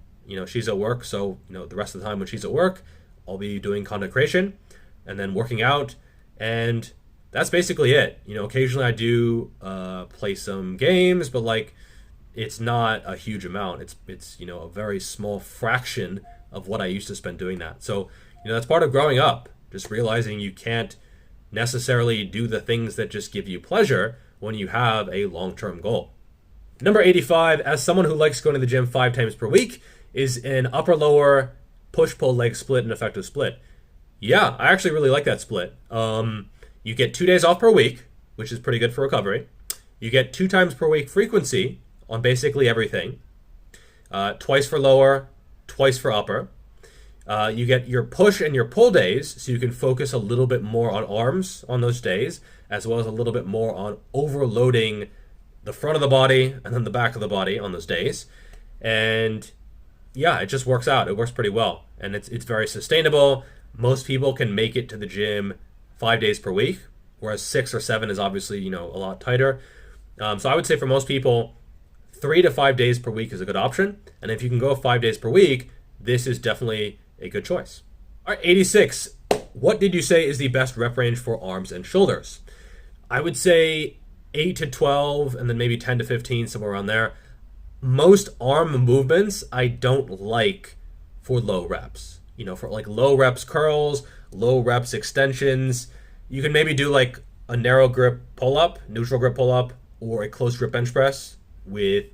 She's at work, so, the rest of the time when she's at work, I'll be doing content creation and then working out, and that's basically it. Occasionally I do play some games, but like, it's not a huge amount. It's a very small fraction of what I used to spend doing that. So, that's part of growing up, just realizing you can't necessarily do the things that just give you pleasure when you have a long-term goal. Number 85, as someone who likes going to the gym 5 times per week, is an upper-lower push-pull leg split an effective split? Yeah, I actually really like that split. You get 2 days off per week, which is pretty good for recovery. You get 2 times per week frequency on basically everything. Twice for lower, twice for upper. You get your push and your pull days, so you can focus a little bit more on arms on those days, as well as a little bit more on overloading the front of the body and then the back of the body on those days. And yeah, it just works out. It works pretty well. And it's very sustainable. Most people can make it to the gym 5 days per week, whereas 6 or 7 is obviously, a lot tighter. So I would say for most people, 3 to 5 days per week is a good option. And if you can go 5 days per week, this is definitely a good choice. All right, 86. What did you say is the best rep range for arms and shoulders? I would say 8 to 12 and then maybe 10 to 15, somewhere around there. Most arm movements I don't like for low reps. For like low reps curls, low reps extensions. You can maybe do like a narrow grip pull-up, neutral grip pull-up, or a close grip bench press with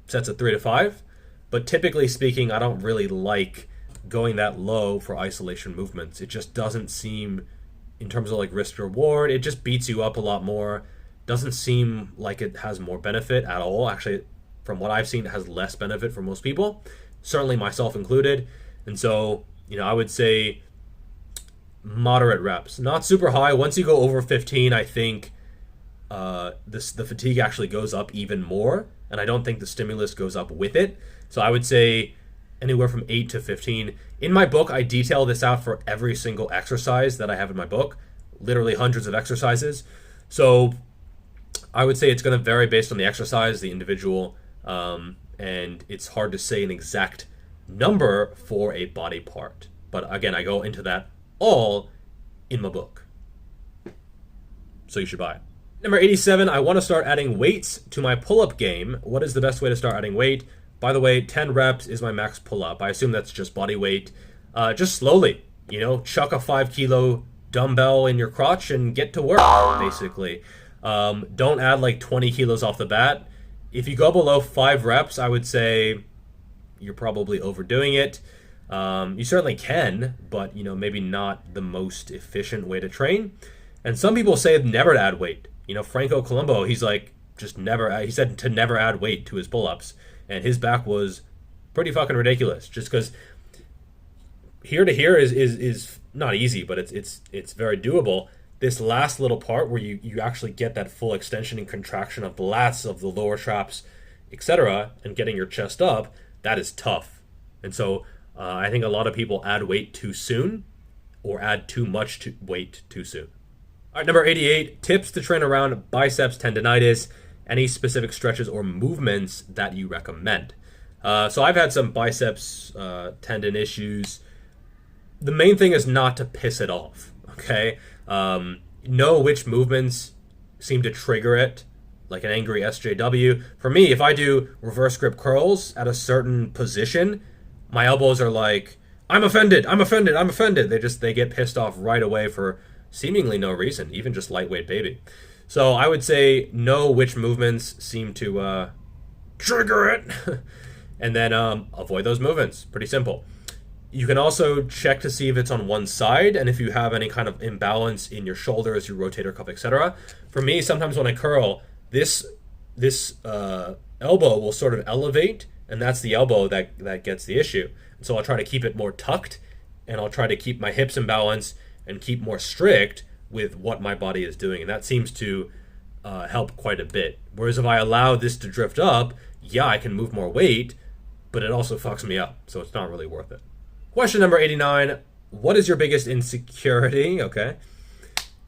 sets of 3 to 5. But typically speaking, I don't really like going that low for isolation movements. It just doesn't seem, in terms of like risk reward, it just beats you up a lot more. Doesn't seem like it has more benefit at all. Actually, from what I've seen, it has less benefit for most people, certainly myself included. And so, I would say moderate reps, not super high. Once you go over 15, I think the fatigue actually goes up even more, and I don't think the stimulus goes up with it. So I would say anywhere from 8 to 15. In my book, I detail this out for every single exercise that I have in my book, literally hundreds of exercises. So I would say it's going to vary based on the exercise, the individual, and it's hard to say an exact number for a body part. But again, I go into that all in my book. So you should buy it. Number 87, I want to start adding weights to my pull-up game. What is the best way to start adding weight? By the way, 10 reps is my max pull-up. I assume that's just body weight. Just slowly, chuck a 5-kilo dumbbell in your crotch and get to work, basically. Don't add like 20 kilos off the bat. If you go below 5 reps, I would say you're probably overdoing it. You certainly can, but maybe not the most efficient way to train. And some people say never to add weight. Franco Columbo, he's like, just never, he said to never add weight to his pull-ups, and his back was pretty fucking ridiculous, just because here to here is not easy, but it's very doable. This last little part where you actually get that full extension and contraction of the lats, of the lower traps, etc., and getting your chest up, that is tough. And so I think a lot of people add weight too soon or add too much weight too soon. All right, number 88, tips to train around biceps tendonitis, any specific stretches or movements that you recommend. So I've had some biceps tendon issues. The main thing is not to piss it off, okay? Know which movements seem to trigger it, like an angry SJW. For me, if I do reverse grip curls at a certain position, my elbows are like, I'm offended. They get pissed off right away for seemingly no reason, even just lightweight baby. So I would say know which movements seem to trigger it, and then avoid those movements. Pretty simple. You can also check to see if it's on one side and if you have any kind of imbalance in your shoulders, your rotator cuff, etc. For me, sometimes when I curl, this elbow will sort of elevate, and that's the elbow that gets the issue. And so I'll try to keep it more tucked, and I'll try to keep my hips in balance and keep more strict with what my body is doing. And that seems to help quite a bit. Whereas if I allow this to drift up, yeah, I can move more weight, but it also fucks me up. So it's not really worth it. Question number 89, what is your biggest insecurity? Okay.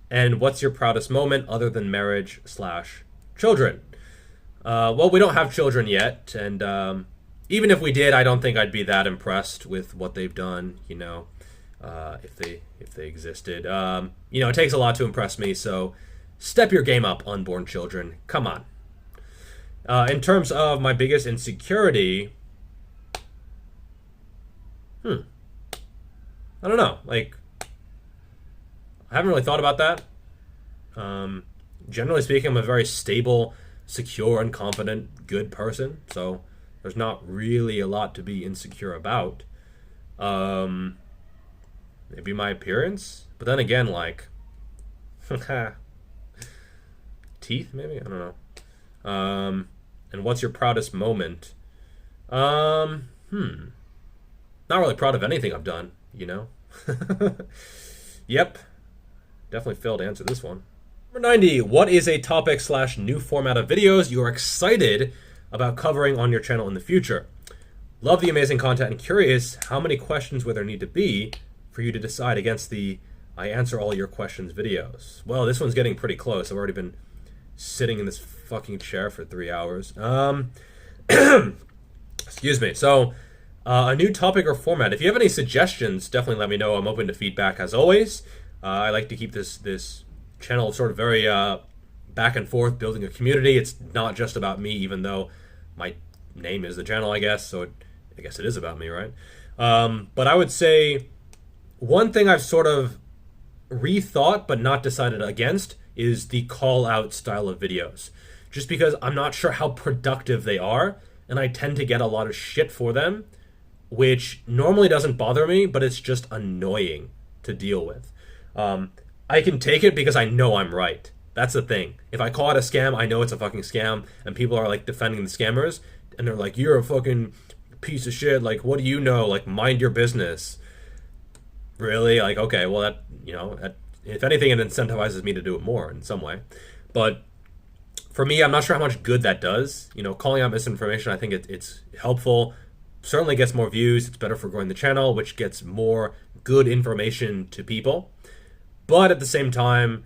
And what's your proudest moment other than marriage/children? Well, we don't have children yet. And even if we did, I don't think I'd be that impressed with what they've done, if they existed. It takes a lot to impress me. So step your game up, unborn children. Come on. In terms of my biggest insecurity, I don't know. Like, I haven't really thought about that. Generally speaking, I'm a very stable, secure, and confident, good person. So there's not really a lot to be insecure about. Maybe my appearance, but then again, like, teeth, maybe? I don't know. And what's your proudest moment? Not really proud of anything I've done, Yep. Definitely failed to answer this one. Number 90, what is a topic/new format of videos you are excited about covering on your channel in the future? Love the amazing content and curious how many questions would there need to be for you to decide against the I answer all your questions videos. Well, this one's getting pretty close. I've already been sitting in this fucking chair for 3 hours. Excuse me. So, a new topic or format. If you have any suggestions, definitely let me know. I'm open to feedback as always. I like to keep this channel sort of very back and forth, building a community. It's not just about me, even though my name is the channel, I guess. So I guess it is about me, right? But I would say one thing I've sort of rethought but not decided against is the call-out style of videos. Just because I'm not sure how productive they are, and I tend to get a lot of shit for them, which normally doesn't bother me, but it's just annoying to deal with. I can take it because I know I'm right. That's the thing. If I call it a scam, I know it's a fucking scam, and people are like defending the scammers, and they're like, you're a fucking piece of shit, like, what do you know? Like, mind your business. Really? Like, okay, well, that, if anything, it incentivizes me to do it more in some way. But for me, I'm not sure how much good that does. Calling out misinformation, I think it's helpful. Certainly gets more views. It's better for growing the channel, which gets more good information to people. But at the same time,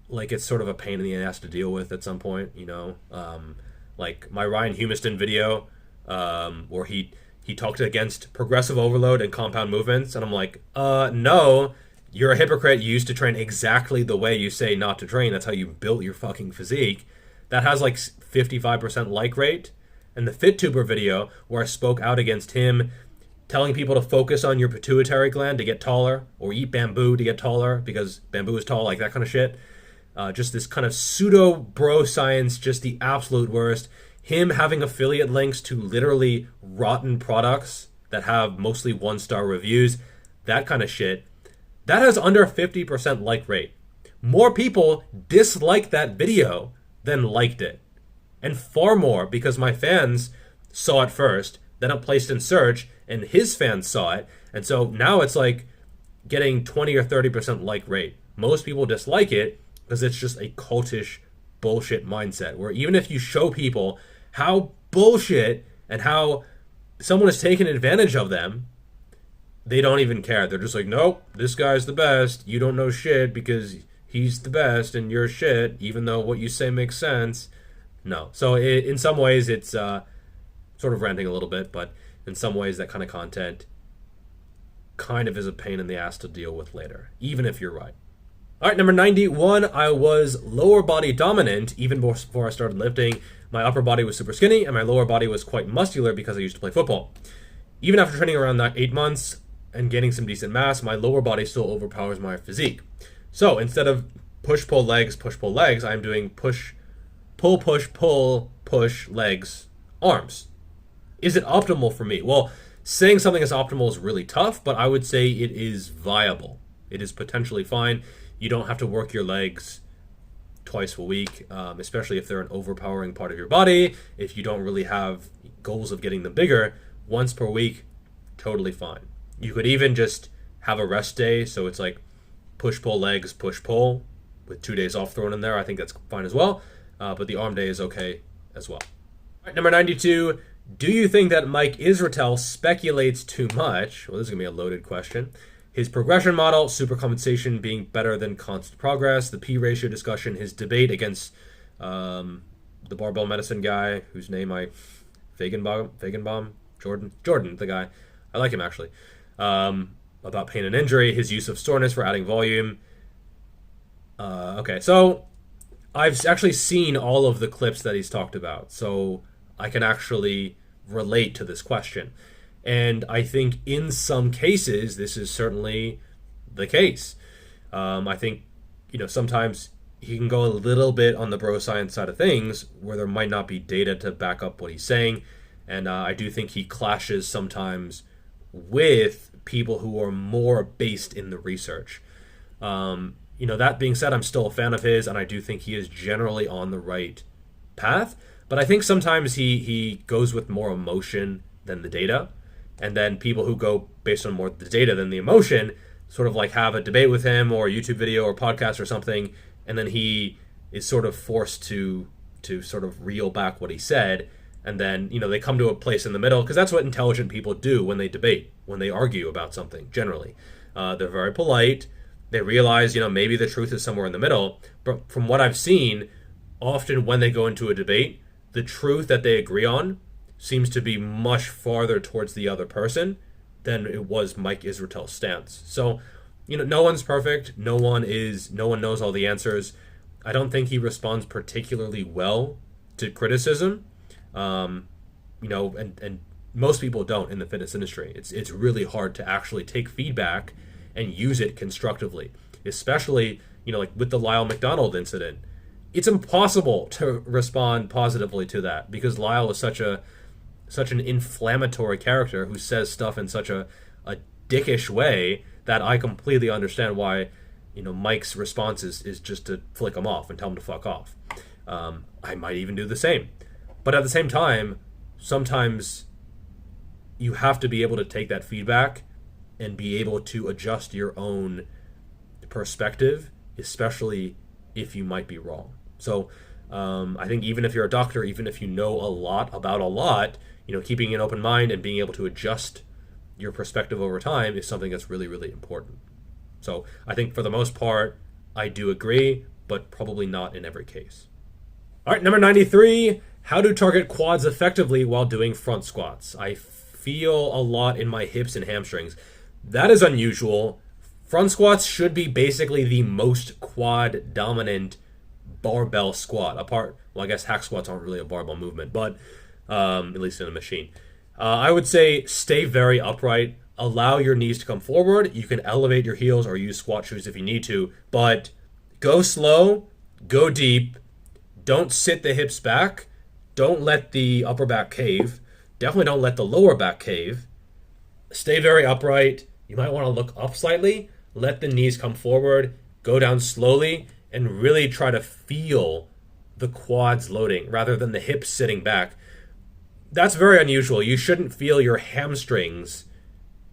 like, it's sort of a pain in the ass to deal with at some point, like my Ryan Humiston video, where he talked against progressive overload and compound movements, and I'm like, no, you're a hypocrite. You used to train exactly the way you say not to train. That's how you built your fucking physique. That has like 55% like rate. And the FitTuber video, where I spoke out against him telling people to focus on your pituitary gland to get taller, or eat bamboo to get taller because bamboo is tall, like that kind of shit. Just this kind of pseudo bro science, just the absolute worst. Him having affiliate links to literally rotten products that have mostly 1-star reviews, that kind of shit. That has under 50% like rate. More people disliked that video than liked it. and far more because my fans saw it first, then it placed in search, and his fans saw it. And so now it's like getting 20 or 30% like rate. Most people dislike it because it's just a cultish bullshit mindset where even if you show people how bullshit and how someone is taking advantage of them, they don't even care. They're just like, nope, this guy's the best. You don't know shit because he's the best and you're shit, even though what you say makes sense. No. So in some ways, it's sort of ranting a little bit, but in some ways, that kind of content kind of is a pain in the ass to deal with later, even if you're right. All right, number 91, I was lower body dominant even before I started lifting. My upper body was super skinny, and my lower body was quite muscular because I used to play football. Even after training around that 8 months and gaining some decent mass, my lower body still overpowers my physique. So instead of push, pull, legs, I'm doing push, push, legs, arms. Is it optimal for me? Well, saying something is optimal is really tough, but I would say it is viable. It is potentially fine. You don't have to work your legs twice a week, especially if they're an overpowering part of your body. If you don't really have goals of getting them bigger, once per week, totally fine. You could even just have a rest day, so it's like push, pull, legs, push, pull, with 2 days off thrown in there. I think that's fine as well, but the arm day is okay as well. All right, number 92, do you think that Mike Israetel speculates too much? Well, this is going to be a loaded question. His progression model, supercompensation being better than constant progress, the P-ratio discussion, his debate against the barbell medicine guy, whose name Fagenbaum, Jordan, the guy. I like him, actually. About pain and injury, his use of soreness for adding volume. Okay, so I've actually seen all of the clips that he's talked about, so I can actually relate to this question. And I think in some cases, this is certainly the case. I think, sometimes he can go a little bit on the bro science side of things where there might not be data to back up what he's saying. And I do think he clashes sometimes with people who are more based in the research. That being said, I'm still a fan of his, and I do think he is generally on the right path. But I think sometimes he goes with more emotion than the data. And then people who go based on more the data than the emotion sort of like have a debate with him or a YouTube video or podcast or something, and then he is sort of forced to sort of reel back what he said, and then they come to a place in the middle, because that's what intelligent people do when they debate, when they argue about something. Generally, they're very polite. They realize maybe the truth is somewhere in the middle. But from what I've seen, often when they go into a debate, the truth that they agree on seems to be much farther towards the other person than it was Mike Israetel's stance. So, no one's perfect. No one knows all the answers. I don't think he responds particularly well to criticism. And most people don't in the fitness industry. It's really hard to actually take feedback and use it constructively, especially, like with the Lyle McDonald incident. It's impossible to respond positively to that because Lyle is such an inflammatory character who says stuff in such a dickish way that I completely understand why, Mike's response is just to flick him off and tell him to fuck off. I might even do the same. But at the same time, sometimes you have to be able to take that feedback and be able to adjust your own perspective, especially if you might be wrong. So I think even if you're a doctor, even if you know a lot about a lot, keeping an open mind and being able to adjust your perspective over time is something that's really, really important. So I think for the most part, I do agree, but probably not in every case. All right, number 93, how to target quads effectively while doing front squats. I feel a lot in my hips and hamstrings. That is unusual. Front squats should be basically the most quad dominant barbell squat. I guess hack squats aren't really a barbell movement, but at least in a machine. I would say stay very upright. Allow your knees to come forward. You can elevate your heels or use squat shoes if you need to, but go slow, go deep. Don't sit the hips back. Don't let the upper back cave. Definitely don't let the lower back cave. Stay very upright. You might want to look up slightly. Let the knees come forward. Go down slowly and really try to feel the quads loading rather than the hips sitting back. That's very unusual. You shouldn't feel your hamstrings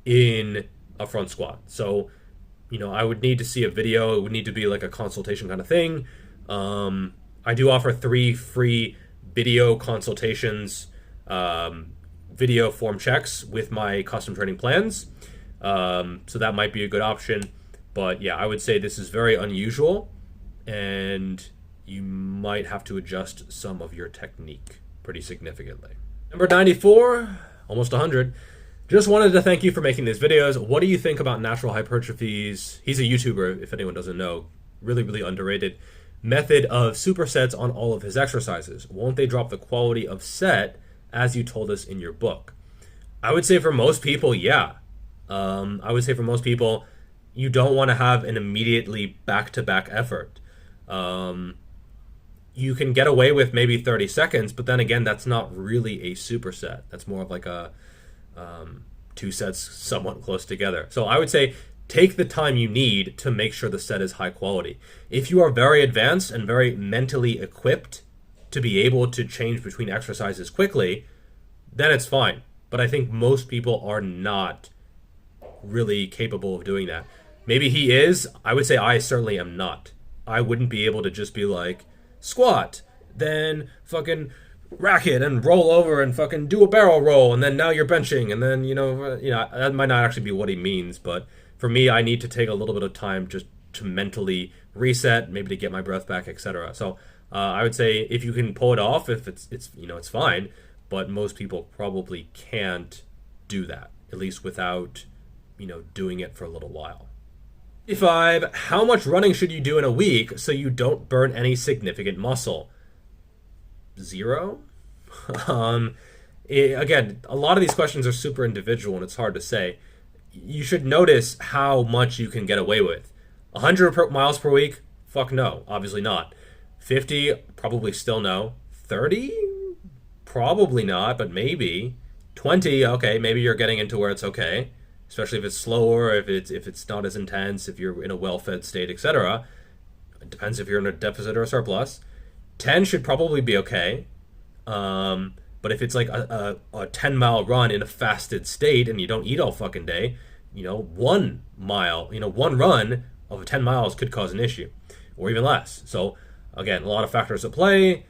in a front squat. So, I would need to see a video. It would need to be like a consultation kind of thing. I do offer 3 free video consultations, video form checks with my custom training plans. So that might be a good option. But yeah, I would say this is very unusual, and you might have to adjust some of your technique pretty significantly. Number 94, almost 100. Just wanted to thank you for making these videos. What do you think about natural hypertrophies? He's a YouTuber, if anyone doesn't know. Really, really underrated method of supersets on all of his exercises. Won't they drop the quality of set as you told us in your book? I would say for most people, yeah. I would say for most people, you don't want to have an immediately back-to-back effort. You can get away with maybe 30 seconds, but then again, that's not really a superset. That's more of like a 2 sets somewhat close together. So I would say take the time you need to make sure the set is high quality. If you are very advanced and very mentally equipped to be able to change between exercises quickly, then it's fine. But I think most people are not really capable of doing that. Maybe he is. I would say I certainly am not. I wouldn't be able to just be like, squat, then fucking rack it and roll over and fucking do a barrel roll, and then now you're benching, and then, that might not actually be what he means, but for me, I need to take a little bit of time just to mentally reset, maybe to get my breath back, etc. So I would say if you can pull it off, if it's fine, but most people probably can't do that, at least without, doing it for a little while. 55, how much running should you do in a week so you don't burn any significant muscle? 0? Again, a lot of these questions are super individual and it's hard to say. You should notice how much you can get away with. 100 miles per week? Fuck no, obviously not. 50? Probably still no. 30? Probably not, but maybe. 20? Okay, maybe you're getting into where it's okay. Especially if it's slower, if it's not as intense, if you're in a well-fed state, etc. It depends if you're in a deficit or a surplus. 10 should probably be okay. But if it's like a 10-mile run in a fasted state and you don't eat all fucking day, 1 mile, one run of 10 miles could cause an issue, or even less. So again, a lot of factors at play.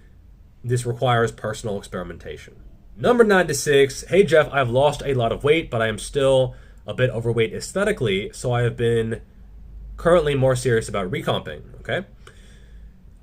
This requires personal experimentation. Number 96, hey Jeff, I've lost a lot of weight, but I am still a bit overweight aesthetically, so I have been currently more serious about recomping, okay?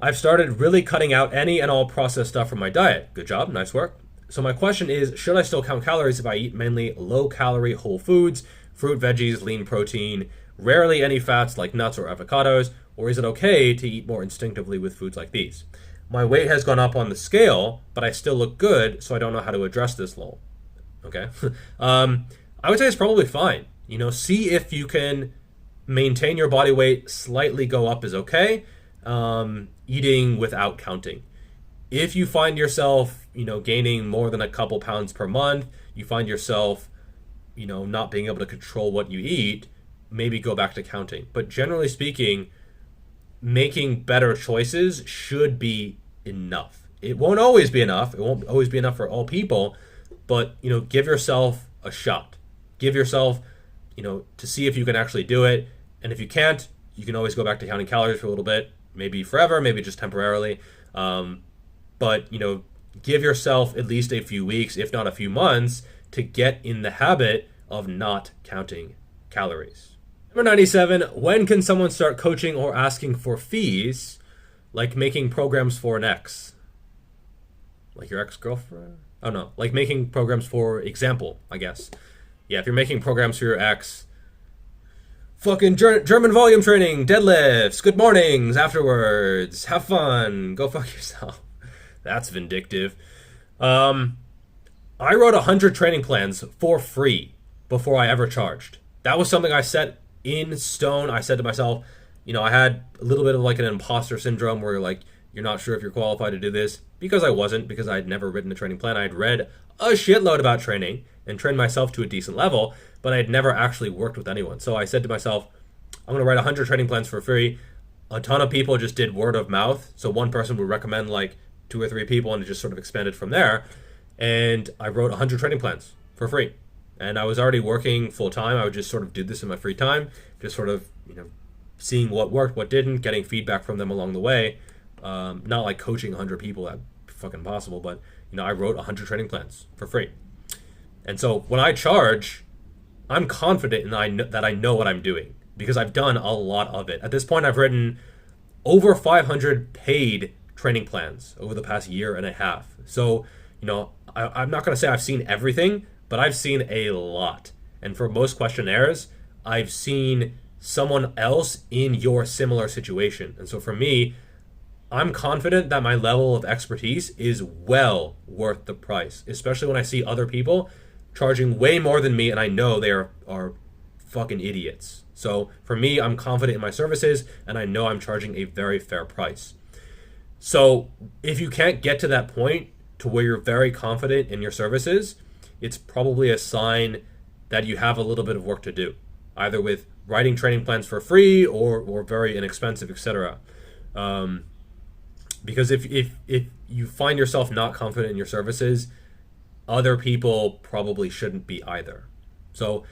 I've started really cutting out any and all processed stuff from my diet. Good job, nice work. So my question is, should I still count calories if I eat mainly low-calorie whole foods, fruit, veggies, lean protein, rarely any fats like nuts or avocados, or is it okay to eat more instinctively with foods like these? My weight has gone up on the scale, but I still look good, so I don't know how to address this lull. Okay? I would say it's probably fine. See if you can maintain your body weight, slightly go up is okay. Eating without counting. If you find yourself, gaining more than a couple pounds per month, you find yourself, not being able to control what you eat, maybe go back to counting. But generally speaking, making better choices should be enough. It won't always be enough. It won't always be enough for all people, but, give yourself a shot. Give yourself, to see if you can actually do it. And if you can't, you can always go back to counting calories for a little bit, maybe forever, maybe just temporarily. But, give yourself at least a few weeks, if not a few months, to get in the habit of not counting calories. Number 97, when can someone start coaching or asking for fees, like making programs for an ex? Like your ex-girlfriend? Oh no, like making programs for example, I guess. Yeah, if you're making programs for your ex, fucking German volume training, deadlifts, good mornings, afterwards, have fun, go fuck yourself. That's vindictive. I wrote 100 training plans for free before I ever charged. That was something I set in stone. I said to myself, I had a little bit of like an imposter syndrome where you're not sure if you're qualified to do this, because I wasn't, because I had never written a training plan. I had read a shitload about training and trained myself to a decent level, but I had never actually worked with anyone. So I said to myself, I'm going to write 100 training plans for free. a ton of people just did word of mouth. So one person would recommend like 2 or 3 people, and it just sort of expanded from there. And I wrote 100 training plans for free. And I was already working full time. I would just sort of do this in my free time, just sort of, seeing what worked, what didn't, getting feedback from them along the way. Not like coaching 100 people, that's fucking impossible, but I wrote 100 training plans for free. And so when I charge, I'm confident that I know what I'm doing because I've done a lot of it. At this point, I've written over 500 paid training plans over the past year and a half. So, I'm not going to say I've seen everything, but I've seen a lot. And for most questionnaires, I've seen someone else in your similar situation. And so for me, I'm confident that my level of expertise is well worth the price, especially when I see other people charging way more than me and I know they are fucking idiots. So for me, I'm confident in my services and I know I'm charging a very fair price. So if you can't get to that point to where you're very confident in your services, it's probably a sign that you have a little bit of work to do, either with writing training plans for free or very inexpensive, etc. Because if you find yourself not confident in your services, other people probably shouldn't be either. So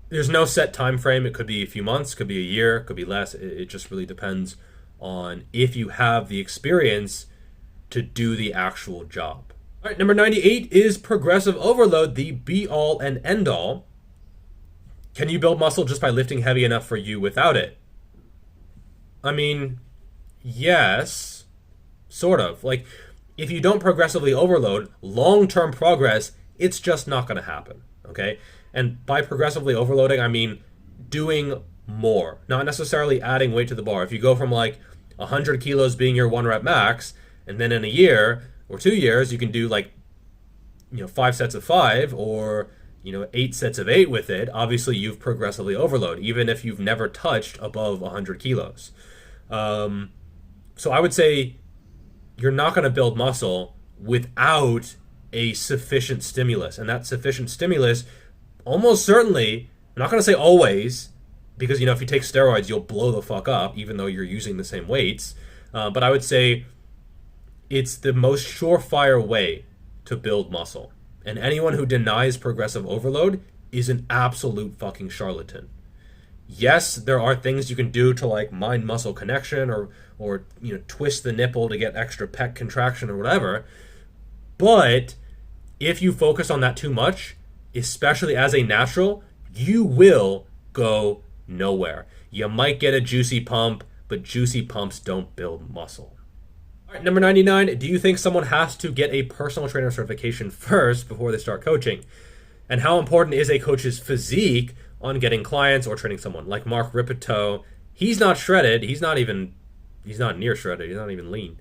there's no set time frame. It could be a few months, could be a year, could be less. It just really depends on if you have the experience to do the actual job. All right, number 98 is progressive overload, the be all and end all. Can you build muscle just by lifting heavy enough for you without it? I mean, yes, sort of. Like, if you don't progressively overload, long-term progress, it's just not going to happen, okay? And by progressively overloading, I mean doing more, not necessarily adding weight to the bar. If you go from like 100 kilos being your 1 rep max, and then in a year or 2 years, you can do like, 5 sets of 5 or 8 sets of 8 with it, obviously you've progressively overload, even if you've never touched above 100 kilos. So I would say you're not going to build muscle without a sufficient stimulus. And that sufficient stimulus, almost certainly, I'm not going to say always, because, if you take steroids, you'll blow the fuck up, even though you're using the same weights. But I would say it's the most surefire way to build muscle. And anyone who denies progressive overload is an absolute fucking charlatan. Yes, there are things you can do to like mind muscle connection or twist the nipple to get extra pec contraction or whatever. But if you focus on that too much, especially as a natural, you will go nowhere. You might get a juicy pump, but juicy pumps don't build muscle. All right, number 99, do you think someone has to get a personal trainer certification first before they start coaching? And how important is a coach's physique on getting clients or training someone? Like Mark Ripito, he's not shredded. He's not near shredded. He's not even lean.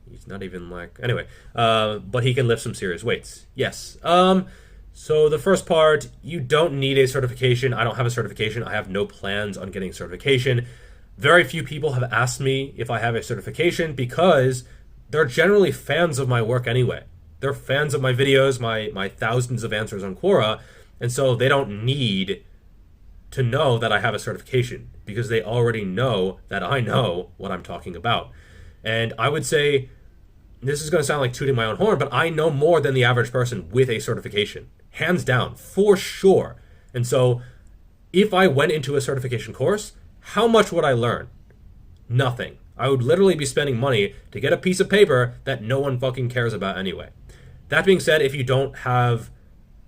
He's not even but he can lift some serious weights. Yes. So the first part, you don't need a certification. I don't have a certification. I have no plans on getting certification. Very few people have asked me if I have a certification because they're generally fans of my work anyway. They're fans of my videos, my thousands of answers on Quora, and so they don't need to know that I have a certification because they already know that I know what I'm talking about. And I would say, this is going to sound like tooting my own horn, but I know more than the average person with a certification. Hands down, for sure. And so if I went into a certification course, how much would I learn? Nothing. I would literally be spending money to get a piece of paper that no one fucking cares about anyway. That being said, if you don't have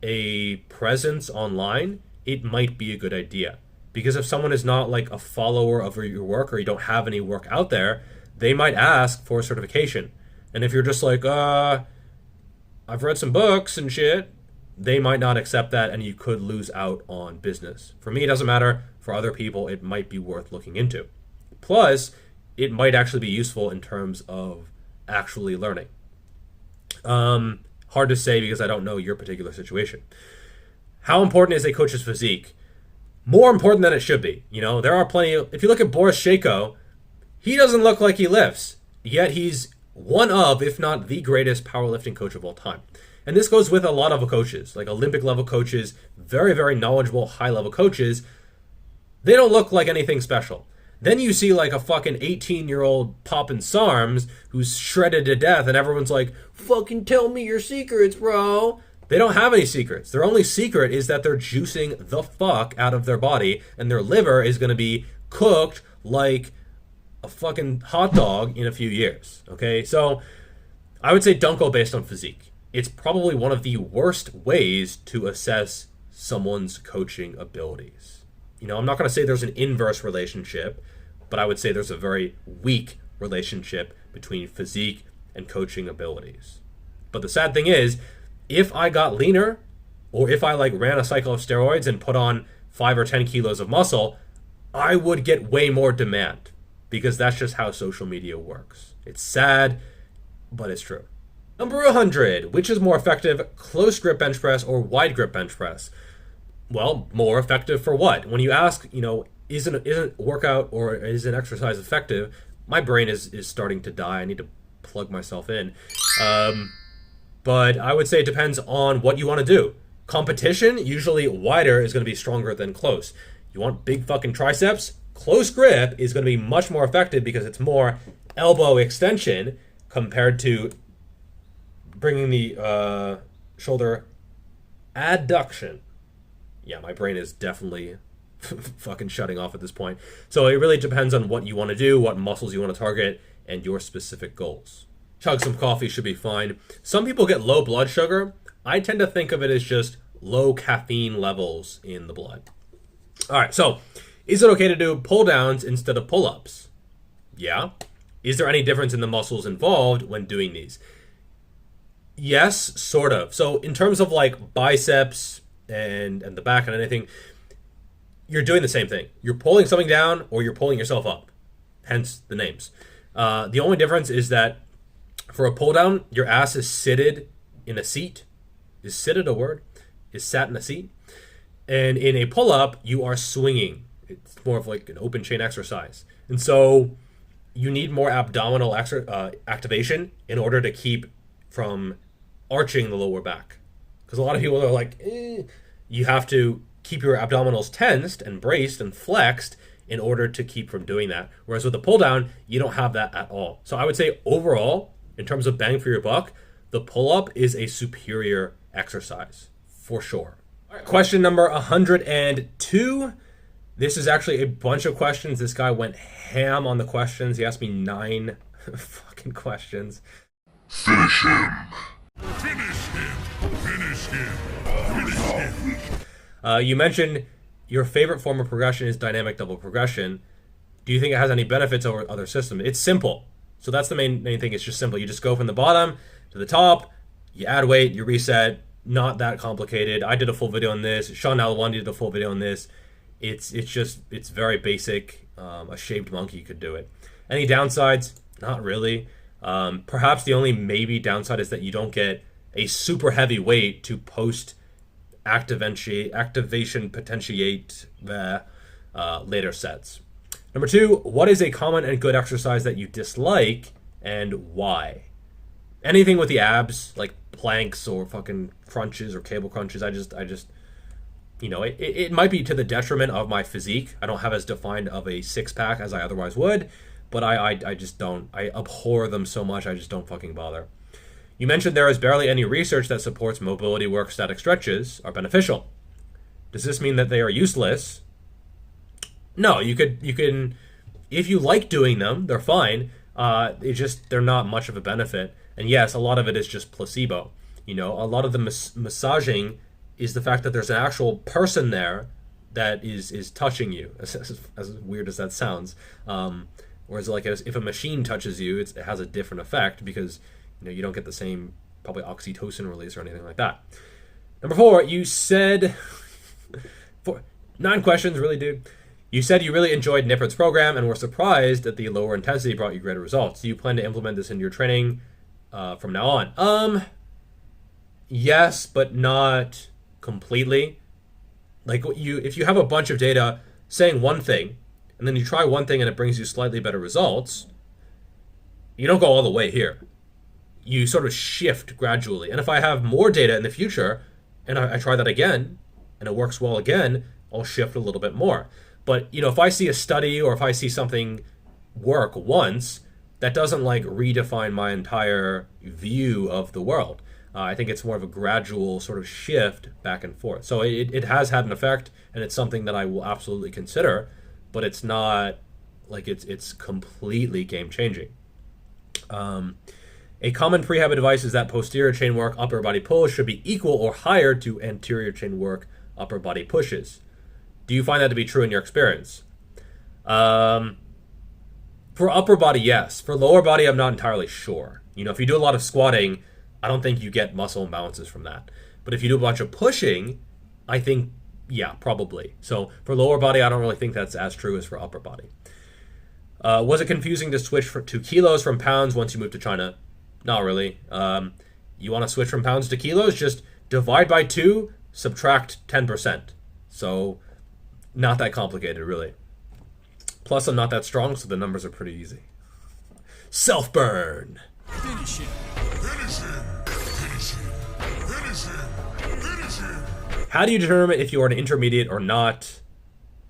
a presence online, it might be a good idea. Because if someone is not like a follower of your work or you don't have any work out there, they might ask for a certification. And if you're just like, I've read some books and shit, they might not accept that and you could lose out on business. For me, it doesn't matter. For other people, it might be worth looking into. Plus, it might actually be useful in terms of actually learning. Hard to say because I don't know your particular situation. How important is a coach's physique? More important than it should be. There are plenty of, if you look at Boris Shako, he doesn't look like he lifts, yet he's one of, if not the greatest powerlifting coach of all time. And this goes with a lot of coaches, like Olympic level coaches, very, very knowledgeable, high level coaches. They don't look like anything special. Then you see like a fucking 18-year-old popping SARMs who's shredded to death, and everyone's like, fucking tell me your secrets, bro. They don't have any secrets. Their only secret is that they're juicing the fuck out of their body, and their liver is going to be cooked like a fucking hot dog in a few years. Okay, so I would say don't go based on physique. It's probably one of the worst ways to assess someone's coaching abilities. You know, I'm not going to say there's an inverse relationship, but I would say there's a very weak relationship between physique and coaching abilities. But the sad thing is, if I got leaner, or if I like ran a cycle of steroids and put on 5 or 10 kilos of muscle, I would get way more demand, because that's just how social media works. It's sad, but it's true. Number 100, which is more effective, close grip bench press or wide grip bench press? Well, more effective for what? When you ask, you know, isn't workout or is an exercise effective, my brain is starting to die. I need to plug myself in. But I would say it depends on what you want to do. Competition, usually wider is going to be stronger than close. You want big fucking triceps? Close grip is going to be much more effective because it's more elbow extension compared to bringing the shoulder adduction. Yeah, my brain is definitely fucking shutting off at this point. So it really depends on what you want to do, what muscles you want to target, and your specific goals. Chug some coffee should be fine. Some people get low blood sugar. I tend to think of it as just low caffeine levels in the blood. All right, so is it okay to do pull downs instead of pull-ups? Yeah. Is there any difference in the muscles involved when doing these? Yes, sort of. So in terms of like biceps and the back and anything, you're doing the same thing. You're pulling something down or you're pulling yourself up, hence the names. The only difference is that for a pull down, your ass is seated in a seat. Is seated a word? Is sat in a seat? And in a pull-up, you are swinging. It's more of like an open chain exercise. And so you need more abdominal activation in order to keep from arching the lower back. Because a lot of people are like, you have to keep your abdominals tensed and braced and flexed in order to keep from doing that. Whereas with the pull down, you don't have that at all. So I would say overall, in terms of bang for your buck, the pull-up is a superior exercise for sure. All right, question number 102. This is actually a bunch of questions. This guy went ham on the questions. He asked me 9 fucking questions. Finish him. Finish him. Finish him. Finish him. You mentioned your favorite form of progression is dynamic double progression. Do you think it has any benefits over other systems? It's simple. So that's the main thing. It's just simple. You just go from the bottom to the top, you add weight, you reset. Not that complicated. I did a full video on this. Sean Alawandi did a full video on this. It's very basic. A shaved monkey could do it. Any downsides? Not really. Perhaps the only maybe downside is that you don't get a super heavy weight to post activation potentiate the later sets. Number 2, what is a common and good exercise that you dislike and why? Anything with the abs, like planks or fucking crunches or cable crunches, I just you know, it might be to the detriment of my physique. I don't have as defined of a six-pack as I otherwise would, but I just don't. I abhor them so much, I just don't fucking bother. You mentioned there is barely any research that supports mobility work static stretches are beneficial. Does this mean that they are useless? No, you can, if you like doing them, they're fine. They're not much of a benefit. And yes, a lot of it is just placebo. You know, a lot of the massaging is the fact that there's an actual person there that is touching you, as weird as that sounds. Whereas like if a machine touches you, it has a different effect because, you know, you don't get the same probably oxytocin release or anything like that. Number 4, you said 9 questions, really, dude. You said you really enjoyed Nippard's program and were surprised that the lower intensity brought you greater results. Do you plan to implement this in your training from now on? Yes, but not completely. Like if you have a bunch of data saying one thing, and then you try one thing and it brings you slightly better results, you don't go all the way here. You sort of shift gradually. And if I have more data in the future, and I try that again, and it works well again, I'll shift a little bit more. But, if I see a study or if I see something work once, that doesn't like redefine my entire view of the world. I think it's more of a gradual sort of shift back and forth. So it has had an effect, and it's something that I will absolutely consider, but it's not like it's completely game changing. A common prehab advice is that posterior chain work upper body pulls should be equal or higher to anterior chain work upper body pushes. Do you find that to be true in your experience? For upper body, yes. For lower body, I'm not entirely sure. If you do a lot of squatting, I don't think you get muscle imbalances from that. But if you do a bunch of pushing, I think, yeah, probably. So for lower body, I don't really think that's as true as for upper body. Was it confusing to switch to kilos from pounds once you moved to China? Not really. You want to switch from pounds to kilos? Just divide by 2, subtract 10%. So not that complicated, really. Plus, I'm not that strong, so the numbers are pretty easy. Self-burn. Finish him. Finish him. Finish him. Finish him. Finish him. How do you determine if you are an intermediate or not?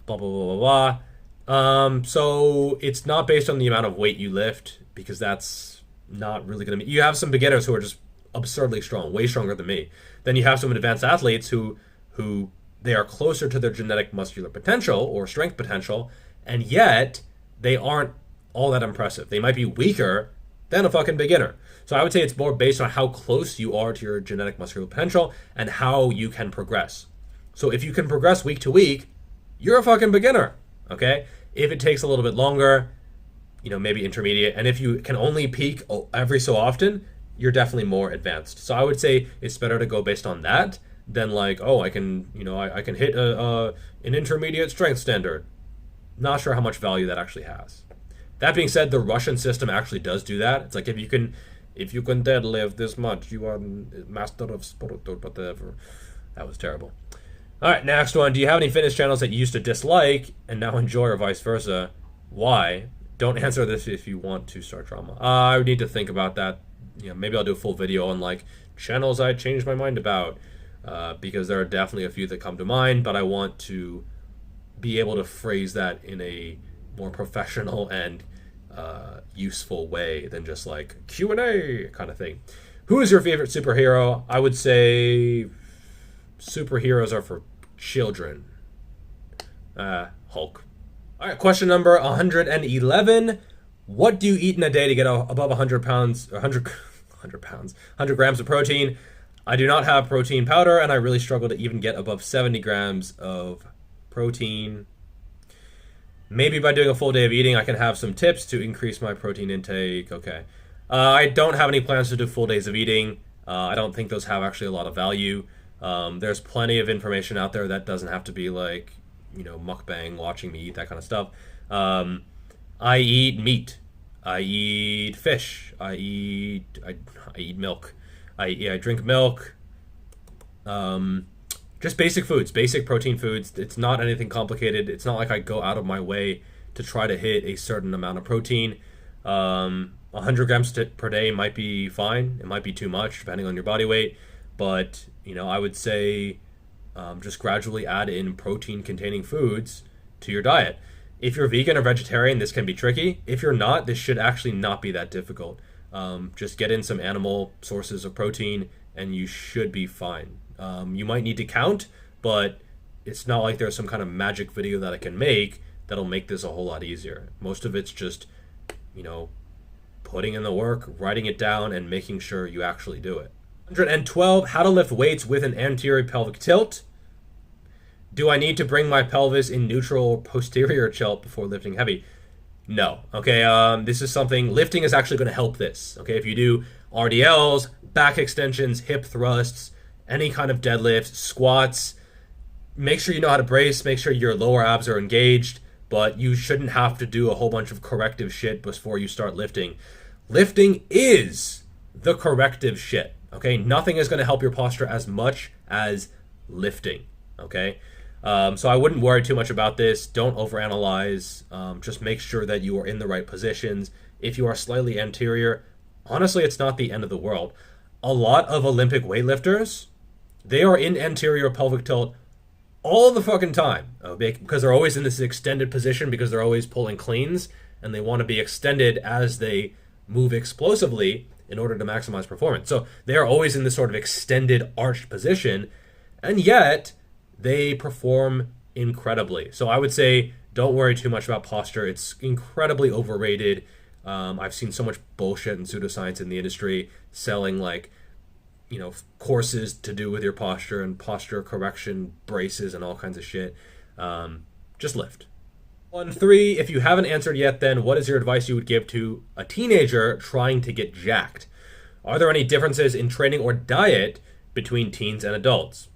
Blah, blah, blah, blah, blah. So it's not based on the amount of weight you lift, because that's not really going to be... You have some beginners who are just absurdly strong, way stronger than me. Then you have some advanced athletes who they are closer to their genetic muscular potential or strength potential, and yet they aren't all that impressive. They might be weaker than a fucking beginner. So I would say it's more based on how close you are to your genetic muscular potential and how you can progress. So if you can progress week to week, you're a fucking beginner, okay? If it takes a little bit longer, maybe intermediate. And if you can only peak every so often, you're definitely more advanced. So I would say it's better to go based on that than like, I can hit an intermediate strength standard. Not sure how much value that actually has. That being said, the Russian system actually does do that. It's like if you can deadlift this much, you are master of sport or whatever. That was terrible. All right, next one. Do you have any fitness channels that you used to dislike and now enjoy, or vice versa? Why? Don't answer this if you want to start drama. I would need to think about that. Maybe I'll do a full video on like channels I changed my mind about, because there are definitely a few that come to mind, but I want to be able to phrase that in a more professional and useful way than just like Q&A kind of thing. Who is your favorite superhero? I would say superheroes are for children. Hulk. All right, question number 111. What do you eat in a day to get above 100 pounds, or 100 grams of protein? I do not have protein powder, and I really struggle to even get above 70 grams of protein. Maybe by doing a full day of eating, I can have some tips to increase my protein intake. Okay. I don't have any plans to do full days of eating. I don't think those have actually a lot of value. There's plenty of information out there that doesn't have to be like, mukbang, watching me eat, that kind of stuff. I eat meat. I eat fish. I eat milk. I drink milk. Just basic foods, basic protein foods. It's not anything complicated. It's not like I go out of my way to try to hit a certain amount of protein. 100 grams per day might be fine. It might be too much depending on your body weight. But, I would say just gradually add in protein-containing foods to your diet. If you're vegan or vegetarian, this can be tricky. If you're not, this should actually not be that difficult. Just get in some animal sources of protein and you should be fine. You might need to count, but it's not like there's some kind of magic video that I can make that'll make this a whole lot easier. Most of it's just, putting in the work, writing it down, and making sure you actually do it. 112, how to lift weights with an anterior pelvic tilt. Do I need to bring my pelvis in neutral or posterior tilt before lifting heavy? No. Okay, this is something, lifting is actually going to help this. Okay, if you do RDLs, back extensions, hip thrusts, any kind of deadlifts, squats, make sure you know how to brace, make sure your lower abs are engaged, but you shouldn't have to do a whole bunch of corrective shit before you start lifting. Lifting is the corrective shit, okay? Nothing is going to help your posture as much as lifting, okay? So I wouldn't worry too much about this. Don't overanalyze. Just make sure that you are in the right positions. If you are slightly anterior, honestly, it's not the end of the world. A lot of Olympic weightlifters, they are in anterior pelvic tilt all the fucking time, because they're always in this extended position because they're always pulling cleans, and they want to be extended as they move explosively in order to maximize performance. So they are always in this sort of extended arched position, and yet they perform incredibly. So I would say don't worry too much about posture. It's incredibly overrated. I've seen so much bullshit and pseudoscience in the industry selling like, courses to do with your posture and posture correction braces and all kinds of shit. Just lift. 1-3, if you haven't answered yet, then what is your advice you would give to a teenager trying to get jacked? Are there any differences in training or diet between teens and adults?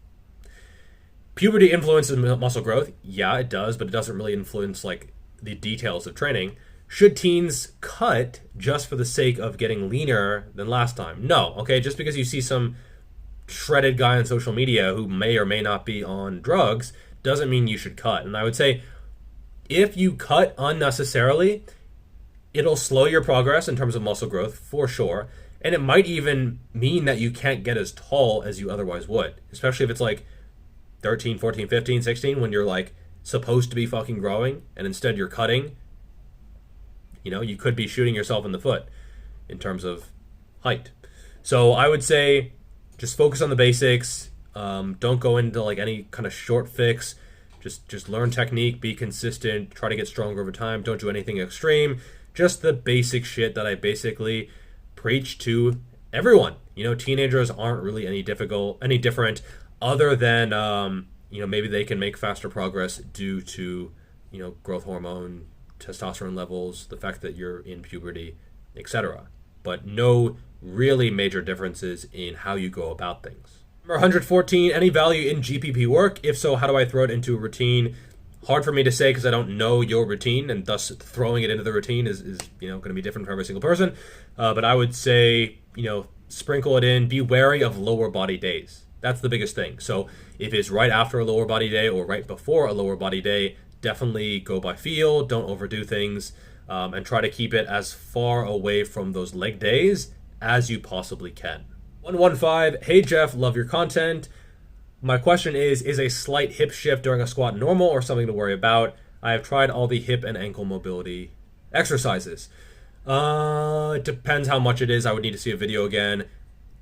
Puberty influences muscle growth. Yeah, it does, but it doesn't really influence like the details of training. Should teens cut just for the sake of getting leaner than last time? No, okay? Just because you see some shredded guy on social media who may or may not be on drugs doesn't mean you should cut. And I would say if you cut unnecessarily, it'll slow your progress in terms of muscle growth for sure. And it might even mean that you can't get as tall as you otherwise would, especially if it's like 13, 14, 15, 16, when you're like supposed to be fucking growing and instead you're cutting. You could be shooting yourself in the foot in terms of height. So I would say just focus on the basics. Don't go into like any kind of short fix. Just learn technique, be consistent, try to get stronger over time. Don't do anything extreme. Just the basic shit that I basically preach to everyone. Teenagers aren't really any different other than maybe they can make faster progress due to growth hormone, testosterone levels, the fact that you're in puberty, etc. But no really major differences in how you go about things. Number 114, any value in GPP work? If so, how do I throw it into a routine? Hard for me to say because I don't know your routine, and thus throwing it into the routine is going to be different for every single person. But I would say, sprinkle it in. Be wary of lower body days. That's the biggest thing. So if it's right after a lower body day or right before a lower body day, definitely go by feel. Don't overdo things, and try to keep it as far away from those leg days as you possibly can. 115, hey Jeff, love your content. My question is a slight hip shift during a squat normal or something to worry about? I have tried all the hip and ankle mobility exercises. It depends how much it is. I would need to see a video again.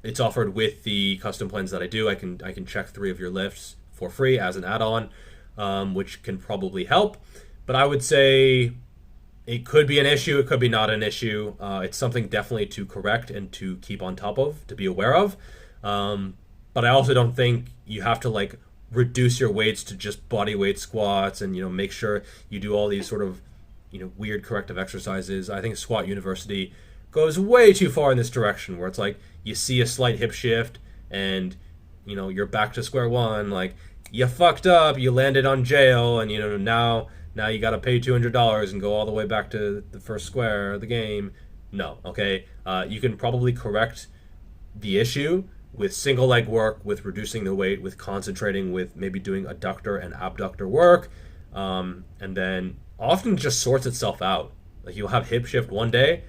It's offered with the custom plans that I do. I can check 3 of your lifts for free as an add-on, which can probably help. But I would say it could be an issue. It could be not an issue. It's something definitely to correct and to keep on top of, to be aware of. But I also don't think you have to like reduce your weights to just body weight squats and make sure you do all these sort of weird corrective exercises. I think Squat University goes way too far in this direction where it's like you see a slight hip shift and you're back to square one. Like you fucked up, you landed on jail, and now you got to pay $200 and go all the way back to the first square of the game. No, okay? You can probably correct the issue with single leg work, with reducing the weight, with concentrating, with maybe doing adductor and abductor work, and then often just sorts itself out. Like you'll have hip shift one day,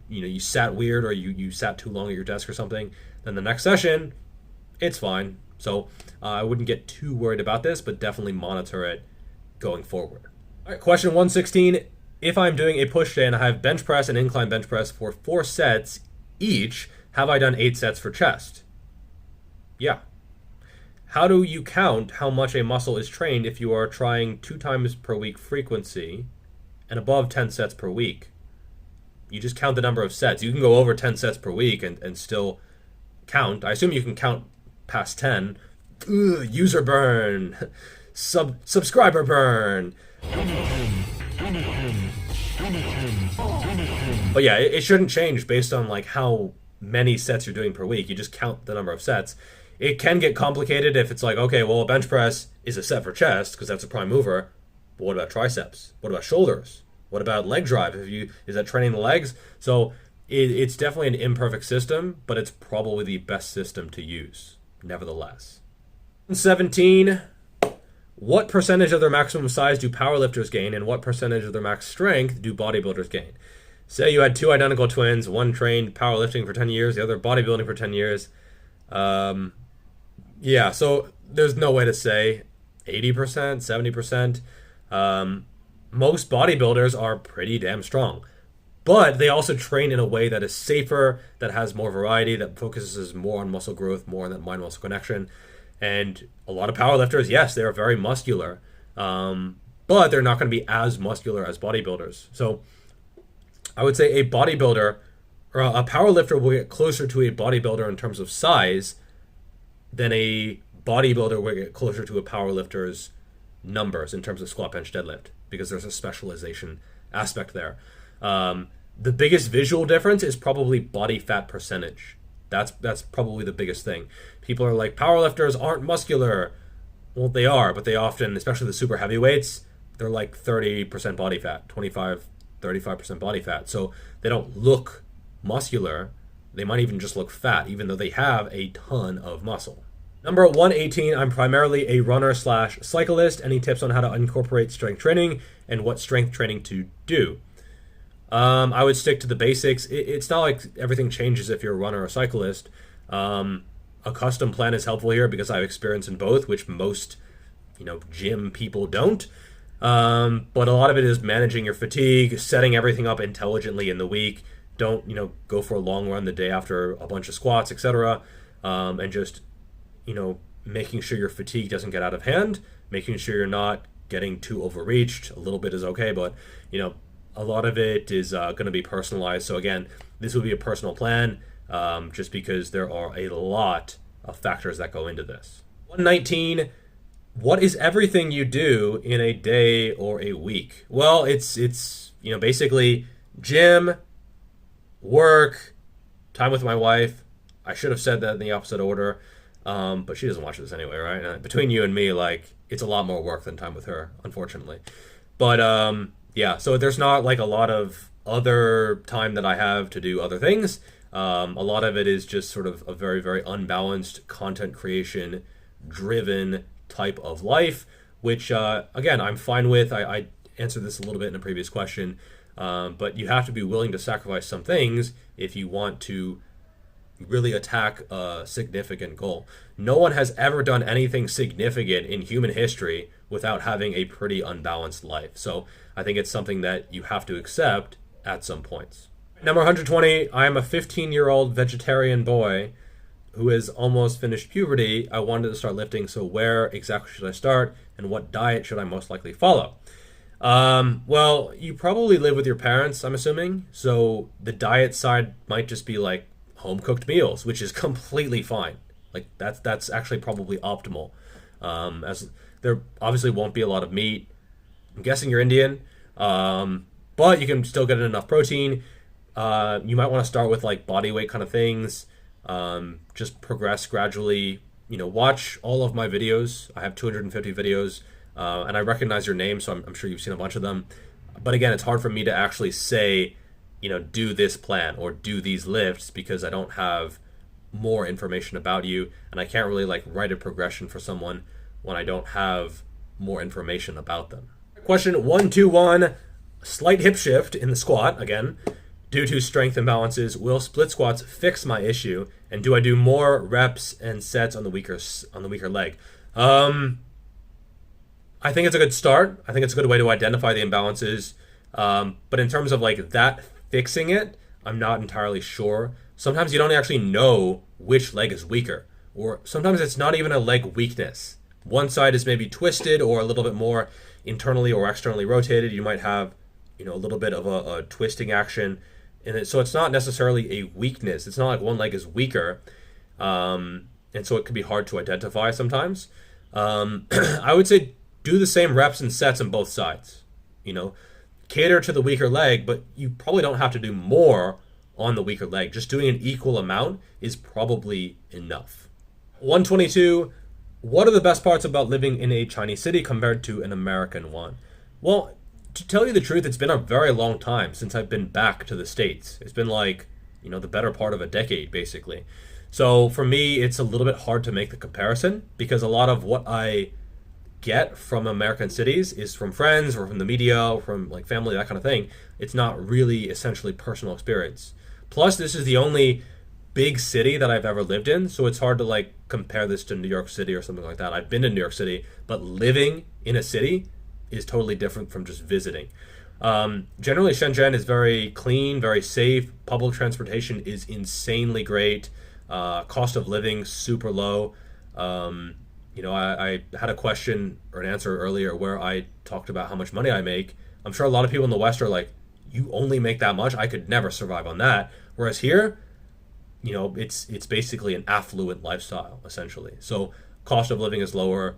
you sat weird or you sat too long at your desk or something. Then the next session, it's fine. So I wouldn't get too worried about this, but definitely monitor it going forward. All right, question 116. If I'm doing a push day and I have bench press and incline bench press for 4 sets each, have I done 8 sets for chest? Yeah. How do you count how much a muscle is trained if you are trying 2 times per week frequency and above 10 sets per week? You just count the number of sets. You can go over 10 sets per week and still count. I assume you can count past 10. Ugh, user burn. Subscriber burn. But yeah, it shouldn't change based on like how many sets you're doing per week. You just count the number of sets. It can get complicated if it's like, okay, well, a bench press is a set for chest because that's a prime mover. But what about triceps? What about shoulders? What about leg drive? Is that training the legs? So it's definitely an imperfect system, but it's probably the best system to use, nevertheless. 17. What percentage of their maximum size do powerlifters gain, and what percentage of their max strength do bodybuilders gain? Say you had 2 identical twins, one trained powerlifting for 10 years, the other bodybuilding for 10 years. Yeah, so there's no way to say. 80%, 70%. Most bodybuilders are pretty damn strong. But they also train in a way that is safer, that has more variety, that focuses more on muscle growth, more on that mind-muscle connection. And a lot of powerlifters, yes, they are very muscular, but they're not going to be as muscular as bodybuilders. So I would say a bodybuilder or a powerlifter will get closer to a bodybuilder in terms of size than a bodybuilder will get closer to a powerlifter's numbers in terms of squat, bench, deadlift, because there's a specialization aspect there. The biggest visual difference is probably body fat percentage. That's probably the biggest thing. People are like, powerlifters aren't muscular. Well, they are, but they often, especially the super heavyweights, they're like 30% body fat, 35% body fat. So they don't look muscular. They might even just look fat, even though they have a ton of muscle. Number 118, I'm primarily a runner/cyclist. Any tips on how to incorporate strength training and what strength training to do? I would stick to the basics. It's not like everything changes if you're a runner or cyclist. A custom plan is helpful here because I have experience in both, which most, gym people don't. But a lot of it is managing your fatigue, setting everything up intelligently in the week. Don't, go for a long run the day after a bunch of squats, etc. And just, making sure your fatigue doesn't get out of hand, making sure you're not getting too overreached. A little bit is okay, but, a lot of it is going to be personalized. So again, this will be a personal plan just because there are a lot of factors that go into this. 119, what is everything you do in a day or a week? Well, it's basically gym, work, time with my wife. I should have said that in the opposite order, but she doesn't watch this anyway, right? Between you and me, it's a lot more work than time with her, unfortunately. But yeah, so there's not like a lot of other time that I have to do other things. A lot of it is just sort of a very, very unbalanced content creation driven type of life, which again, I'm fine with. I answered this a little bit in a previous question, but you have to be willing to sacrifice some things if you want to really attack a significant goal. No one has ever done anything significant in human history without having a pretty unbalanced life. So I think it's something that you have to accept at some points. Number 120, I am a 15-year-old vegetarian boy who has almost finished puberty. I wanted to start lifting, so where exactly should I start and what diet should I most likely follow? Well, you probably live with your parents, I'm assuming. So the diet side might just be like home cooked meals, which is completely fine. Like that's actually probably optimal. As there obviously won't be a lot of meat. I'm guessing you're Indian, but you can still get enough protein. You might want to start with like body weight kind of things. Just progress gradually. Watch all of my videos. I have 250 videos, and I recognize your name, so I'm sure you've seen a bunch of them. But again, it's hard for me to actually say, do this plan or do these lifts because I don't have more information about you, and I can't really write a progression for someone when I don't have more information about them. Question 121, slight hip shift in the squat, again, due to strength imbalances. Will split squats fix my issue? And do I do more reps and sets on the weaker leg? I think it's a good start. I think it's a good way to identify the imbalances. But in terms of that fixing it, I'm not entirely sure. Sometimes you don't actually know which leg is weaker, or sometimes it's not even a leg weakness. One side is maybe twisted or a little bit more internally or externally rotated. You might have, a little bit of a twisting action in it. So it's not necessarily a weakness. It's not like one leg is weaker. And so it can be hard to identify sometimes. I would say do the same reps and sets on both sides. Cater to the weaker leg, but you probably don't have to do more on the weaker leg. Just doing an equal amount is probably enough. 122, what are the best parts about living in a Chinese city compared to an American one? Well, to tell you the truth, it's been a very long time since I've been back to the States. It's been the better part of a decade, basically. So for me, it's a little bit hard to make the comparison because a lot of what I get from American cities is from friends or from the media or from family, that kind of thing. It's not really essentially personal experience. Plus, this is the only big city that I've ever lived in, so it's hard to like compare this to New York City or something like that. I've been to New York City, but living in a city is totally different from just visiting. Generally, Shenzhen is very clean, very safe. Public transportation is insanely great. Cost of living super low. I had a question or an answer earlier where I talked about how much money I make. I'm sure a lot of people in the West are like, you only make that much? I could never survive on that. Whereas here, it's basically an affluent lifestyle, essentially. So cost of living is lower,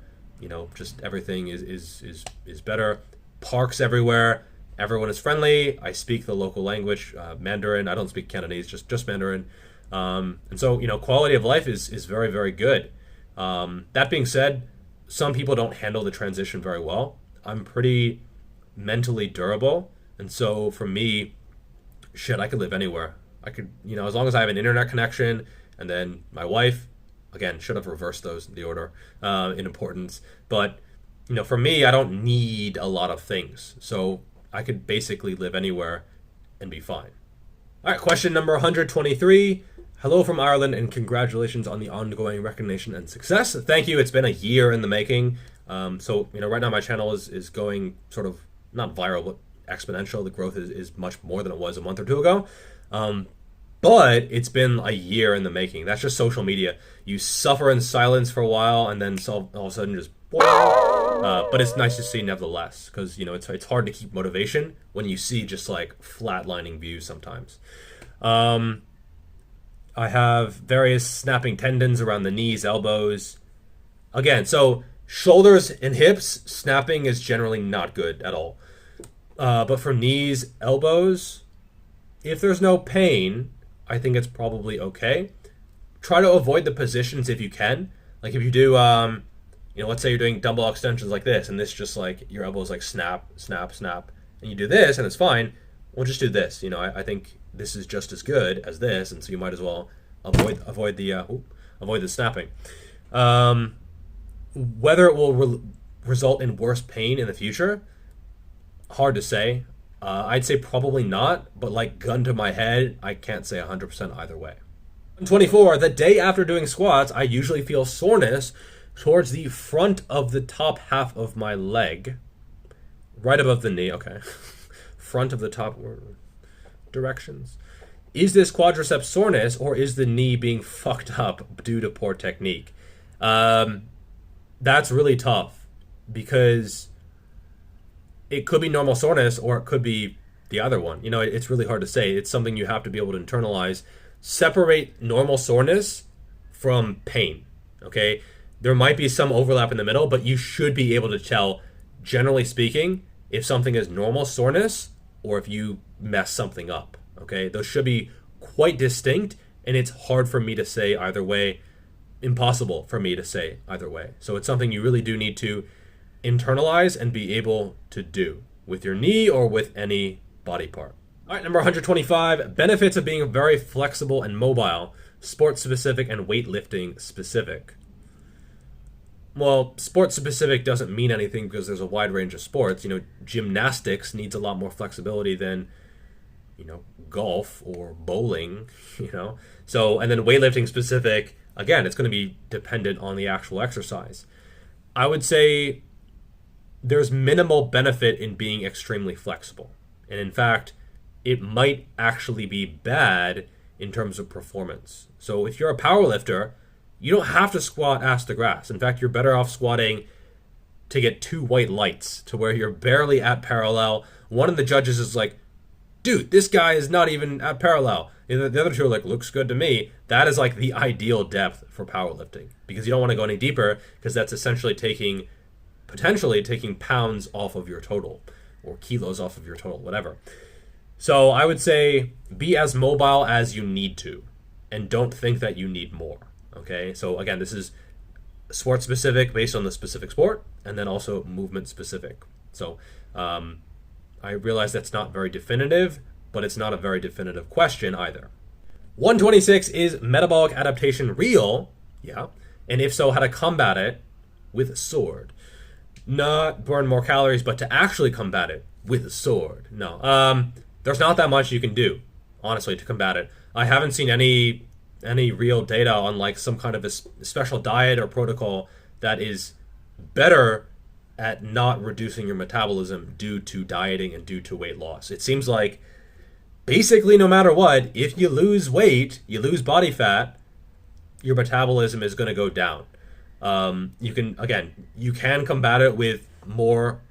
just everything is better. Parks everywhere. Everyone is friendly. I speak the local language, Mandarin. I don't speak Cantonese, just Mandarin. And so, quality of life is very, very good. That being said, some people don't handle the transition very well. I'm pretty mentally durable. And so for me, I could live anywhere. I could, as long as I have an internet connection, and then my wife, again, should have reversed those in the order in importance. But, for me, I don't need a lot of things. So I could basically live anywhere and be fine. All right, question number 123. Hello from Ireland, and congratulations on the ongoing recognition and success. Thank you. It's been a year in the making. So right now my channel is going sort of not viral, but exponential. The growth is much more than it was a month or two ago. But it's been a year in the making. That's just social media. You suffer in silence for a while, and then all of a sudden just boing. But it's nice to see nevertheless, because it's hard to keep motivation when you see just like flatlining views sometimes. I have various snapping tendons around the knees, elbows. Again, so shoulders and hips, snapping is generally not good at all. But for knees, elbows, if there's no pain, I think it's probably okay. Try to avoid the positions if you can. Like if you do, let's say you're doing dumbbell extensions like this, and this just like your elbows like snap, snap, snap, and you do this and it's fine. We'll just do this. I think this is just as good as this, and so you might as well avoid the snapping. Whether it will result in worse pain in the future, hard to say. I'd say probably not, but like gun to my head, I can't say 100% either way. 24. The day after doing squats, I usually feel soreness towards the front of the top half of my leg, right above the knee. Okay. Front of the top directions. Is this quadriceps soreness, or is the knee being fucked up due to poor technique? That's really tough, because it could be normal soreness or it could be the other one. It's really hard to say. It's something you have to be able to internalize. Separate normal soreness from pain, okay? There might be some overlap in the middle, but you should be able to tell, generally speaking, if something is normal soreness or if you mess something up, okay? Those should be quite distinct, and it's hard for me to say either way, impossible for me to say either way. So it's something you really do need to internalize and be able to do with your knee or with any body part. All right, number 125, benefits of being very flexible and mobile, sports specific and weightlifting specific. Well, sports specific doesn't mean anything because there's a wide range of sports. Gymnastics needs a lot more flexibility than, golf or bowling, So, and then weightlifting specific, again, it's going to be dependent on the actual exercise. I would say there's minimal benefit in being extremely flexible. And in fact, it might actually be bad in terms of performance. So if you're a powerlifter, you don't have to squat ass to grass. In fact, you're better off squatting to get 2 white lights to where you're barely at parallel. One of the judges is like, dude, this guy is not even at parallel. And the other two are like, looks good to me. That is like the ideal depth for powerlifting, because you don't want to go any deeper, because that's essentially potentially taking pounds off of your total or kilos off of your total, whatever. So I would say be as mobile as you need to, and don't think that you need more. Okay, so again, this is sport specific based on the specific sport, and then also movement specific. So I realize that's not very definitive, but it's not a very definitive question either. 126, is metabolic adaptation real? Yeah. And if so, how to combat it with a sword. Not burn more calories, but to actually combat it with a sword. No. There's not that much you can do, honestly, to combat it. I haven't seen any any real data on like some kind of a special diet or protocol that is better at not reducing your metabolism due to dieting and due to weight loss. It seems like basically no matter what, if you lose weight, you lose body fat, your metabolism is going to go down. You can combat it with more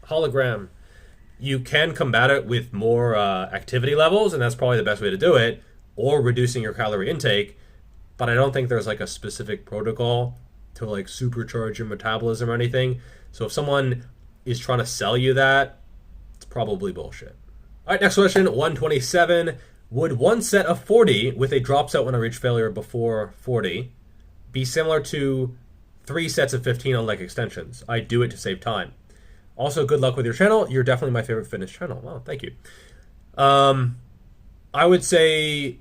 hologram. You can combat it with more activity levels, and that's probably the best way to do it, or reducing your calorie intake. But I don't think there's like a specific protocol to like supercharge your metabolism or anything. So if someone is trying to sell you that, it's probably bullshit. All right, next question, 127. Would one set of 40 with a drop set when I reach failure before 40 be similar to 3 sets of 15 on leg extensions? I do it to save time. Also, good luck with your channel. You're definitely my favorite fitness channel. Wow, thank you. I would say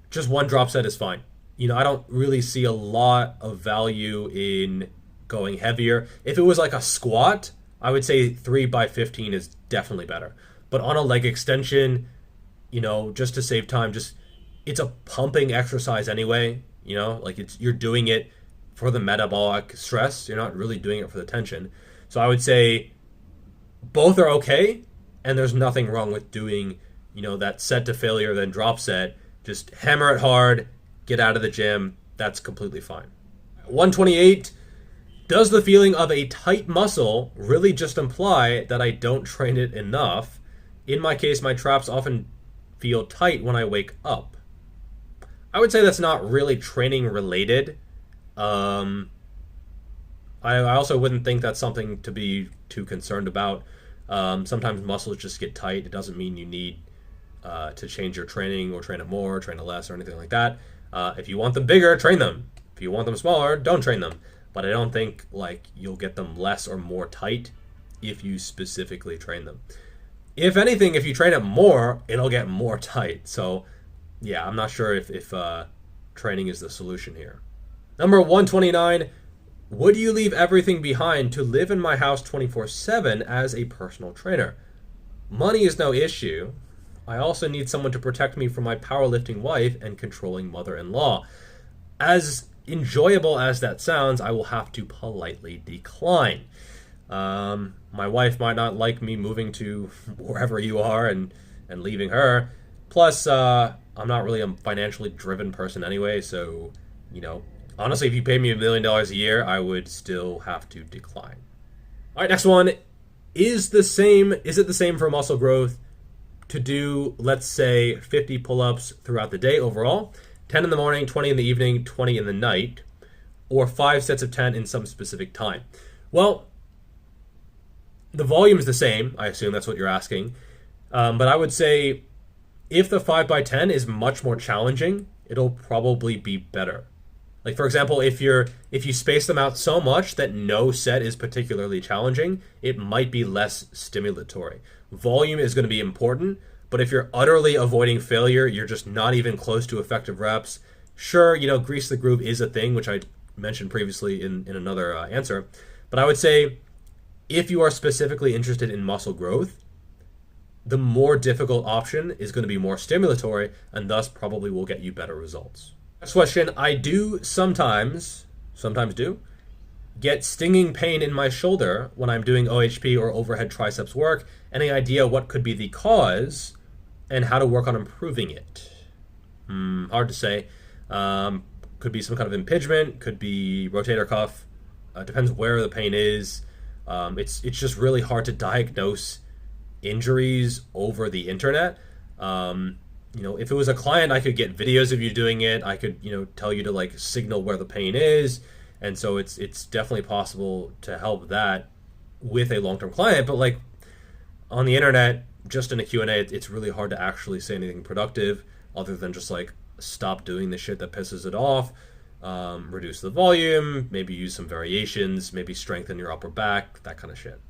just one drop set is fine. You know, I don't really see a lot of value in going heavier. If it was like a squat, I would say 3 by 15 is definitely better. But on a leg extension, you know, just to save time, it's a pumping exercise anyway. You know, like you're doing it for the metabolic stress. You're not really doing it for the tension. So I would say both are okay, and there's nothing wrong with doing, you know, that set to failure, then drop set. Just hammer it hard, get out of the gym. That's completely fine. 128. Does the feeling of a tight muscle really just imply that I don't train it enough? In my case, my traps often feel tight when I wake up. I would say that's not really training related. I also wouldn't think that's something to be too concerned about. Sometimes muscles just get tight. It doesn't mean you need to change your training or train it more, train it less, or anything like that. If you want them bigger, train them. If you want them smaller, don't train them. But I don't think like you'll get them less or more tight if you specifically train them. If anything, if you train it more, it'll get more tight. So yeah, I'm not sure if training is the solution here. Number 129, would you leave everything behind to live in my house 24/7 as a personal trainer? Money is no issue. I also need someone to protect me from my powerlifting wife and controlling mother-in-law. As enjoyable as that sounds, I will have to politely decline. My wife might not like me moving to wherever you are and leaving her. Plus, I'm not really a financially driven person anyway, so, you know, honestly, if you paid me $1 million a year, I would still have to decline. All right, next one. Is it the same for muscle growth to do, let's say, 50 pull-ups throughout the day overall, 10 in the morning, 20 in the evening, 20 in the night, or 5 sets of 10 in some specific time? Well, the volume is the same. I assume that's what you're asking. But I would say if the 5 by 10 is much more challenging, it'll probably be better. Like, for example, if you space them out so much that no set is particularly challenging, it might be less stimulatory. Volume is going to be important, but if you're utterly avoiding failure, you're just not even close to effective reps. Sure, you know, grease the groove is a thing, which I mentioned previously in another answer. But I would say if you are specifically interested in muscle growth, the more difficult option is going to be more stimulatory and thus probably will get you better results. Next question. I do sometimes do, get stinging pain in my shoulder when I'm doing OHP or overhead triceps work. Any idea what could be the cause and how to work on improving it? Hard to say. Could be some kind of impingement, could be rotator cuff. Depends where the pain is. It's just really hard to diagnose injuries over the internet. You know, if it was a client, I could get videos of you doing it. I could, you know, tell you to like signal where the pain is. And so it's definitely possible to help that with a long-term client. But like on the internet, just in a Q&A, it's really hard to actually say anything productive other than just like stop doing the shit that pisses it off, reduce the volume, maybe use some variations, maybe strengthen your upper back, that kind of shit.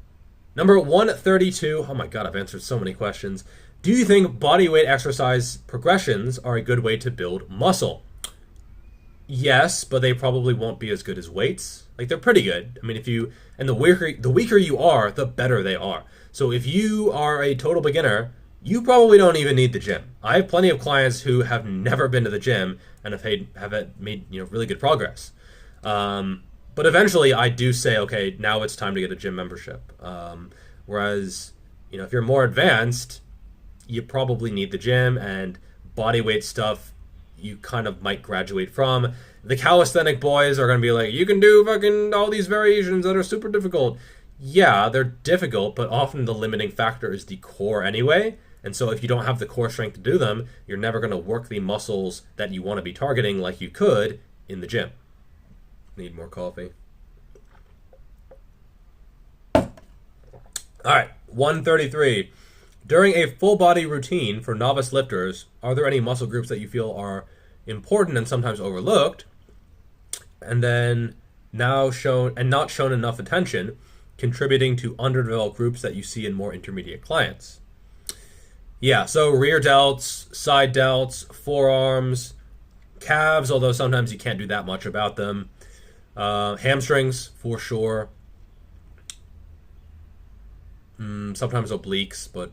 Number 132. Oh my God, I've answered so many questions. Do you think body weight exercise progressions are a good way to build muscle? Yes, but they probably won't be as good as weights. Like, they're pretty good. I mean, the weaker you are, the better they are. So if you are a total beginner, you probably don't even need the gym. I have plenty of clients who have never been to the gym and have made really good progress. But eventually, I do say, okay, now it's time to get a gym membership. Whereas, if you're more advanced, you probably need the gym, and body weight stuff you kind of might graduate from. The calisthenic boys are going to be like, you can do fucking all these variations that are super difficult. Yeah, they're difficult, but often the limiting factor is the core anyway. And so if you don't have the core strength to do them, you're never going to work the muscles that you want to be targeting like you could in the gym. Need more coffee. All right, 133. During a full body routine for novice lifters, are there any muscle groups that you feel are important and sometimes overlooked, and then now shown and not shown enough attention, contributing to underdeveloped groups that you see in more intermediate clients? Yeah, so rear delts, side delts, forearms, calves, although sometimes you can't do that much about them, hamstrings for sure, sometimes obliques, but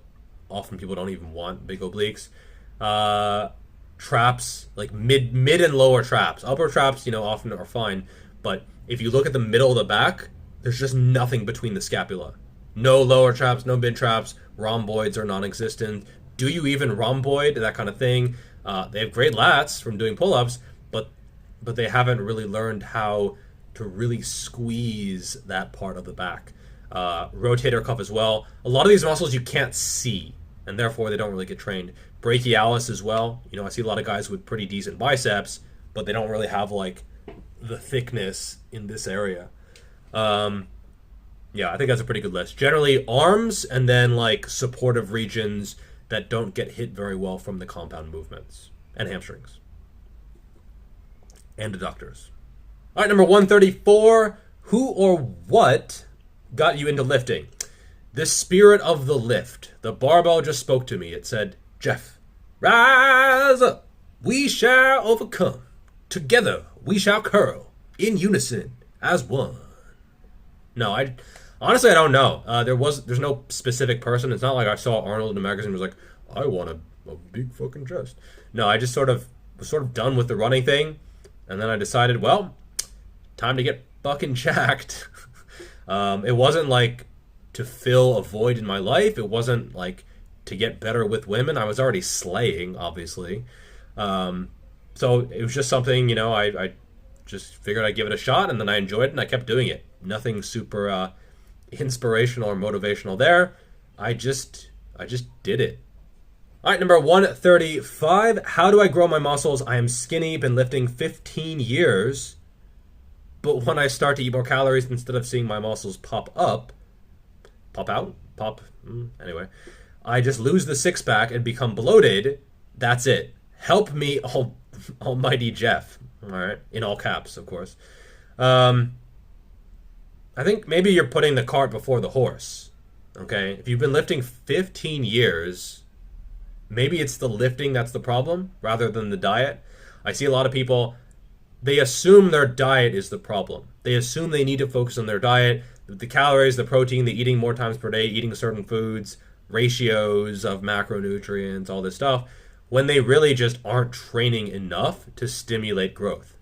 often people don't even want big obliques. Traps, like mid and lower traps. Upper traps, often are fine, but if you look at the middle of the back, there's just nothing between the scapula. No lower traps, no mid traps. Rhomboids are non-existent. Do you even rhomboid? That kind of thing. They have great lats from doing pull-ups, but they haven't really learned how to really squeeze that part of the back. Rotator cuff as well. A lot of these muscles you can't see, and therefore they don't really get trained. Brachialis as well. I see a lot of guys with pretty decent biceps, but they don't really have like the thickness in this area. Yeah, I think that's a pretty good list. Generally arms, and then like supportive regions that don't get hit very well from the compound movements, and hamstrings and adductors. All right, number 134. Who or what got you into lifting? The spirit of the lift. The barbell just spoke to me. It said, Jeff, rise up. We shall overcome. Together we shall curl. In unison as one. No, honestly I don't know. There's no specific person. It's not like I saw Arnold in a magazine and was like, I want a big fucking chest. No, I just was sort of done with the running thing, and then I decided, well, time to get fucking jacked. It wasn't like to fill a void in my life. It wasn't like to get better with women. I was already slaying, obviously. So it was just something, I just figured I'd give it a shot, and then I enjoyed it, and I kept doing it. Nothing super inspirational or motivational there. I just did it. All right, number 135. How do I grow my muscles? I am skinny, been lifting 15 years. But when I start to eat more calories, instead of seeing my muscles pop out, anyway, I just lose the six-pack and become bloated. That's it. Help me, almighty Jeff. All right, in all caps, of course. I think maybe you're putting the cart before the horse. Okay, if you've been lifting 15 years, maybe it's the lifting that's the problem rather than the diet. I see a lot of people, they assume their diet is the problem. They assume they need to focus on their diet, the calories, the protein, the eating more times per day, eating certain foods, ratios of macronutrients, all this stuff, when they really just aren't training enough to stimulate growth.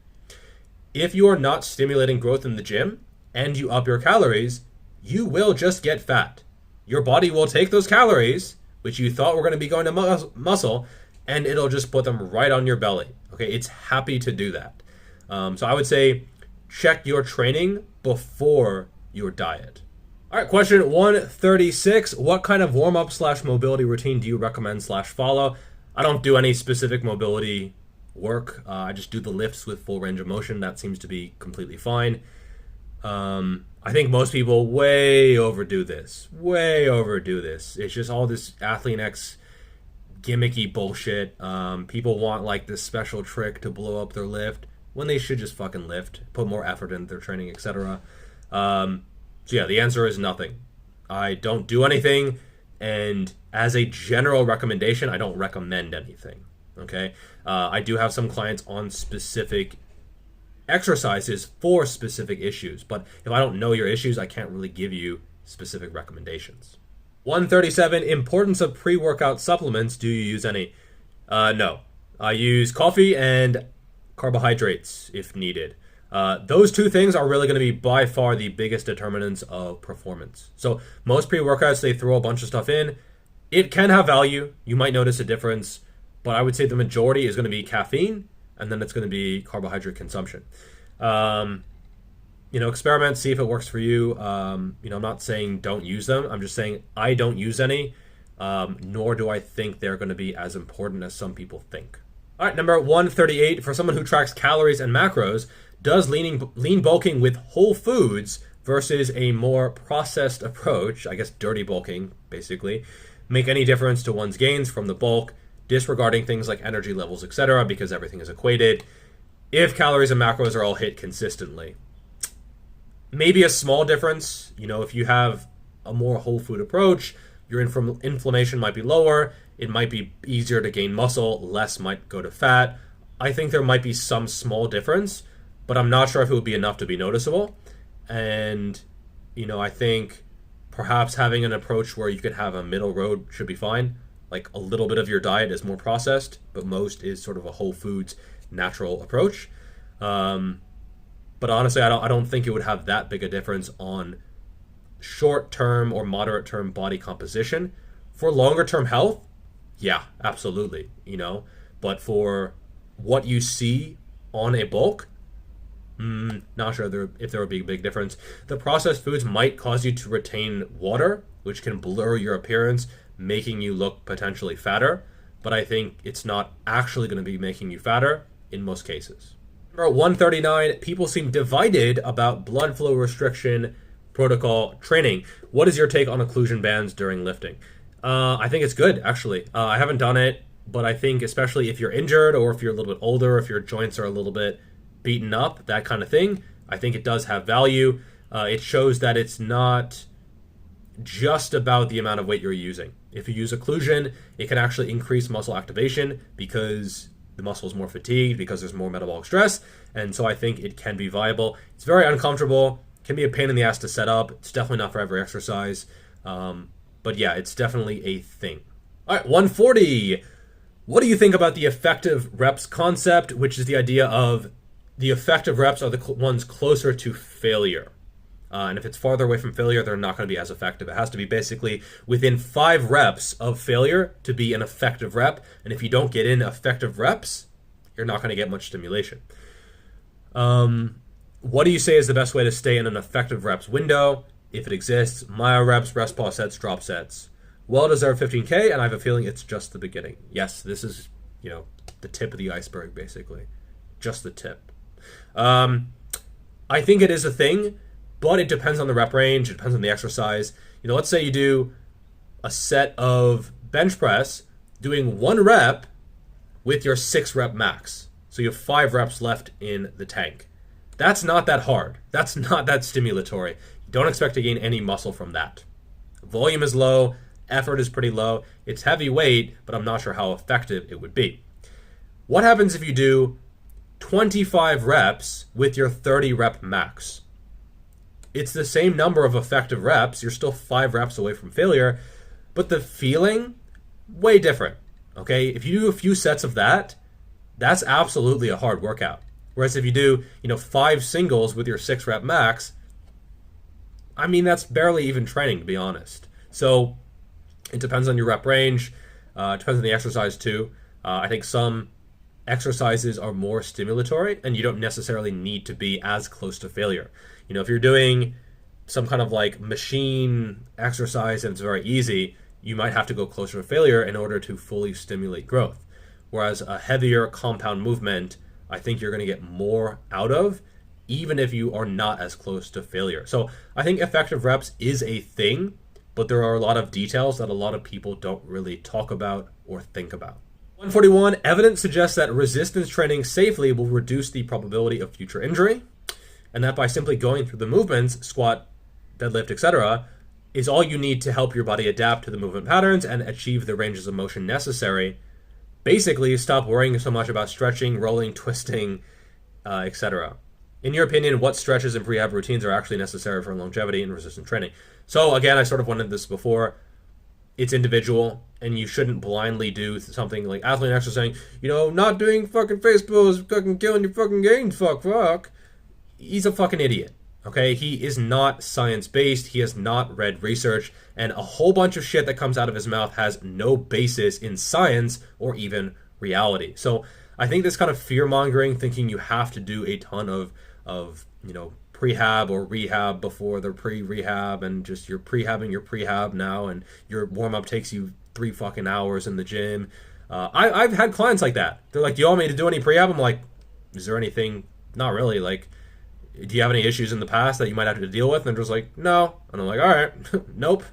If you are not stimulating growth in the gym and you up your calories, you will just get fat. Your body will take those calories, which you thought were going to be going to muscle, and it'll just put them right on your belly. Okay, it's happy to do that. So I would say check your training before your diet. All right, question 136. What kind of warm-up / mobility routine do you recommend / follow? I don't do any specific mobility work. I just do the lifts with full range of motion. That seems to be completely fine. I think most people way overdo this. It's just all this Athlean-X gimmicky bullshit. People want like this special trick to blow up their lift when they should just fucking lift, put more effort into their training, etc. So yeah, the answer is nothing. I don't do anything, and as a general recommendation, I don't recommend anything. Okay, I do have some clients on specific exercises for specific issues, but if I don't know your issues, I can't really give you specific recommendations. 137, importance of pre-workout supplements. Do you use any? No. I use coffee and carbohydrates if needed. Those two things are really going to be by far the biggest determinants of performance. So most pre-workouts, they throw a bunch of stuff in. It can have value. You might notice a difference, but I would say the majority is going to be caffeine, and then it's going to be carbohydrate consumption. Experiment, see if it works for you. I'm not saying don't use them. I'm just saying I don't use any, nor do I think they're going to be as important as some people think. All right, number 138, for someone who tracks calories and macros, does lean bulking with whole foods versus a more processed approach, I guess dirty bulking, basically, make any difference to one's gains from the bulk, disregarding things like energy levels, etc., because everything is equated, if calories and macros are all hit consistently? Maybe a small difference. If you have a more whole food approach, your inflammation might be lower, it might be easier to gain muscle, less might go to fat. I think there might be some small difference, but I'm not sure if it would be enough to be noticeable. And, I think perhaps having an approach where you could have a middle road should be fine. Like a little bit of your diet is more processed, but most is sort of a whole foods natural approach. But honestly, I don't think it would have that big a difference on short-term or moderate-term body composition. For longer-term health, yeah, absolutely, But for what you see on a bulk, not sure if there would be a big difference. The processed foods might cause you to retain water, which can blur your appearance, making you look potentially fatter. But I think it's not actually going to be making you fatter in most cases. Number 139, people seem divided about blood flow restriction protocol training. What is your take on occlusion bands during lifting? I think it's good, actually. I haven't done it, but I think especially if you're injured or if you're a little bit older, if your joints are a little bit beaten up, that kind of thing, I think it does have value. It shows that it's not just about the amount of weight you're using. If you use occlusion, it can actually increase muscle activation because the muscle is more fatigued, because there's more metabolic stress, and so I think it can be viable. It's very uncomfortable, can be a pain in the ass to set up. It's definitely not for every exercise, but yeah, it's definitely a thing. All right, 140. What do you think about the effective reps concept, which is the idea of the effective reps are the ones closer to failure? And if it's farther away from failure, they're not going to be as effective. It has to be basically within 5 reps of failure to be an effective rep. And if you don't get in effective reps, you're not going to get much stimulation. What do you say is the best way to stay in an effective reps window, if it exists? Myo reps, rest pause sets, drop sets. Well-deserved 15K, and I have a feeling it's just the beginning. Yes, this is, the tip of the iceberg, basically. Just the tip. I think it is a thing, but it depends on the rep range. It depends on the exercise. Let's say you do a set of bench press doing 1 rep with your 6 rep max. So you have 5 reps left in the tank. That's not that hard. That's not that stimulatory. You don't expect to gain any muscle from that. Volume is low. Effort is pretty low. It's heavy weight, but I'm not sure how effective it would be. What happens if you do 25 reps with your 30 rep max? It's the same number of effective reps. You're still 5 reps away from failure, but the feeling, way different. Okay, if you do a few sets of that, that's absolutely a hard workout. Whereas if you do, 5 singles with your 6 rep max, that's barely even training, to be honest. So it depends on your rep range. It depends on the exercise too. I think some exercises are more stimulatory, and you don't necessarily need to be as close to failure. If you're doing some kind of like machine exercise and it's very easy, you might have to go closer to failure in order to fully stimulate growth. Whereas a heavier compound movement, I think you're going to get more out of, even if you are not as close to failure. So I think effective reps is a thing, but there are a lot of details that a lot of people don't really talk about or think about. 141, evidence suggests that resistance training safely will reduce the probability of future injury, and that by simply going through the movements, squat, deadlift, etc., is all you need to help your body adapt to the movement patterns and achieve the ranges of motion necessary. Basically, stop worrying so much about stretching, rolling, twisting, etc. In your opinion, what stretches and rehab routines are actually necessary for longevity and resistance training? So again, I sort of went into this before. it's individual, and you shouldn't blindly do something like Athlean are saying, not doing fucking Facebook is fucking killing your fucking gains, fuck. He's a fucking idiot, okay? He is not science-based, he has not read research, and a whole bunch of shit that comes out of his mouth has no basis in science or even reality. So I think this kind of fear-mongering, thinking you have to do a ton of prehab or rehab before the pre-rehab, and just you're prehabbing your prehab now, and your warm-up takes you 3 fucking hours in the gym. I've had clients like that. They're like, do you want me to do any prehab? I'm like, is there anything? Not really. Like, do you have any issues in the past that you might have to deal with? And they're just like, no. And I'm like, all right, nope.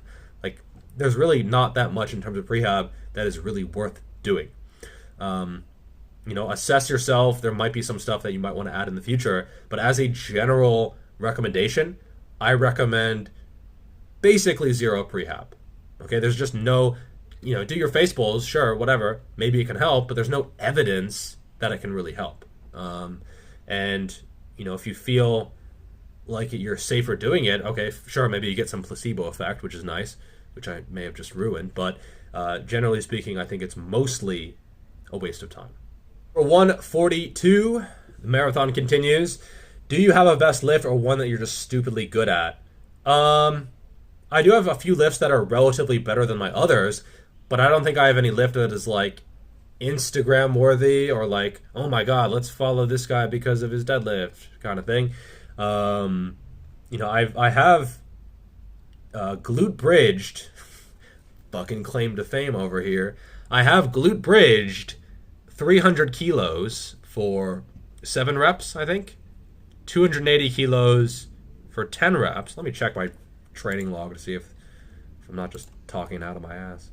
Like, there's really not that much in terms of prehab that is really worth doing. Assess yourself. There might be some stuff that you might want to add in the future, but as a general recommendation, I recommend basically 0 prehab. Okay, there's just no, do your face bowls, sure, whatever, maybe it can help, but there's no evidence that it can really help. And if you feel like you're safer doing it, okay, sure, maybe you get some placebo effect, which is nice, which I may have just ruined, but generally speaking, I think it's mostly a waste of time. For 142, the marathon continues. Do you have a best lift or one that you're just stupidly good at? I do have a few lifts that are relatively better than my others, but I don't think I have any lift that is like Instagram worthy or like, oh my god, let's follow this guy because of his deadlift kind of thing. I have glute bridged, fucking claim to fame over here. I have glute bridged 300 kilos for 7 reps, I think. 280 kilos for 10 reps. Let me check my training log to see if I'm not just talking out of my ass.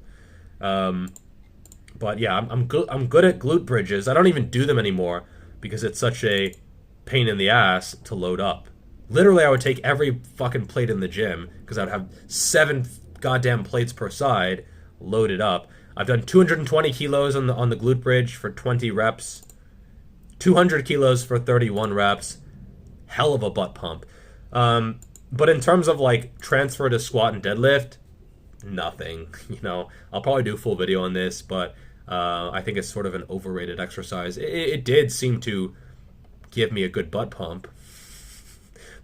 But yeah, I'm good at glute bridges. I don't even do them anymore because it's such a pain in the ass to load up. Literally, I would take every fucking plate in the gym because I would have 7 goddamn plates per side loaded up. I've done 220 kilos on the glute bridge for 20 reps, 200 kilos for 31 reps. Hell of a butt pump. But in terms of like transfer to squat and deadlift, nothing. I'll probably do a full video on this, but I think it's sort of an overrated exercise. It did seem to give me a good butt pump,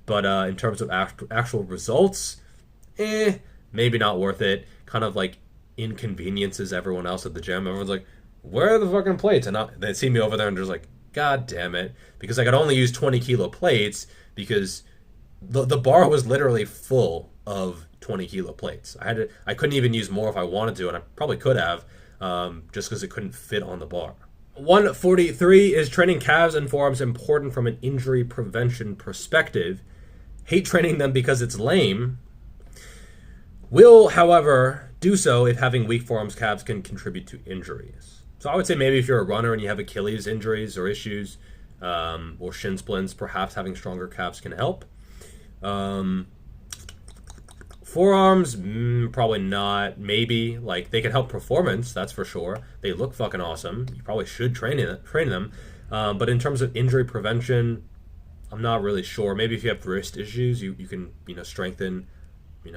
but in terms of actual results, maybe not worth it. Kind of like inconveniences everyone else at the gym. Everyone's like, where are the fucking plates? And they see me over there and they're just like, god damn it, because I could only use 20 kilo plates because the bar was literally full of 20 kilo plates. I couldn't even use more if I wanted to, and I probably could have, just because it couldn't fit on the bar. 143 is training calves and forearms important from an injury prevention perspective. Hate training them because it's lame. Will, however, do so if having weak forearms calves can contribute to injuries. So I would say maybe if you're a runner and you have Achilles injuries or issues, or shin splints, perhaps having stronger calves can help. Forearms, probably not. Maybe, like, they can help performance, that's for sure. They look fucking awesome. You probably should train them. But in terms of injury prevention, I'm not really sure. Maybe if you have wrist issues, you can strengthen,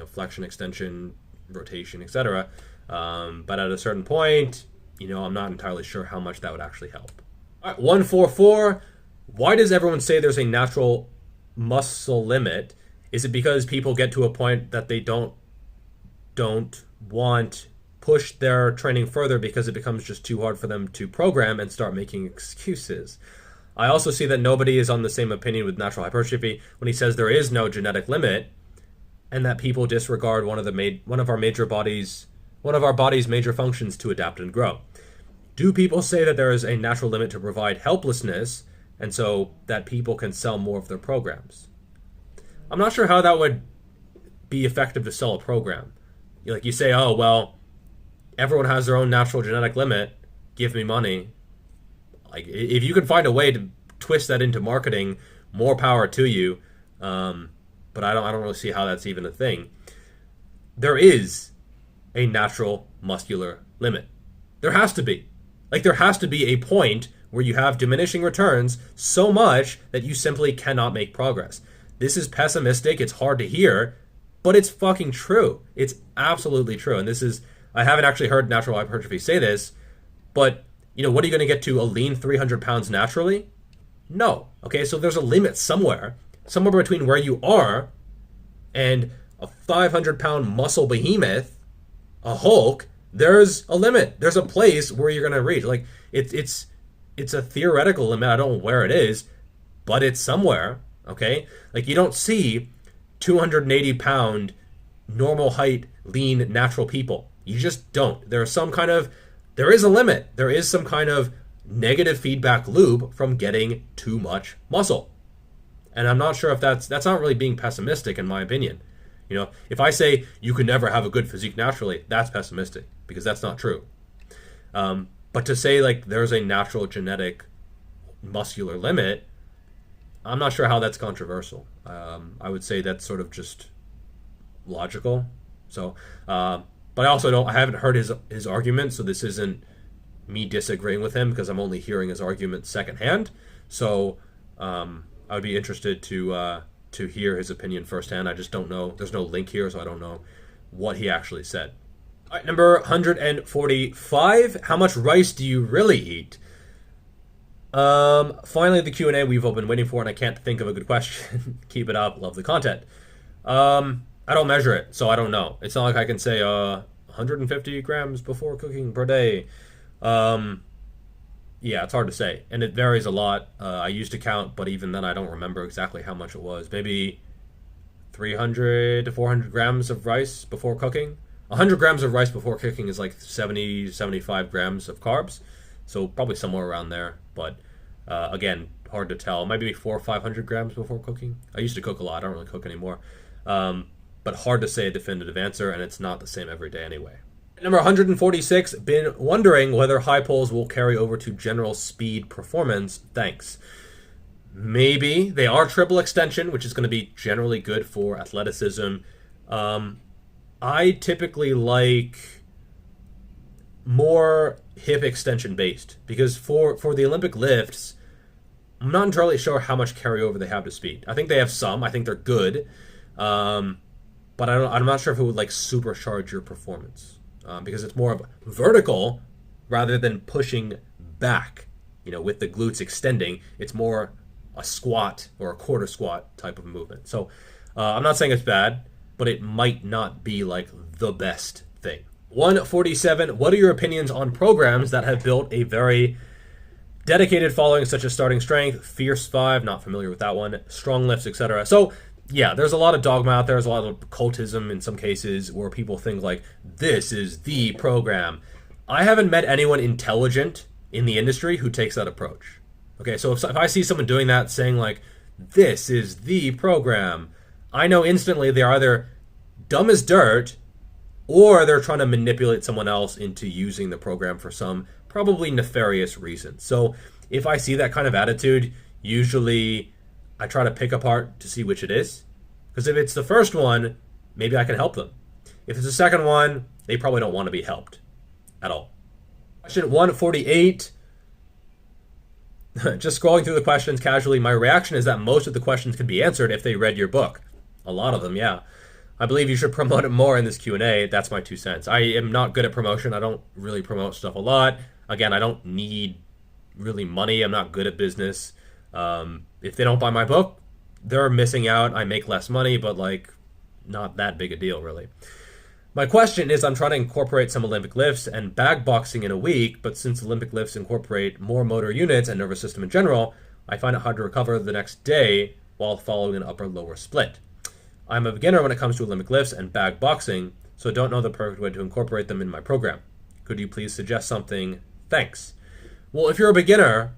flexion, extension, rotation, etc. But at a certain point, I'm not entirely sure how much that would actually help. All right, 144. Why does everyone say there's a natural muscle limit? Is it because people get to a point that they don't want push their training further because it becomes just too hard for them to program and start making excuses? I also see that nobody is on the same opinion with natural hypertrophy when he says there is no genetic limit, and that people disregard one of our body's major functions to adapt and grow. Do people say that there is a natural limit to provide helplessness, and so that people can sell more of their programs? I'm not sure how that would be effective to sell a program. Like, you say, oh, well, everyone has their own natural genetic limit, give me money. Like, if you can find a way to twist that into marketing, more power to you. But I don't really see how that's even a thing. There is a natural muscular limit. There has to be. Like, there has to be a point where you have diminishing returns so much that you simply cannot make progress. This is pessimistic, it's hard to hear, but it's fucking true. It's absolutely true. And this is, I haven't actually heard natural hypertrophy say this, but what are you going to get to a lean 300 pounds naturally? No. Okay, so there's a limit somewhere between where you are and a 500-pound muscle behemoth, a Hulk. There's a limit. There's a place where you're going to reach. Like it's a theoretical limit. I don't know where it is, but it's somewhere. Okay, like you don't see 280-pound normal height lean natural people. You just don't. There is a limit. There is some kind of negative feedback loop from getting too much muscle. And I'm not sure if that's not really being pessimistic in my opinion. If I say you could never have a good physique naturally, that's pessimistic because that's not true. But to say like there's a natural genetic muscular limit, I'm not sure how that's controversial. I would say that's sort of just logical. So, but I haven't heard his argument, so this isn't me disagreeing with him because I'm only hearing his argument secondhand. So, I would be interested to hear his opinion firsthand. I just don't know. There's no link here, so I don't know what he actually said. All right, number 145. How much rice do you really eat? Finally, the Q&A we've all been waiting for, and I can't think of a good question. Keep it up. Love the content. I don't measure it, so I don't know. It's not like I can say 150 grams before cooking per day. Yeah, it's hard to say, and it varies a lot. I used to count, but even then I don't remember exactly how much it was. Maybe 300 to 400 grams of rice before cooking. 100 grams of rice before cooking is like 70, 75 grams of carbs, so probably somewhere around there. But again, hard to tell. Maybe 400 or 500 grams before cooking. I used to cook a lot. I don't really cook anymore. But hard to say a definitive answer, and it's not the same every day anyway. Number 146, been wondering whether high pulls will carry over to general speed performance. Thanks. Maybe. They are triple extension, which is going to be generally good for athleticism. I typically like more hip extension based because for the Olympic lifts, I'm not entirely sure how much carryover they have to speed. I think they have some. I think they're good. But I'm not sure if it would like supercharge your performance because it's more of vertical rather than pushing back. With the glutes extending, it's more a squat or a quarter squat type of movement. So I'm not saying it's bad, but it might not be like the best thing. 147. What are your opinions on programs that have built a very dedicated following, such as Starting Strength, Fierce 5? Not familiar with that one. Strong Lifts, etc. So yeah, there's a lot of dogma out there. There's a lot of cultism in some cases where people think like, this is the program. I haven't met anyone intelligent in the industry who takes that approach. Okay, so if I see someone doing that, saying like, this is the program, I know instantly they're either dumb as dirt or they're trying to manipulate someone else into using the program for some probably nefarious reason. So if I see that kind of attitude, usually I try to pick apart to see which it is. Because if it's the first one, maybe I can help them. If it's the second one, they probably don't want to be helped at all. Question 148. Just scrolling through the questions casually, my reaction is that most of the questions could be answered if they read your book. A lot of them, yeah. I believe you should promote it more in this Q&A. That's my 2 cents. I am not good at promotion. I don't really promote stuff a lot. Again, I don't need really money. I'm not good at business. If they don't buy my book, they're missing out. I make less money, but like not that big a deal really. My question is, I'm trying to incorporate some Olympic lifts and bag boxing in a week, but since Olympic lifts incorporate more motor units and nervous system in general, I find it hard to recover the next day while following an upper-lower split. I'm a beginner when it comes to Olympic lifts and bag boxing, so don't know the perfect way to incorporate them in my program. Could you please suggest something? Thanks. Well, if you're a beginner,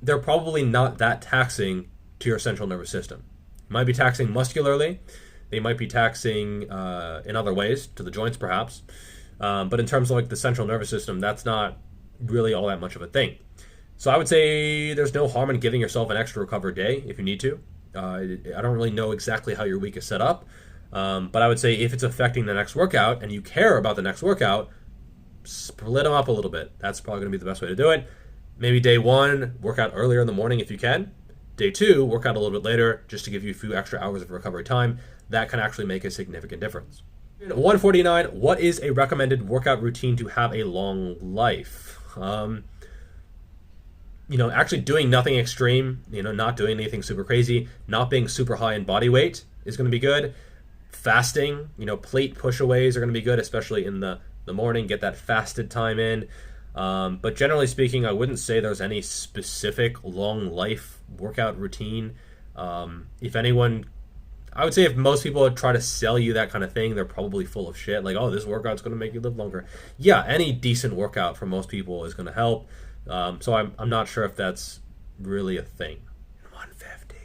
they're probably not that taxing to your central nervous system. It might be taxing muscularly. They might be taxing in other ways, to the joints perhaps. But in terms of like the central nervous system, that's not really all that much of a thing. So I would say there's no harm in giving yourself an extra recovery day if you need to. I don't really know exactly how your week is set up. But I would say if it's affecting the next workout and you care about the next workout, split them up a little bit. That's probably going to be the best way to do it. Maybe day 1, work out earlier in the morning if you can. Day 2, work out a little bit later just to give you a few extra hours of recovery time. That can actually make a significant difference. 149, what is a recommended workout routine to have a long life? Actually doing nothing extreme, not doing anything super crazy, not being super high in body weight is going to be good. Fasting, plate push-aways are going to be good, especially in the morning, get that fasted time in. But generally speaking, I wouldn't say there's any specific long life workout routine. If anyone, I would say if most people try to sell you that kind of thing, they're probably full of shit. Like, oh, this workout's going to make you live longer. Yeah, any decent workout for most people is going to help. So I'm not sure if that's really a thing. 150.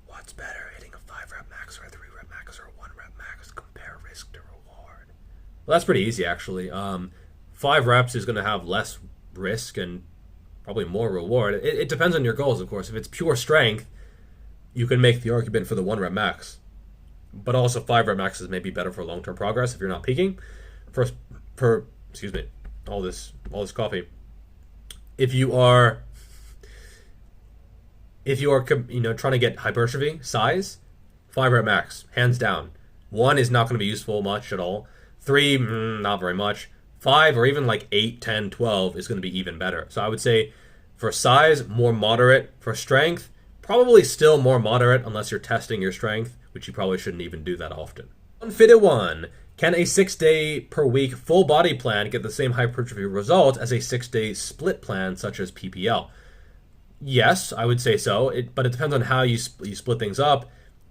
What's better, hitting a 5-rep max or a 3-rep max or a 1-rep max? Compare risk to reward. Well, that's pretty easy, actually. 5 reps is going to have less risk and probably more reward. It depends on your goals, of course. If it's pure strength, you can make the argument for the 1-rep max. But also 5-rep maxes may be better for long-term progress if you're not peaking. Excuse me, all this coffee. If you are trying to get hypertrophy size, 5-rep max, hands down. 1 is not going to be useful much at all. 3, not very much. 5 or even like 8, 10, 12 is going to be even better. So I would say for size, more moderate. For strength, probably still more moderate unless you're testing your strength, which you probably shouldn't even do that often. 151. Can a 6-day per week full body plan get the same hypertrophy result as a 6-day split plan such as PPL? Yes, I would say so, but it depends on how you split things up.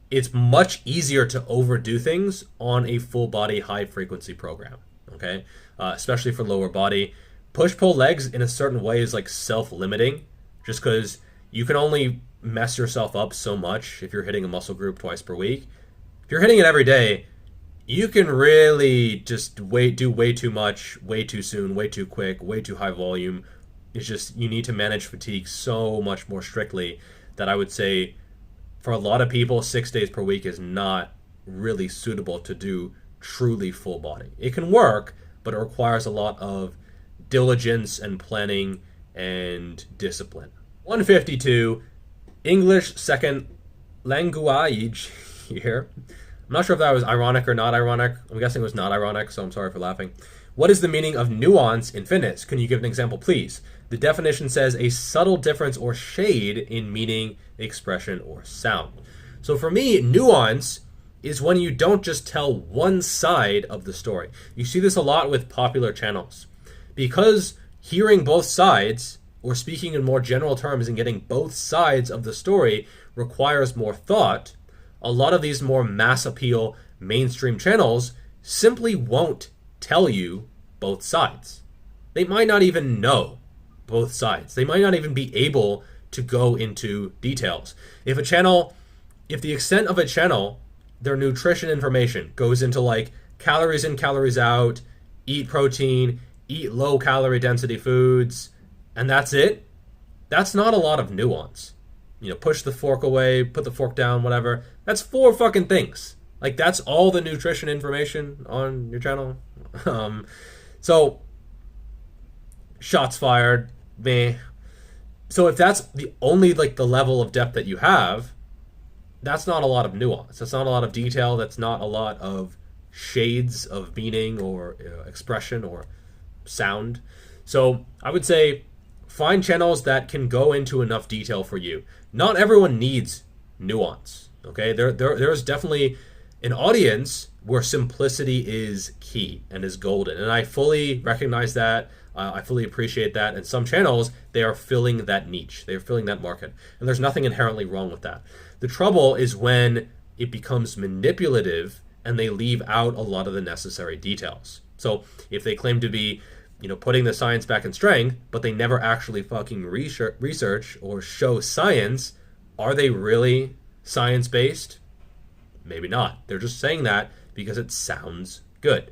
It's much easier to overdo things on a full body high frequency program, okay? Especially for lower body. Push-pull legs in a certain way is like self-limiting, just because you can only mess yourself up so much if you're hitting a muscle group twice per week. If you're hitting it every day, you can really just do way too much, way too soon, way too quick, way too high volume. It's just, you need to manage fatigue so much more strictly that I would say for a lot of people, 6 days per week is not really suitable to do truly full body. It can work, but it requires a lot of diligence and planning and discipline. 152, English second language here. I'm not sure if that was ironic or not ironic. I'm guessing it was not ironic, so I'm sorry for laughing. What is the meaning of nuance in fitness? Can you give an example, please? The definition says a subtle difference or shade in meaning, expression, or sound. So for me, nuance is when you don't just tell one side of the story. You see this a lot with popular channels. Because hearing both sides, or speaking in more general terms and getting both sides of the story requires more thought, a lot of these more mass appeal mainstream channels simply won't tell you both sides. They might not even know both sides. They might not even be able to go into details. If the extent of a channel, their nutrition information goes into like calories in, calories out, eat protein, eat low calorie density foods, and that's it, that's not a lot of nuance. Push the fork away, put the fork down, whatever. That's 4 fucking things. Like, that's all the nutrition information on your channel. So, shots fired, meh. So if that's the only, the level of depth that you have, that's not a lot of nuance. That's not a lot of detail. That's not a lot of shades of meaning or expression or sound. So I would say find channels that can go into enough detail for you. Not everyone needs nuance, okay? There's definitely an audience where simplicity is key and is golden, and I fully recognize that. I fully appreciate that. And some channels, they are filling that niche. They're filling that market, and there's nothing inherently wrong with that. The trouble is when it becomes manipulative and they leave out a lot of the necessary details. So if they claim to be putting the science back in strength, but they never actually fucking research or show science, are they really science-based? Maybe not. They're just saying that because it sounds good.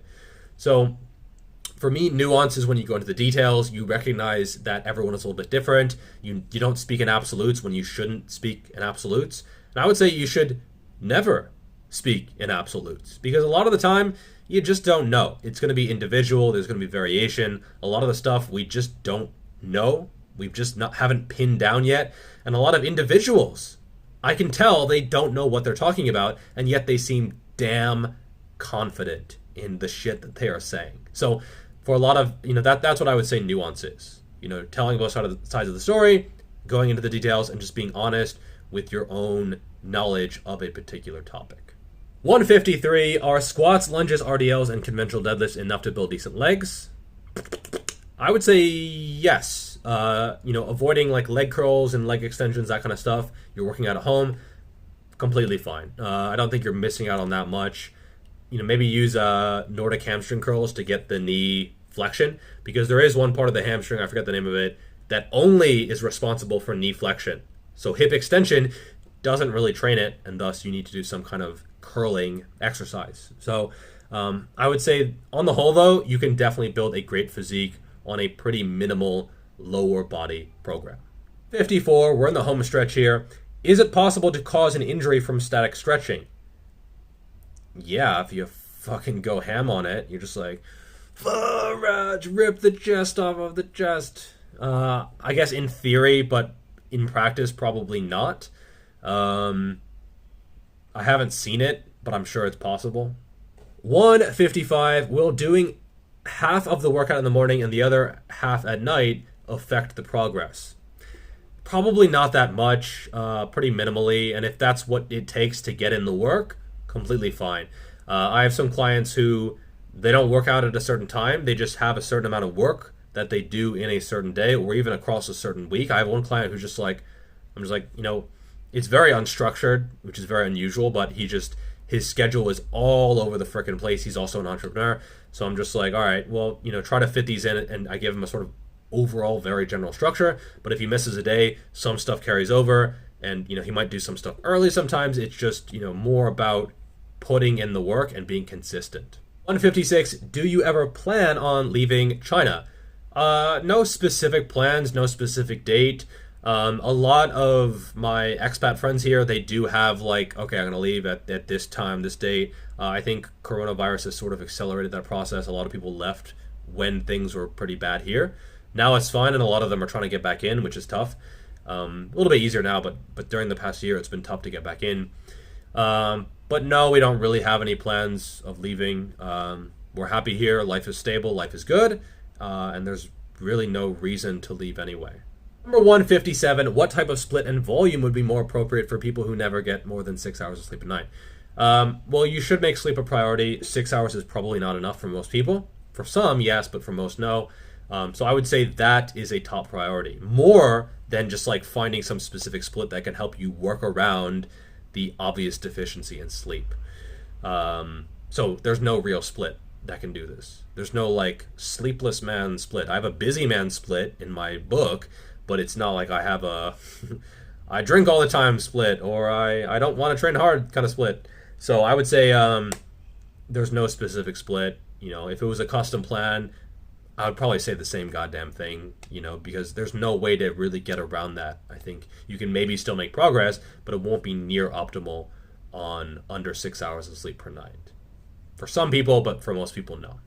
So for me, nuance is when you go into the details, you recognize that everyone is a little bit different. You don't speak in absolutes when you shouldn't speak in absolutes. And I would say you should never speak in absolutes, because a lot of the time, you just don't know. It's going to be individual. There's going to be variation. A lot of the stuff we just don't know. We've just haven't pinned down yet. And a lot of individuals, I can tell they don't know what they're talking about, and yet they seem damn confident in the shit that they are saying. So for a lot of, that's what I would say nuance is. Telling both sides of the story, going into the details, and just being honest with your own knowledge of a particular topic. 153, are squats, lunges, RDLs, and conventional deadlifts enough to build decent legs? I would say yes. Avoiding like leg curls and leg extensions, that kind of stuff. You're working out at home, completely fine. I don't think you're missing out on that much. Maybe use Nordic hamstring curls to get the knee flexion, because there is one part of the hamstring, I forget the name of it, that only is responsible for knee flexion. So hip extension doesn't really train it, and thus you need to do some kind of curling exercise. So I would say on the whole though, you can definitely build a great physique on a pretty minimal lower body program. 54, we're in the home stretch here. Is it possible to cause an injury from static stretching? Yeah, if you fucking go ham on it, you're just like, rip the chest off of the chest. I guess in theory, but in practice, probably not. I haven't seen it, but I'm sure it's possible. 155, will doing half of the workout in the morning and the other half at night affect the progress? Probably not that much, pretty minimally, and if that's what it takes to get in the work, completely fine. I have some clients who, they don't work out at a certain time, they just have a certain amount of work that they do in a certain day or even across a certain week. I have one client who's just like, I'm just like, it's very unstructured, which is very unusual, but his schedule is all over the frickin' place. He's also an entrepreneur. So I'm just like, all right, well, try to fit these in, and I give him a sort of overall very general structure. But if he misses a day, some stuff carries over, and he might do some stuff early sometimes. It's just more about putting in the work and being consistent. 156, do you ever plan on leaving China? No specific plans, no specific date. A lot of my expat friends here, they do have like, okay, I'm going to leave at this time, this date. I think coronavirus has sort of accelerated that process. A lot of people left when things were pretty bad here. Now it's fine, and a lot of them are trying to get back in, which is tough. A little bit easier now, but during the past year, it's been tough to get back in. But no, we don't really have any plans of leaving. We're happy here. Life is stable. Life is good. And there's really no reason to leave anyway. Number 157, what type of split and volume would be more appropriate for people who never get more than 6 hours of sleep a night? Well, you should make sleep a priority. 6 hours is probably not enough for most people. For some, yes, but for most, no. So I would say that is a top priority. More than just like finding some specific split that can help you work around the obvious deficiency in sleep. So there's no real split that can do this. There's no like sleepless man split. I have a busy man split in my book, but it's not like I have a I drink all the time split, or I don't want to train hard kind of split. So I would say there's no specific split. If it was a custom plan, I would probably say the same goddamn thing, because there's no way to really get around that. I think you can maybe still make progress, but it won't be near optimal on under 6 hours of sleep per night. For some people, but for most people, no.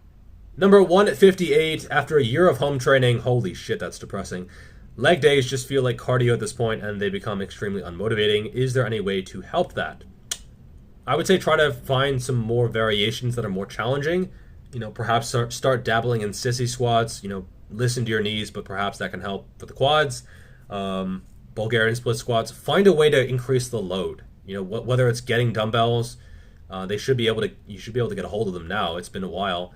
Number 158, after a year of home training, holy shit, that's depressing. Leg days just feel like cardio at this point, and they become extremely unmotivating. Is there any way to help that? I would say try to find some more variations that are more challenging. Perhaps start dabbling in sissy squats. Listen to your knees, but perhaps that can help for the quads. Bulgarian split squats. Find a way to increase the load. Whether it's getting dumbbells, you should be able to get a hold of them now. It's been a while.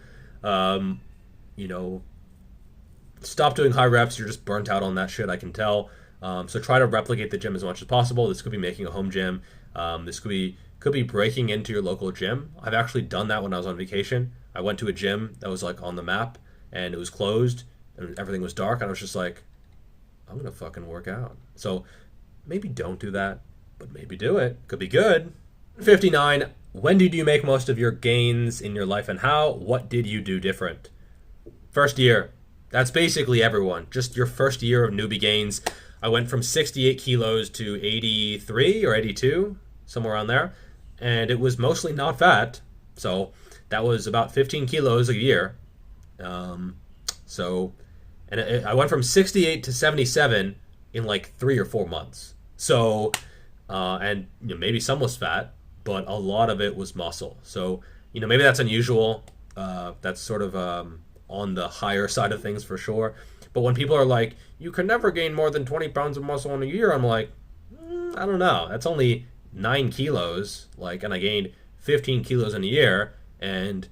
Stop doing high reps. You're just burnt out on that shit, I can tell. So try to replicate the gym as much as possible. This could be making a home gym. This could be breaking into your local gym. I've actually done that when I was on vacation. I went to a gym that was like on the map, and it was closed, and everything was dark, and I was just like, I'm gonna fucking work out. So maybe don't do that, but maybe do it. Could be good. 59. When did you make most of your gains in your life, and how? What did you do different? First year. That's basically everyone. Just your first year of newbie gains. I went from 68 kilos to 83 or 82, somewhere around there. And it was mostly not fat. So that was about 15 kilos a year. I went from 68 to 77 in like 3 or 4 months. So, maybe some was fat, but a lot of it was muscle. So, maybe that's unusual. That's sort of on the higher side of things for sure. But when people are like, you can never gain more than 20 pounds of muscle in a year, I'm like, I don't know. That's only 9 kilos, and I gained 15 kilos in a year, and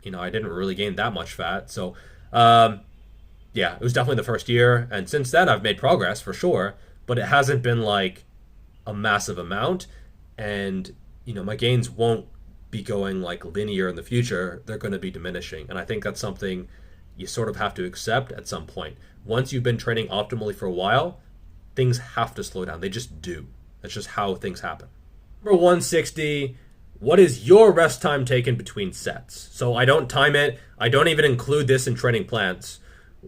I didn't really gain that much fat. So yeah, it was definitely the first year, and since then I've made progress for sure, but it hasn't been like a massive amount, and my gains won't be going like linear in the future. They're going to be diminishing, and I think that's something you sort of have to accept at some point. Once you've been training optimally for a while, things have to slow down. They just do. That's just how things happen. Number 160, what is your rest time taken between sets? So I don't time it. I don't even include this in training plans.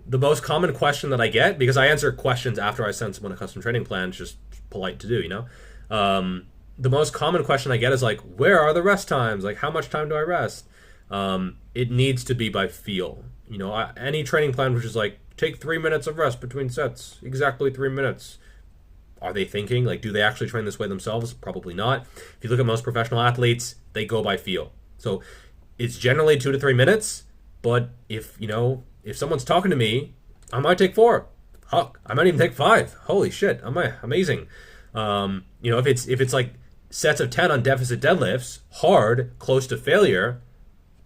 The most common question that I get, because I answer questions after I send someone a custom training plan, it's just polite to do, the most common question I get is like, where are the rest times? Like, how much time do I rest? It needs to be by feel. Any training plan which is like, take 3 minutes of rest between sets, exactly 3 minutes. Are they thinking, do they actually train this way themselves? Probably not. If you look at most professional athletes, they go by feel. So it's generally 2 to 3 minutes, but if someone's talking to me, I might take 4. Huck, I might even take 5. Holy shit, amazing. If it's like sets of 10 on deficit deadlifts, hard, close to failure,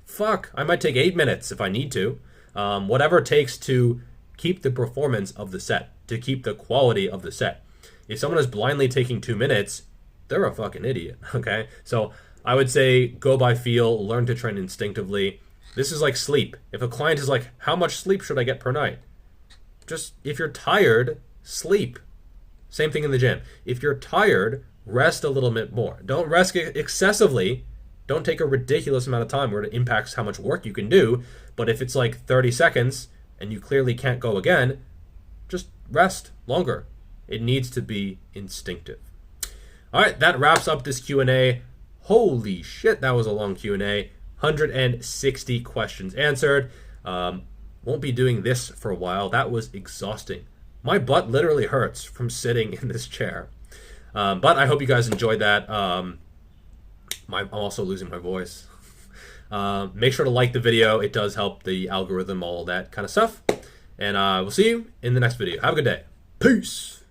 fuck, I might take 8 minutes if I need to. Whatever it takes to keep the performance of the set, to keep the quality of the set. If someone is blindly taking 2 minutes, they're a fucking idiot, okay? So I would say go by feel, learn to train instinctively. This is like sleep. If a client is like, how much sleep should I get per night? Just, if you're tired, sleep. Same thing in the gym. If you're tired, rest a little bit more. Don't rest excessively. Don't take a ridiculous amount of time where it impacts how much work you can do. But if it's like 30 seconds and you clearly can't go again, just rest longer. It needs to be instinctive. All right, that wraps up this Q&A. Holy shit, that was a long Q&A. 160 questions answered. Won't be doing this for a while. That was exhausting. My butt literally hurts from sitting in this chair. But I hope you guys enjoyed that. I'm also losing my voice. Make sure to like the video. It does help the algorithm, all that kind of stuff. And we'll see you in the next video. Have a good day. Peace.